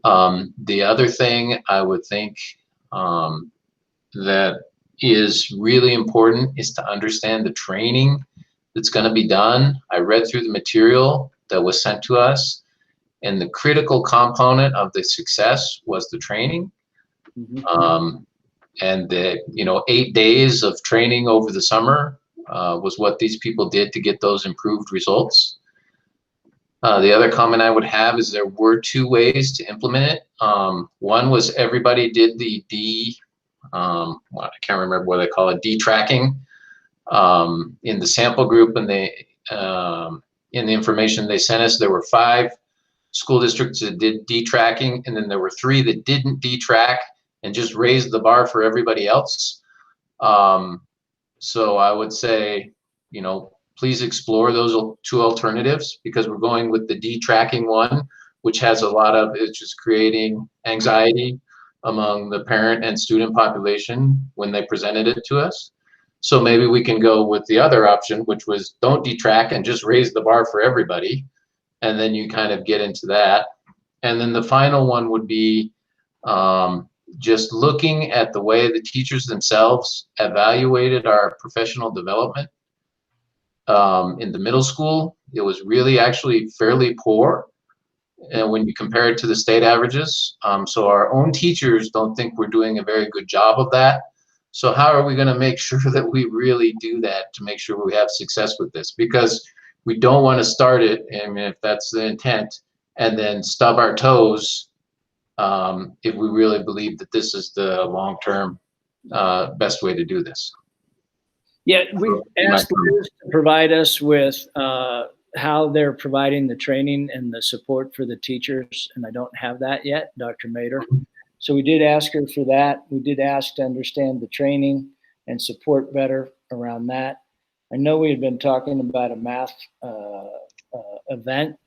The other thing I would think that is really important is to understand the training that's going to be done. I read through the material that was sent to us, and the critical component of the success was the training. And the 8 days of training over the summer was what these people did to get those improved results. The other comment I would have is there were 2 ways to implement it. One was everybody did the I can't remember what they call it, D-tracking in the sample group, and in the information they sent us, there were 5 school districts that did D-tracking, and then there were 3 that didn't D-track and just raised the bar for everybody else. So I would say, please explore those 2 alternatives, because we're going with the D-tracking one, which has it's just creating anxiety among the parent and student population when they presented it to us. So maybe we can go with the other option, which was don't detract and just raise the bar for everybody. And then you kind of get into that. And then the final one would be just looking at the way the teachers themselves evaluated our professional development. In the middle school, it was really actually fairly poor. And when you compare it to the state averages, so our own teachers don't think we're doing a very good job of that. So how are we going to make sure that we really do that to make sure we have success with this? Because we don't want to start it, and if that's the intent, and then stub our toes if we really believe that this is the long-term best way to do this. Yeah, we asked Liz to provide us with how they're providing the training and the support for the teachers, and I don't have that yet, Dr. Mader. So we did ask her for that. We did ask to understand the training and support better around that. I know we had been talking about a math event,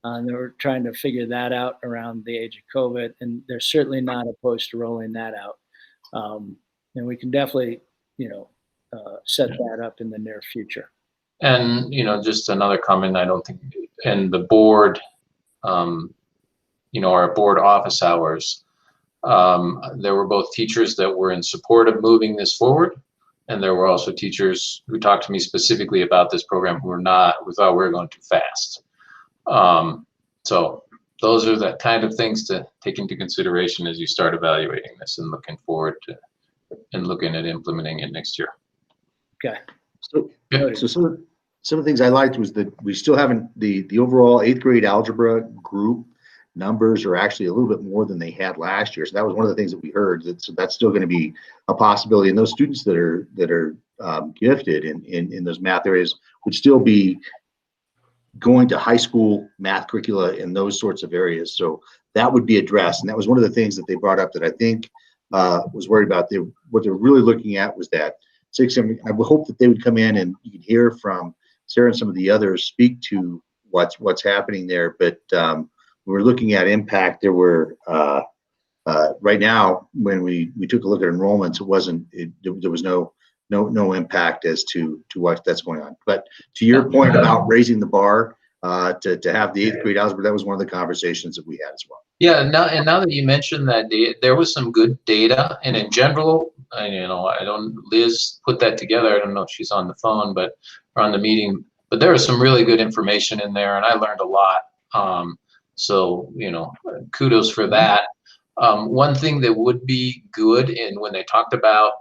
and they were trying to figure that out around the age of COVID, and they're certainly not opposed to rolling that out. And we can definitely, set that up in the near future. And, just another comment, I don't think, and the board our board office hours. There were both teachers that were in support of moving this forward, and there were also teachers who talked to me specifically about this program who thought we were going too fast. So those are the kind of things to take into consideration as you start evaluating this and looking forward to and looking at implementing it next year. Okay. So some of the things I liked was that we still haven't, the overall 8th grade algebra group numbers are actually a little bit more than they had last year. So that was one of the things that we heard. So that's still going to be a possibility. And those students that are gifted in those math areas would still be going to high school math curricula in those sorts of areas. So that would be addressed. And that was one of the things that they brought up that I think was worried about. What they're really looking at was that 6, 7, I would hope that they would come in and you could hear from Sarah and some of the others speak to what's happening there. But we're looking at impact. There were right now when we took a look at enrollments, there was no impact as to what that's going on. But to your point about raising the bar to have the 8th grade algebra, that was one of the conversations that we had as well. Yeah, now that you mentioned that, there was some good data, and in general, Liz put that together. I don't know if she's on the phone, or on the meeting, but there was some really good information in there, and I learned a lot. So kudos for that. One thing that would be good, and when they talked about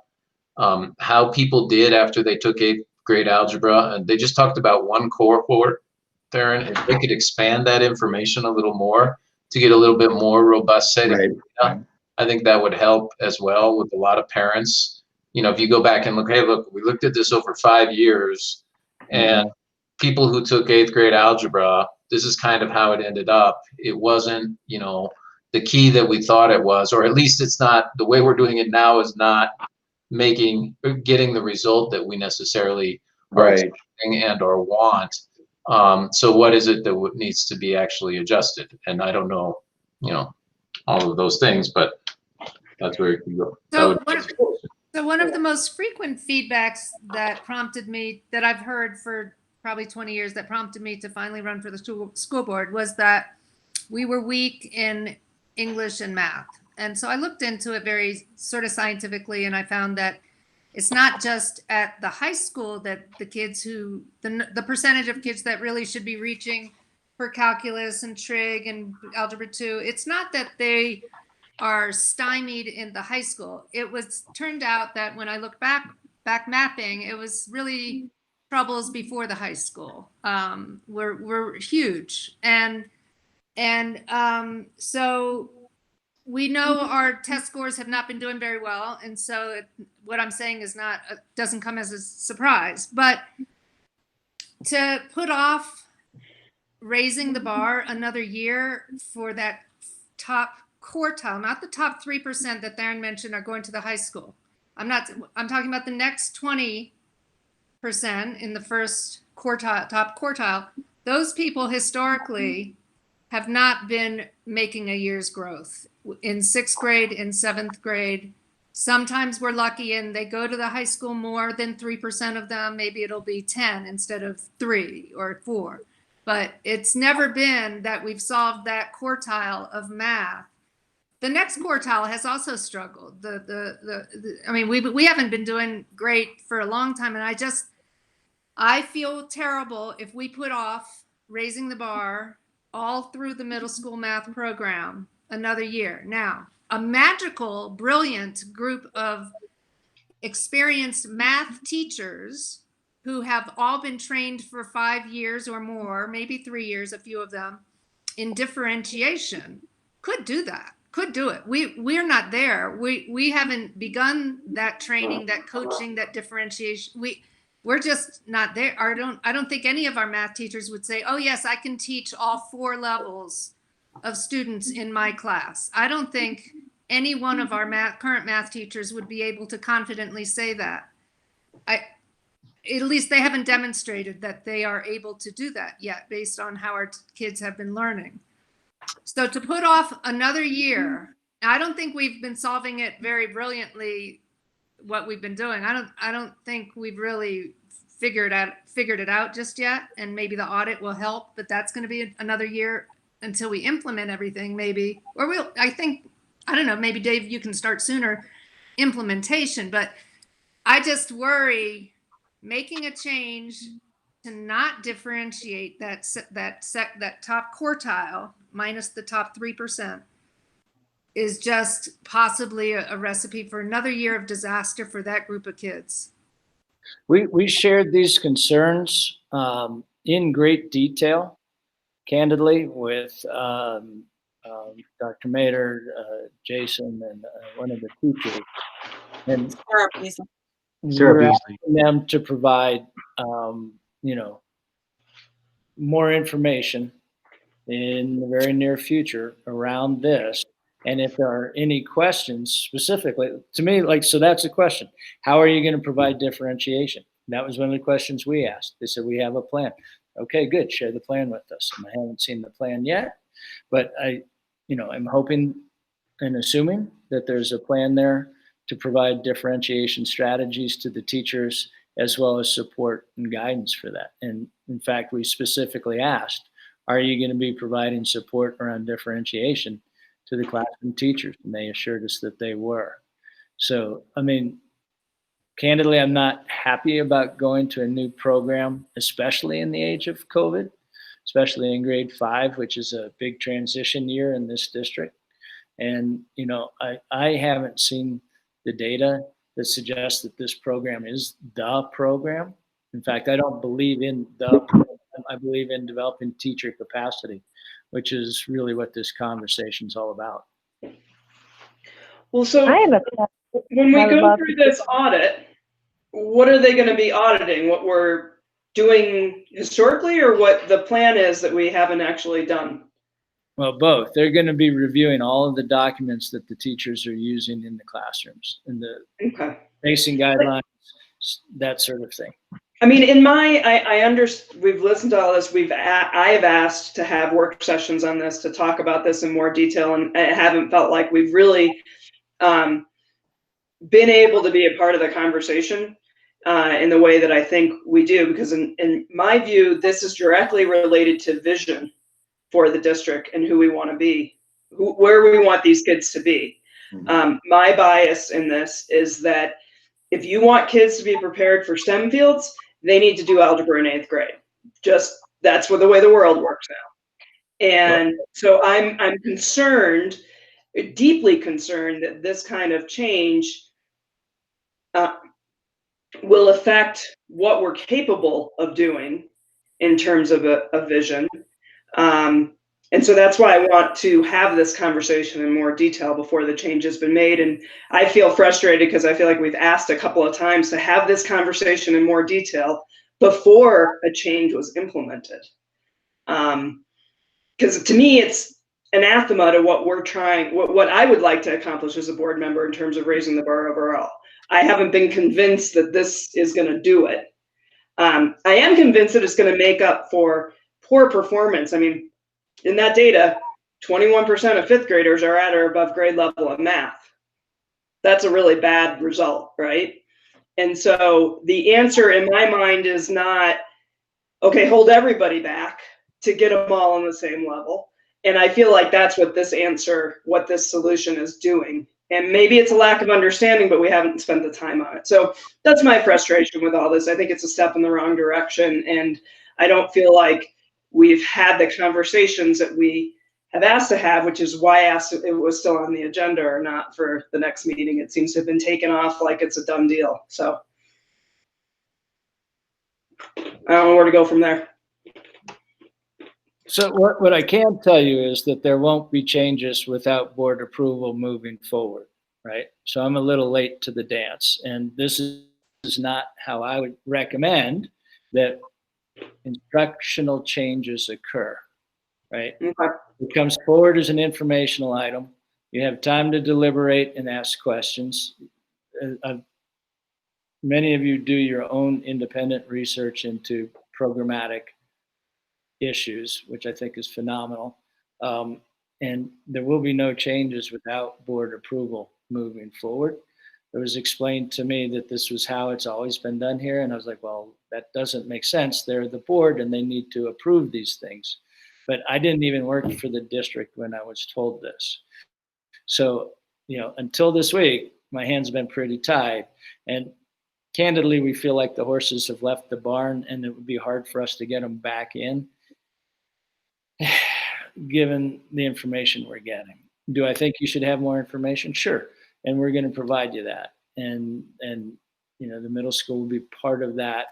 how people did after they took 8th grade algebra, and they just talked about one cohort there, and if they could expand that information a little more to get a little bit more robust set of data, I think that would help as well with a lot of parents. If you go back and look, hey, look, we looked at this over 5 years, and people who took 8th grade algebra, this is kind of how it ended up. It wasn't, the key that we thought it was, or at least it's not, the way we're doing it now is not getting the result that we necessarily are expecting and or want. So what is it that needs to be actually adjusted? And I don't know, all of those things, but that's where you go. So one of the most frequent feedbacks that I've heard for probably 20 years, that prompted me to finally run for the school board was that we were weak in English and math. And so I looked into it very sort of scientifically, and I found that it's not just at the high school that the percentage of kids that really should be reaching for calculus and trig and algebra 2, it's not that they are stymied in the high school. It was turned out that when I looked back mapping, it was really troubles before the high school were huge. And so we know our test scores have not been doing very well. And so what I'm saying is doesn't come as a surprise, but to put off raising the bar another year for that top quartile, not the top 3% that Theron mentioned are going to the high school. I'm talking about the next 20% in the first quartile, top quartile. Those people historically have not been making a year's growth in 6th grade, in 7th grade. Sometimes we're lucky and they go to the high school more than 3% of them. Maybe it'll be 10 instead of 3 or 4. But it's never been that we've solved that quartile of math. The next quartile has also struggled. I mean, we haven't been doing great for a long time, and I feel terrible if we put off raising the bar all through the middle school math program another year. Now, a magical, brilliant group of experienced math teachers who have all been trained for 5 years or more, maybe 3 years, a few of them, in differentiation, could do that, could do it. We're not there. We haven't begun that training, that coaching, that differentiation. We're just not there. I don't think any of our math teachers would say, oh yes, I can teach all 4 levels of students in my class. I don't think any one of our current math teachers would be able to confidently say that. At least they haven't demonstrated that they are able to do that yet, based on how our kids have been learning. So to put off another year, I don't think we've been solving it very brilliantly, what we've been doing. I don't think we've really figured it out just yet, and maybe the audit will help, but that's going to be another year until we implement everything, maybe, or I think, I don't know, maybe Dave, you can start sooner implementation, but I just worry making a change to not differentiate that top quartile minus the top 3% is just possibly a recipe for another year of disaster for that group of kids. We shared these concerns in great detail, candidly, with Dr. Mater, Jason, and one of the teachers. And Sarah we're Beasley. asking them to provide, more information in the very near future around this. And if there are any questions specifically, to me, so that's a question. How are you going to provide differentiation? That was one of the questions we asked. They said, we have a plan. Okay, good. Share the plan with us. And I haven't seen the plan yet, but I'm hoping and assuming that there's a plan there to provide differentiation strategies to the teachers, as well as support and guidance for that. And in fact, we specifically asked, are you going to be providing support around differentiation to the classroom teachers? And they assured us that they were. So, candidly, I'm not happy about going to a new program, especially in the age of COVID, especially in grade 5, which is a big transition year in this district. And, I haven't seen the data that suggests that this program is the program. In fact, I don't believe in the program. I believe in developing teacher capacity, which is really what this conversation is all about. Well, so when we go through this audit, what are they going to be auditing? What we're doing historically, or what the plan is that we haven't actually done? Well, both. They're going to be reviewing all of the documents that the teachers are using in the classrooms and the pacing guidelines, that sort of thing. I mean, I understand, we've listened to all this. I have asked to have work sessions on this to talk about this in more detail, and I haven't felt like we've really been able to be a part of the conversation in the way that I think we do, because in my view, this is directly related to vision for the district and who we want to be, where we want these kids to be. My bias in this is that if you want kids to be prepared for STEM fields, they need to do algebra in 8th grade. Just that's the way the world works now. And so I'm concerned, deeply concerned, that this kind of change will affect what we're capable of doing in terms of a vision. And so that's why I want to have this conversation in more detail before the change has been made. And I feel frustrated because I feel like we've asked a couple of times to have this conversation in more detail before a change was implemented. Because to me, it's anathema to what we're trying, what I would like to accomplish as a board member in terms of raising the bar overall. I haven't been convinced that this is going to do it. I am convinced that it's going to make up for poor performance. I mean, in that data, 21% of 5th graders are at or above grade level of math. That's a really bad result, right? And so the answer in my mind is not, okay, hold everybody back to get them all on the same level. And I feel like that's what this solution is doing. And maybe it's a lack of understanding, but we haven't spent the time on it. So that's my frustration with all this. I think it's a step in the wrong direction. And I don't feel like we've had the conversations that we have asked to have, which is why I asked if it was still on the agenda or not for the next meeting. It seems to have been taken off like it's a done deal. So I don't know where to go from there. So what I can tell you is that there won't be changes without board approval moving forward, right? So I'm a little late to the dance, and this is not how I would recommend that instructional changes occur, right? It comes forward as an informational item. You have time to deliberate and ask questions. Many of you do your own independent research into programmatic issues, which I think is phenomenal. And there will be no changes without board approval moving forward. It was explained to me that this was how it's always been done here. And I was like, well, that doesn't make sense. They're the board and they need to approve these things. but I didn't even work for the district when I was told this. So, until this week, my hands have been pretty tied. And candidly, we feel like the horses have left the barn and it would be hard for us to get them back in, given the information we're getting. Do I think you should have more information? Sure. And we're going to provide you that. And the middle school will be part of that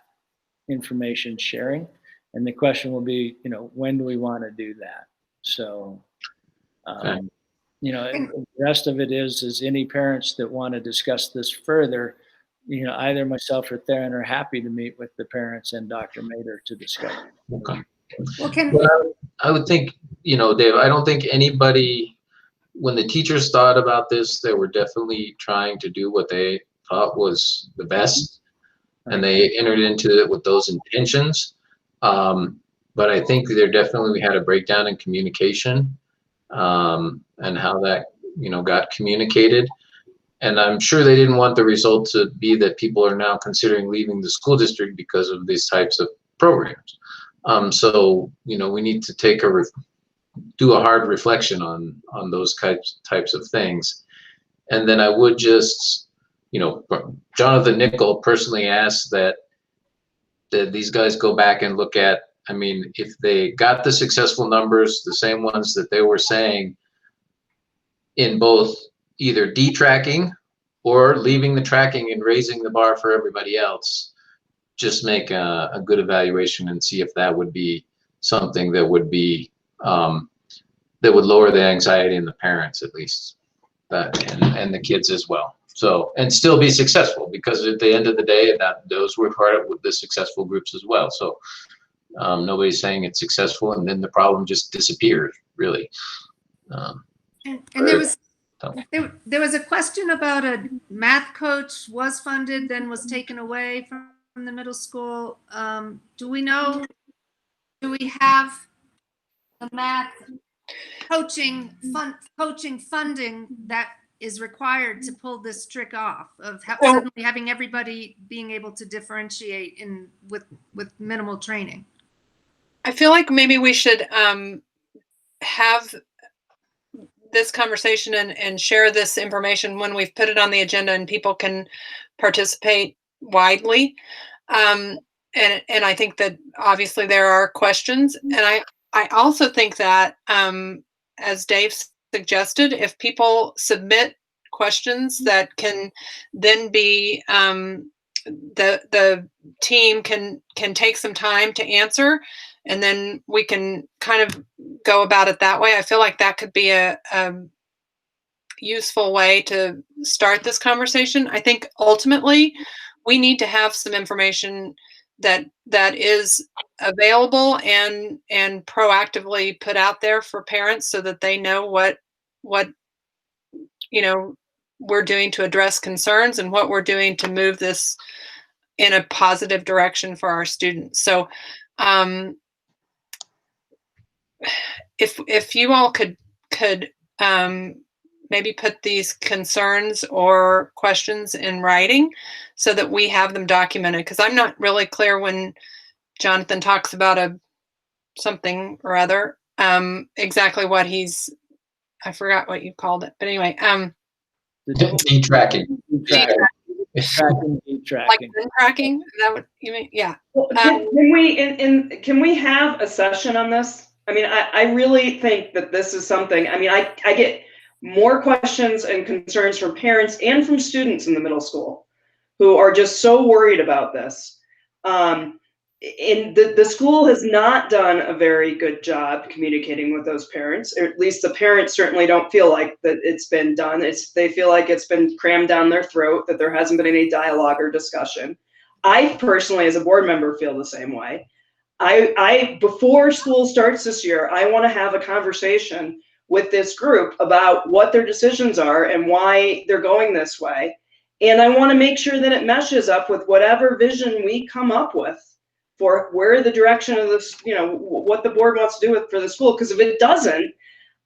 information sharing. And the question will be, when do we want to do that? So, the rest of it is any parents that want to discuss this further, either myself or Theron are happy to meet with the parents and Dr. Mader to discuss. Okay. Well, I would think, Dave, I don't think anybody, when the teachers thought about this, they were definitely trying to do what they thought was the best, and they entered into it with those intentions. But I think there definitely we had a breakdown in communication, and how that got communicated. And I'm sure they didn't want the result to be that people are now considering leaving the school district because of these types of programs. So we need to take do a hard reflection on those types of things. And then I would just, Jonathan Nickel personally asked that these guys go back and look at, if they got the successful numbers, the same ones that they were saying, in both either detracking or leaving the tracking and raising the bar for everybody else, just make a good evaluation and see if that would be something that would be that would lower the anxiety in the parents, at least, and the kids as well. So, and still be successful, because at the end of the day, those were part of the successful groups as well. So nobody's saying it's successful and then the problem just disappears, really. And there was a question about a math coach was funded, then was taken away from the middle school. Do we have the math coaching funding that is required to pull this trick off of suddenly having everybody being able to differentiate with minimal training? I feel like maybe we should have this conversation and share this information when we've put it on the agenda and people can participate widely. And I think that obviously there are questions, and I also think that as Dave suggested, if people submit questions that can then be the team can take some time to answer, and then we can kind of go about it that way. I feel like that could be a useful way to start this conversation. I think ultimately we need to have some information that is available and proactively put out there for parents so that they know what we're doing to address concerns and what we're doing to move this in a positive direction for our students. So if you all could maybe put these concerns or questions in writing so that we have them documented, because I'm not really clear when Jonathan talks about something or other, exactly what I forgot what you called it, but anyway, detracking. Like bin tracking? Is that what you mean? Yeah. Can we have a session on this? I really think that this is something. I get more questions and concerns from parents and from students in the middle school who are just so worried about this. And the school has not done a very good job communicating with those parents, or at least the parents certainly don't feel like that it's been done. They feel like it's been crammed down their throat, that there hasn't been any dialogue or discussion. I personally, as a board member, feel the same way. Before school starts this year, I want to have a conversation with this group about what their decisions are and why they're going this way. And I want to make sure that it meshes up with whatever vision we come up with for where the direction of this, what the board wants to do for the school. Because if it doesn't,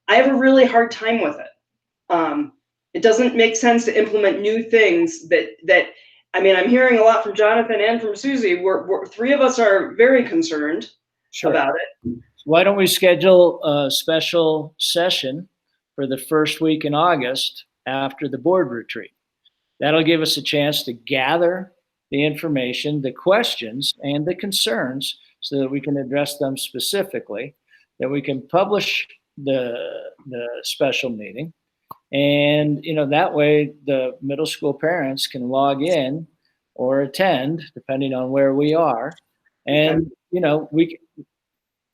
I have a really hard time with it. It doesn't make sense to implement new things that I'm hearing a lot from Jonathan and from Susie. We're three of us are very concerned about it. Why don't we schedule a special session for the first week in August after the board retreat? That'll give us a chance to gather the information, the questions, and the concerns so that we can address them specifically, that we can publish the special meeting. And, that way the middle school parents can log in or attend, depending on where we are. And,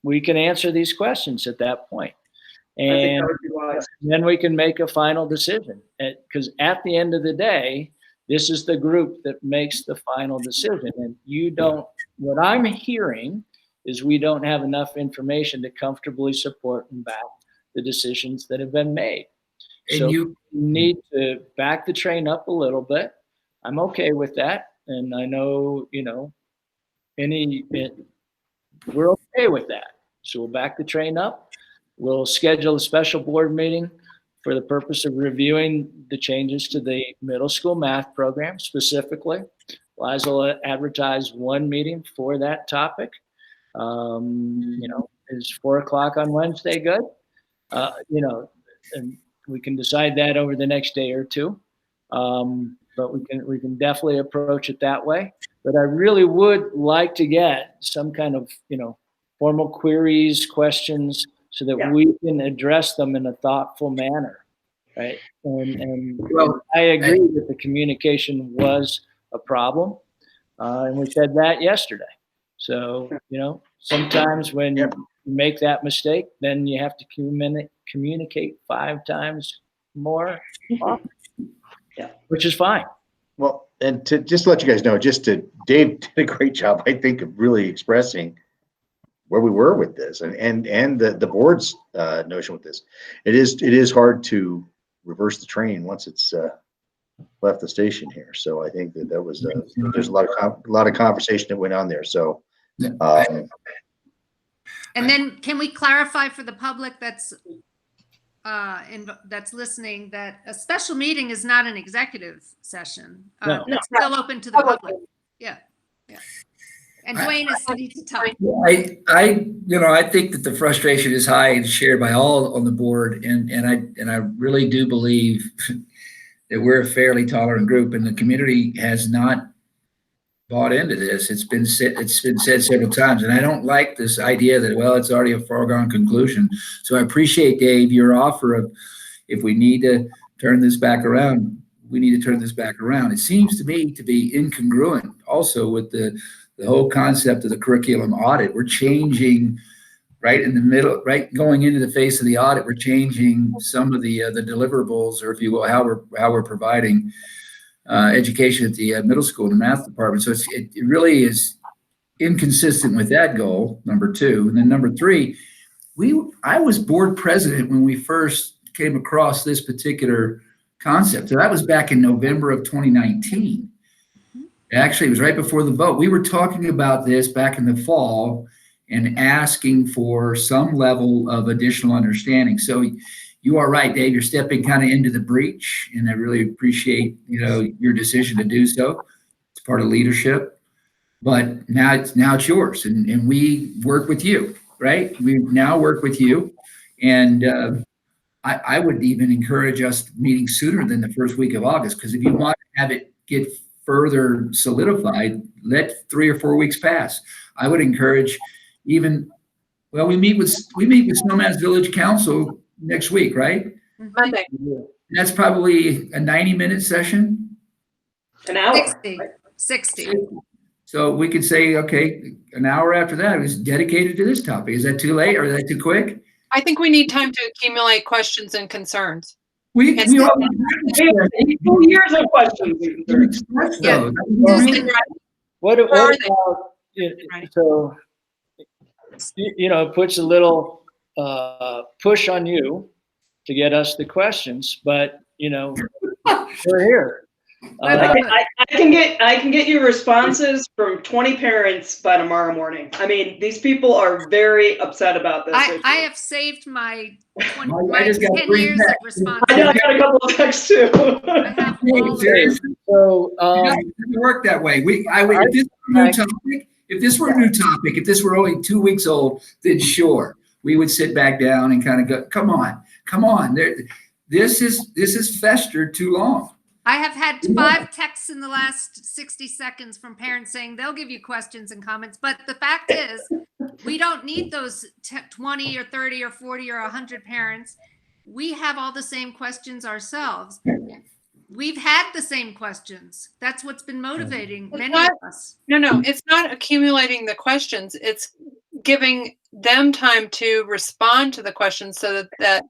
we can answer these questions at that point. And then we can make a final decision. Because at the end of the day, this is the group that makes the final decision. And what I'm hearing is we don't have enough information to comfortably support and back the decisions that have been made. And so you need to back the train up a little bit. I'm okay with that. And I know, we're okay with that. So we'll back the train up. We'll schedule a special board meeting for the purpose of reviewing the changes to the middle school math program specifically. Liza will advertise one meeting for that topic. Is 4:00 on Wednesday good? And we can decide that over the next day or two. But we can definitely approach it that way. But I really would like to get some kind of, formal queries, questions, so that we can address them in a thoughtful manner, right? And I agree that the communication was a problem, and we said that yesterday. So, sometimes when you make that mistake, then you have to communicate 5 times more often, which is fine. Well, and to just let you guys know, Dave did a great job, I think, of really expressing where we were with this and the board's notion with this. It is hard to reverse the train once it's left the station here. So I think that was there's a lot of conversation that went on there. So. And then can we clarify for the public that's listening that a special meeting is not an executive session. It's still open to the public. Yeah. And Dwayne is ready to talk. I think that the frustration is high and shared by all on the board, and I really do believe that we're a fairly tolerant group, and the community has not bought into this. It's been said several times, and I don't like this idea that it's already a foregone conclusion. So I appreciate, Dave, your offer of if we need to turn this back around, we need to turn this back around. It seems to me to be incongruent also with the whole concept of the curriculum audit. We're changing right in the middle, right going into the face of the audit. We're changing some of the deliverables, or if you will, how we're providing education at the middle school and the math department. So it really is inconsistent with that goal, number 2. And then number 3, I was board president when we first came across this particular concept. So that was back in November of 2019. Actually, it was right before the vote. We were talking about this back in the fall and asking for some level of additional understanding. So you are right, Dave. You're stepping kind of into the breach, and I really appreciate your decision to do so. It's part of leadership. But now it's yours, and we work with you, right? We now work with you, and I would even encourage us meeting sooner than the first week of August, because if you want to have it get further solidified, let 3 or 4 weeks pass. I would encourage we meet with Snowman's Village Council next week, right? Monday. That's probably a 90-minute session. An hour. 60. So we could say, okay, an hour after that is dedicated to this topic. Is that too late or is that too quick? I think we need time to accumulate questions and concerns. We have 2 years of questions. Yeah. What about, so, it puts a little push on you to get us the questions, but, we're here. I can get you responses from 20 parents by tomorrow morning. I mean, these people are very upset about this. I have saved my 10 years of responses. I know, I got a couple of texts too. I have all of them. So it doesn't work that way. This is a new topic, If this were a new topic, if this were only 2 weeks old, then sure, we would sit back down and kind of go, come on. This is festered too long. I have had 5 texts in the last 60 seconds from parents saying they'll give you questions and comments. But the fact is, we don't need those 20 or 30 or 40 or 100 parents. We have all the same questions ourselves. We've had the same questions. That's what's been motivating many of us. No, it's not accumulating the questions. It's giving them time to respond to the questions so that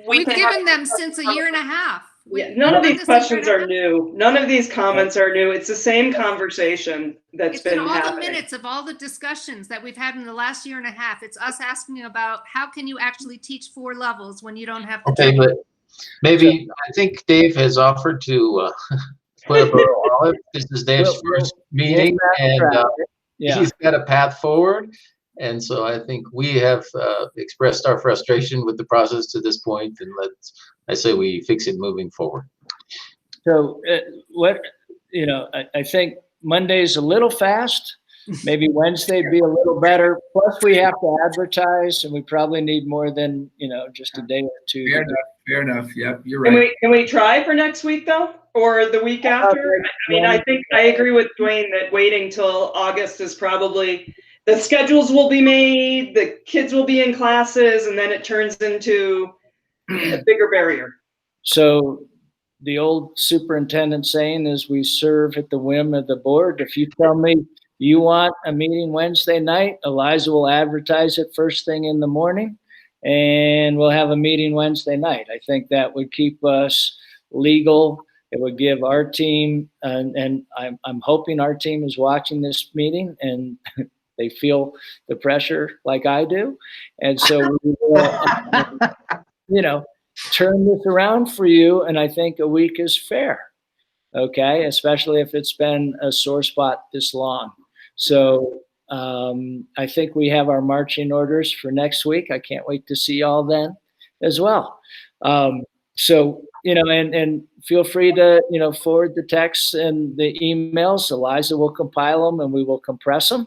we've given them since a year and a half. None of these questions are new. None of these comments are new. It's the same conversation that's been happening. All the minutes of all the discussions that we've had in the last year and a half. It's us asking about how can you actually teach 4 levels when you don't have the okay, but maybe I think Dave has offered to put up a wallet. This is Dave's first meeting, and he's got a path forward. And so I think we have expressed our frustration with the process to this point, and I say we fix it moving forward. So I think Monday's a little fast. Maybe Wednesday be a little better. Plus we have to advertise, and we probably need more than, just a day or two. Fair enough. Yep, you're right. Can we try for next week though? Or the week after? I mean, I think I agree with Dwayne that waiting till August is probably, the schedules will be made, the kids will be in classes, and then it turns into a bigger barrier. So the old superintendent saying is we serve at the whim of the board. If you tell me you want a meeting Wednesday night, Eliza will advertise it first thing in the morning, and we'll have a meeting Wednesday night. I think that would keep us legal. It would give our team, and I'm hoping our team is watching this meeting and they feel the pressure like I do. And so we will, turn this around for you. And I think a week is fair. Okay. Especially if it's been a sore spot this long. So I think we have our marching orders for next week. I can't wait to see y'all then as well. So, and feel free to, forward the texts and the emails. Eliza will compile them and we will compress them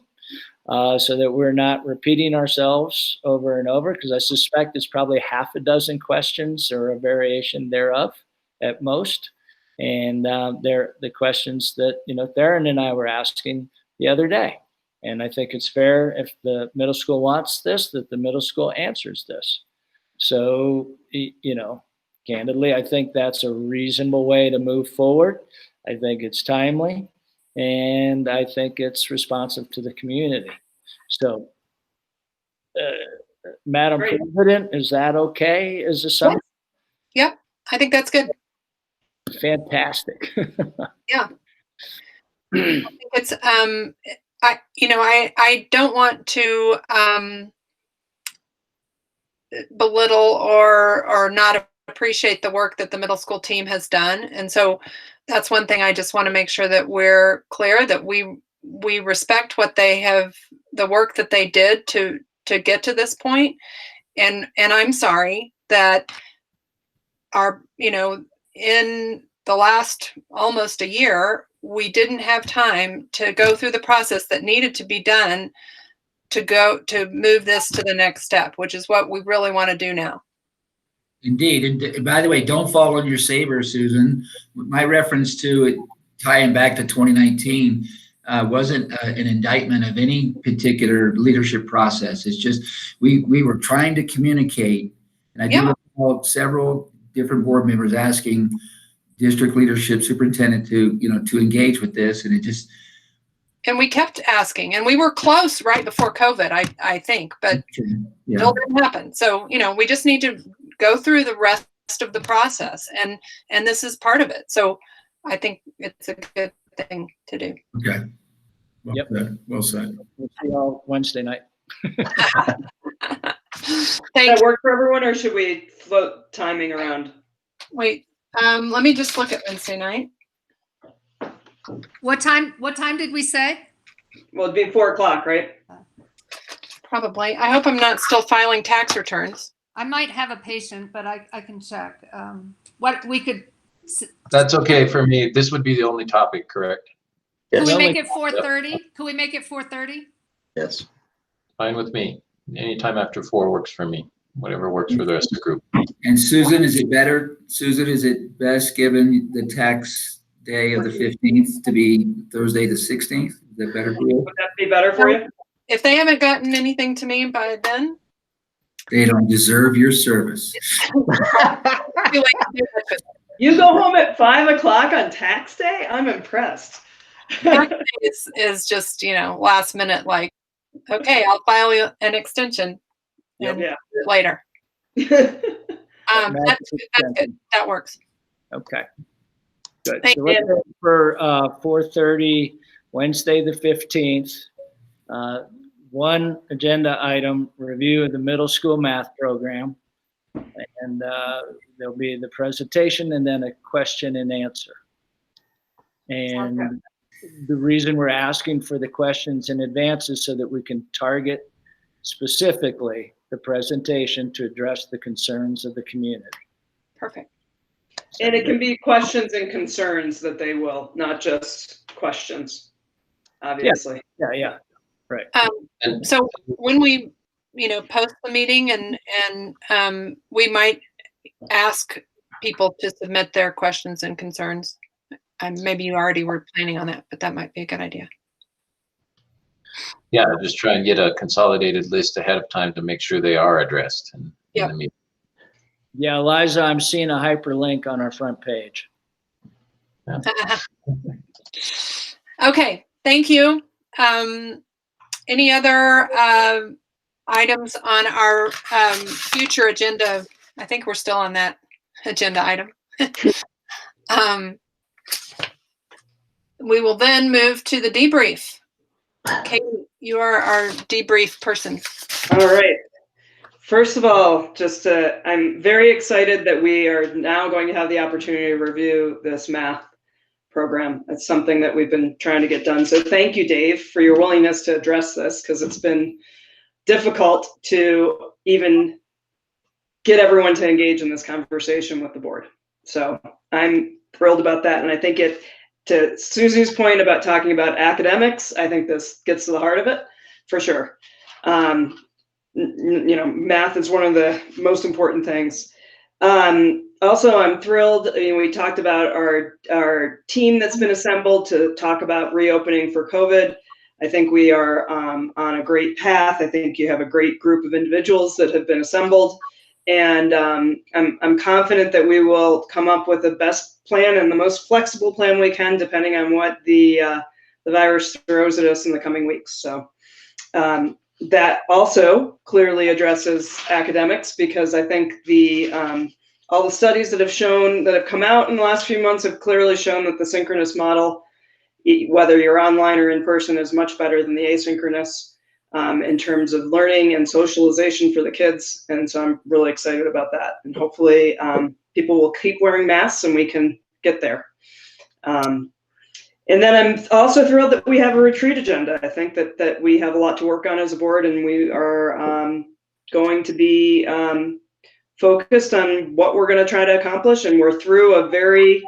so that we're not repeating ourselves over and over, because I suspect it's probably half a dozen questions or a variation thereof at most. And they're the questions that, Theron and I were asking the other day. And I think it's fair if the middle school wants this, that the middle school answers this. So, candidly, I think that's a reasonable way to move forward. I think it's timely, and I think it's responsive to the community. So, Madam President, is that okay as a summary? Yep, I think that's good. Fantastic. Yeah. I think it's, I don't want to belittle or not appreciate the work that the middle school team has done. And so that's one thing I just want to make sure that we're clear that we respect what they have, the work that they did to get to this point. And I'm sorry that in the last almost a year, we didn't have time to go through the process that needed to be done to move this to the next step, which is what we really want to do now. Indeed. And by the way, don't fall on your saber, Susan. My reference to it tying back to 2019 wasn't an indictment of any particular leadership process. It's just we were trying to communicate, and I do recall several different board members asking district leadership, superintendent to engage with this, and it just. And we kept asking, and we were close right before COVID, I think, but still didn't happen. So we just need to go through the rest of the process, and this is part of it. So I think it's a good thing to do. Okay. Well said. Well said. We'll see y'all Wednesday night. Does that work for everyone, or should we float timing around? Wait, let me just look at Wednesday night. What time did we say? Well, it'd be 4 o'clock, right? Probably. I hope I'm not still filing tax returns. I might have a patient, but I can check. What we could. That's okay for me. This would be the only topic, correct? Can we Yes. make it 4:30? Can we make it 4:30? Yes. Fine with me. Anytime after 4 works for me. Whatever works for the rest of the group. And Susan, is it better? Susan, is it best given the tax day of the 15th to be Thursday the 16th? Is that better for you? Would that be better for you? If they haven't gotten anything to me by then, They don't deserve your service. You go home at 5 o'clock on tax day? I'm impressed. is just, last minute, like, okay, I'll file you an extension and Yeah. do it later. That's good. That works. Okay. Good. Thank So let's you. go for 4:30, Wednesday the 15th. One agenda item, review of the middle school math program. And there'll be the presentation and then a question and answer. And the reason we're asking for the questions in advance is so that we can target specifically the presentation to address the concerns of the community. Perfect. And it can be questions and concerns that they will, not just questions, obviously. Yeah. Right. So when we, post the meeting and we might ask people to submit their questions and concerns. Maybe you already were planning on that, but that might be a good idea. Yeah, just try and get a consolidated list ahead of time to make sure they are addressed in the meeting. Yeah, Eliza, I'm seeing a hyperlink on our front page. Yeah. Okay, thank you. Any other items on our future agenda? I think we're still on that agenda item. We will then move to the debrief. Katie, you are our debrief person. All right. First of all, I'm very excited that we are now going to have the opportunity to review this math program. It's something that we've been trying to get done. So thank you, Dave, for your willingness to address this, because it's been difficult to even get everyone to engage in this conversation with the board. So I'm thrilled about that. And I think to Susie's point about talking about academics, I think this gets to the heart of it for sure. Math is one of the most important things. Also, I'm thrilled. We talked about our team that's been assembled to talk about reopening for COVID. I think we are on a great path. I think you have a great group of individuals that have been assembled, and I'm confident that we will come up with the best plan and the most flexible plan we can, depending on what the virus throws at us in the coming weeks. So. That also clearly addresses academics, because I think all the studies that have come out in the last few months have clearly shown that the synchronous model, whether you're online or in person, is much better than the asynchronous in terms of learning and socialization for the kids. And so I'm really excited about that. And hopefully people will keep wearing masks and we can get there. And then I'm also thrilled that we have a retreat agenda. I think that we have a lot to work on as a board, and we are going to be focused on what we're going to try to accomplish. And we're through a very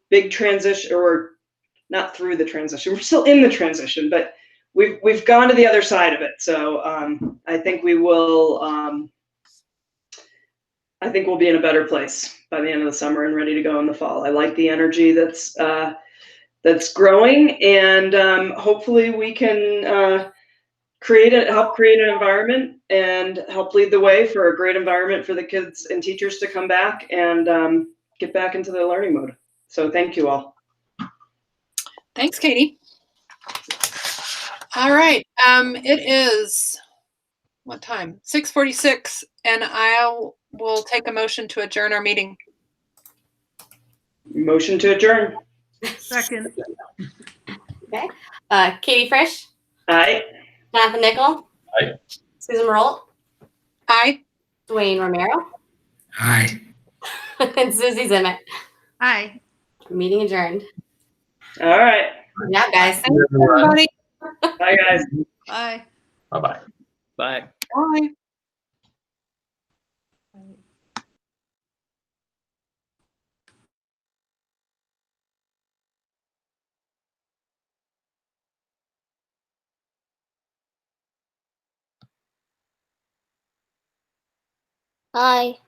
big transition, or not through the transition. We're still in the transition, but we've gone to the other side of it. So I think we will. I think we'll be in a better place by the end of the summer and ready to go in the fall. I like the energy that's growing, and hopefully we can help create an environment and help lead the way for a great environment for the kids and teachers to come back and get back into their learning mode. So thank you all. Thanks, Katie. All right, it is, what time? 6:46, and I will take a motion to adjourn our meeting. Motion to adjourn. Second. Okay. Katie Frisch. Aye. Jonathan Nickel. Aye. Susan Marolt. Aye. Dwayne Romero. Aye. And Susie Zimmett. Aye. Meeting adjourned. All right. Yeah, guys. Thanks, everybody. Bye, guys. Bye. Bye-bye. Bye. Bye. Hi.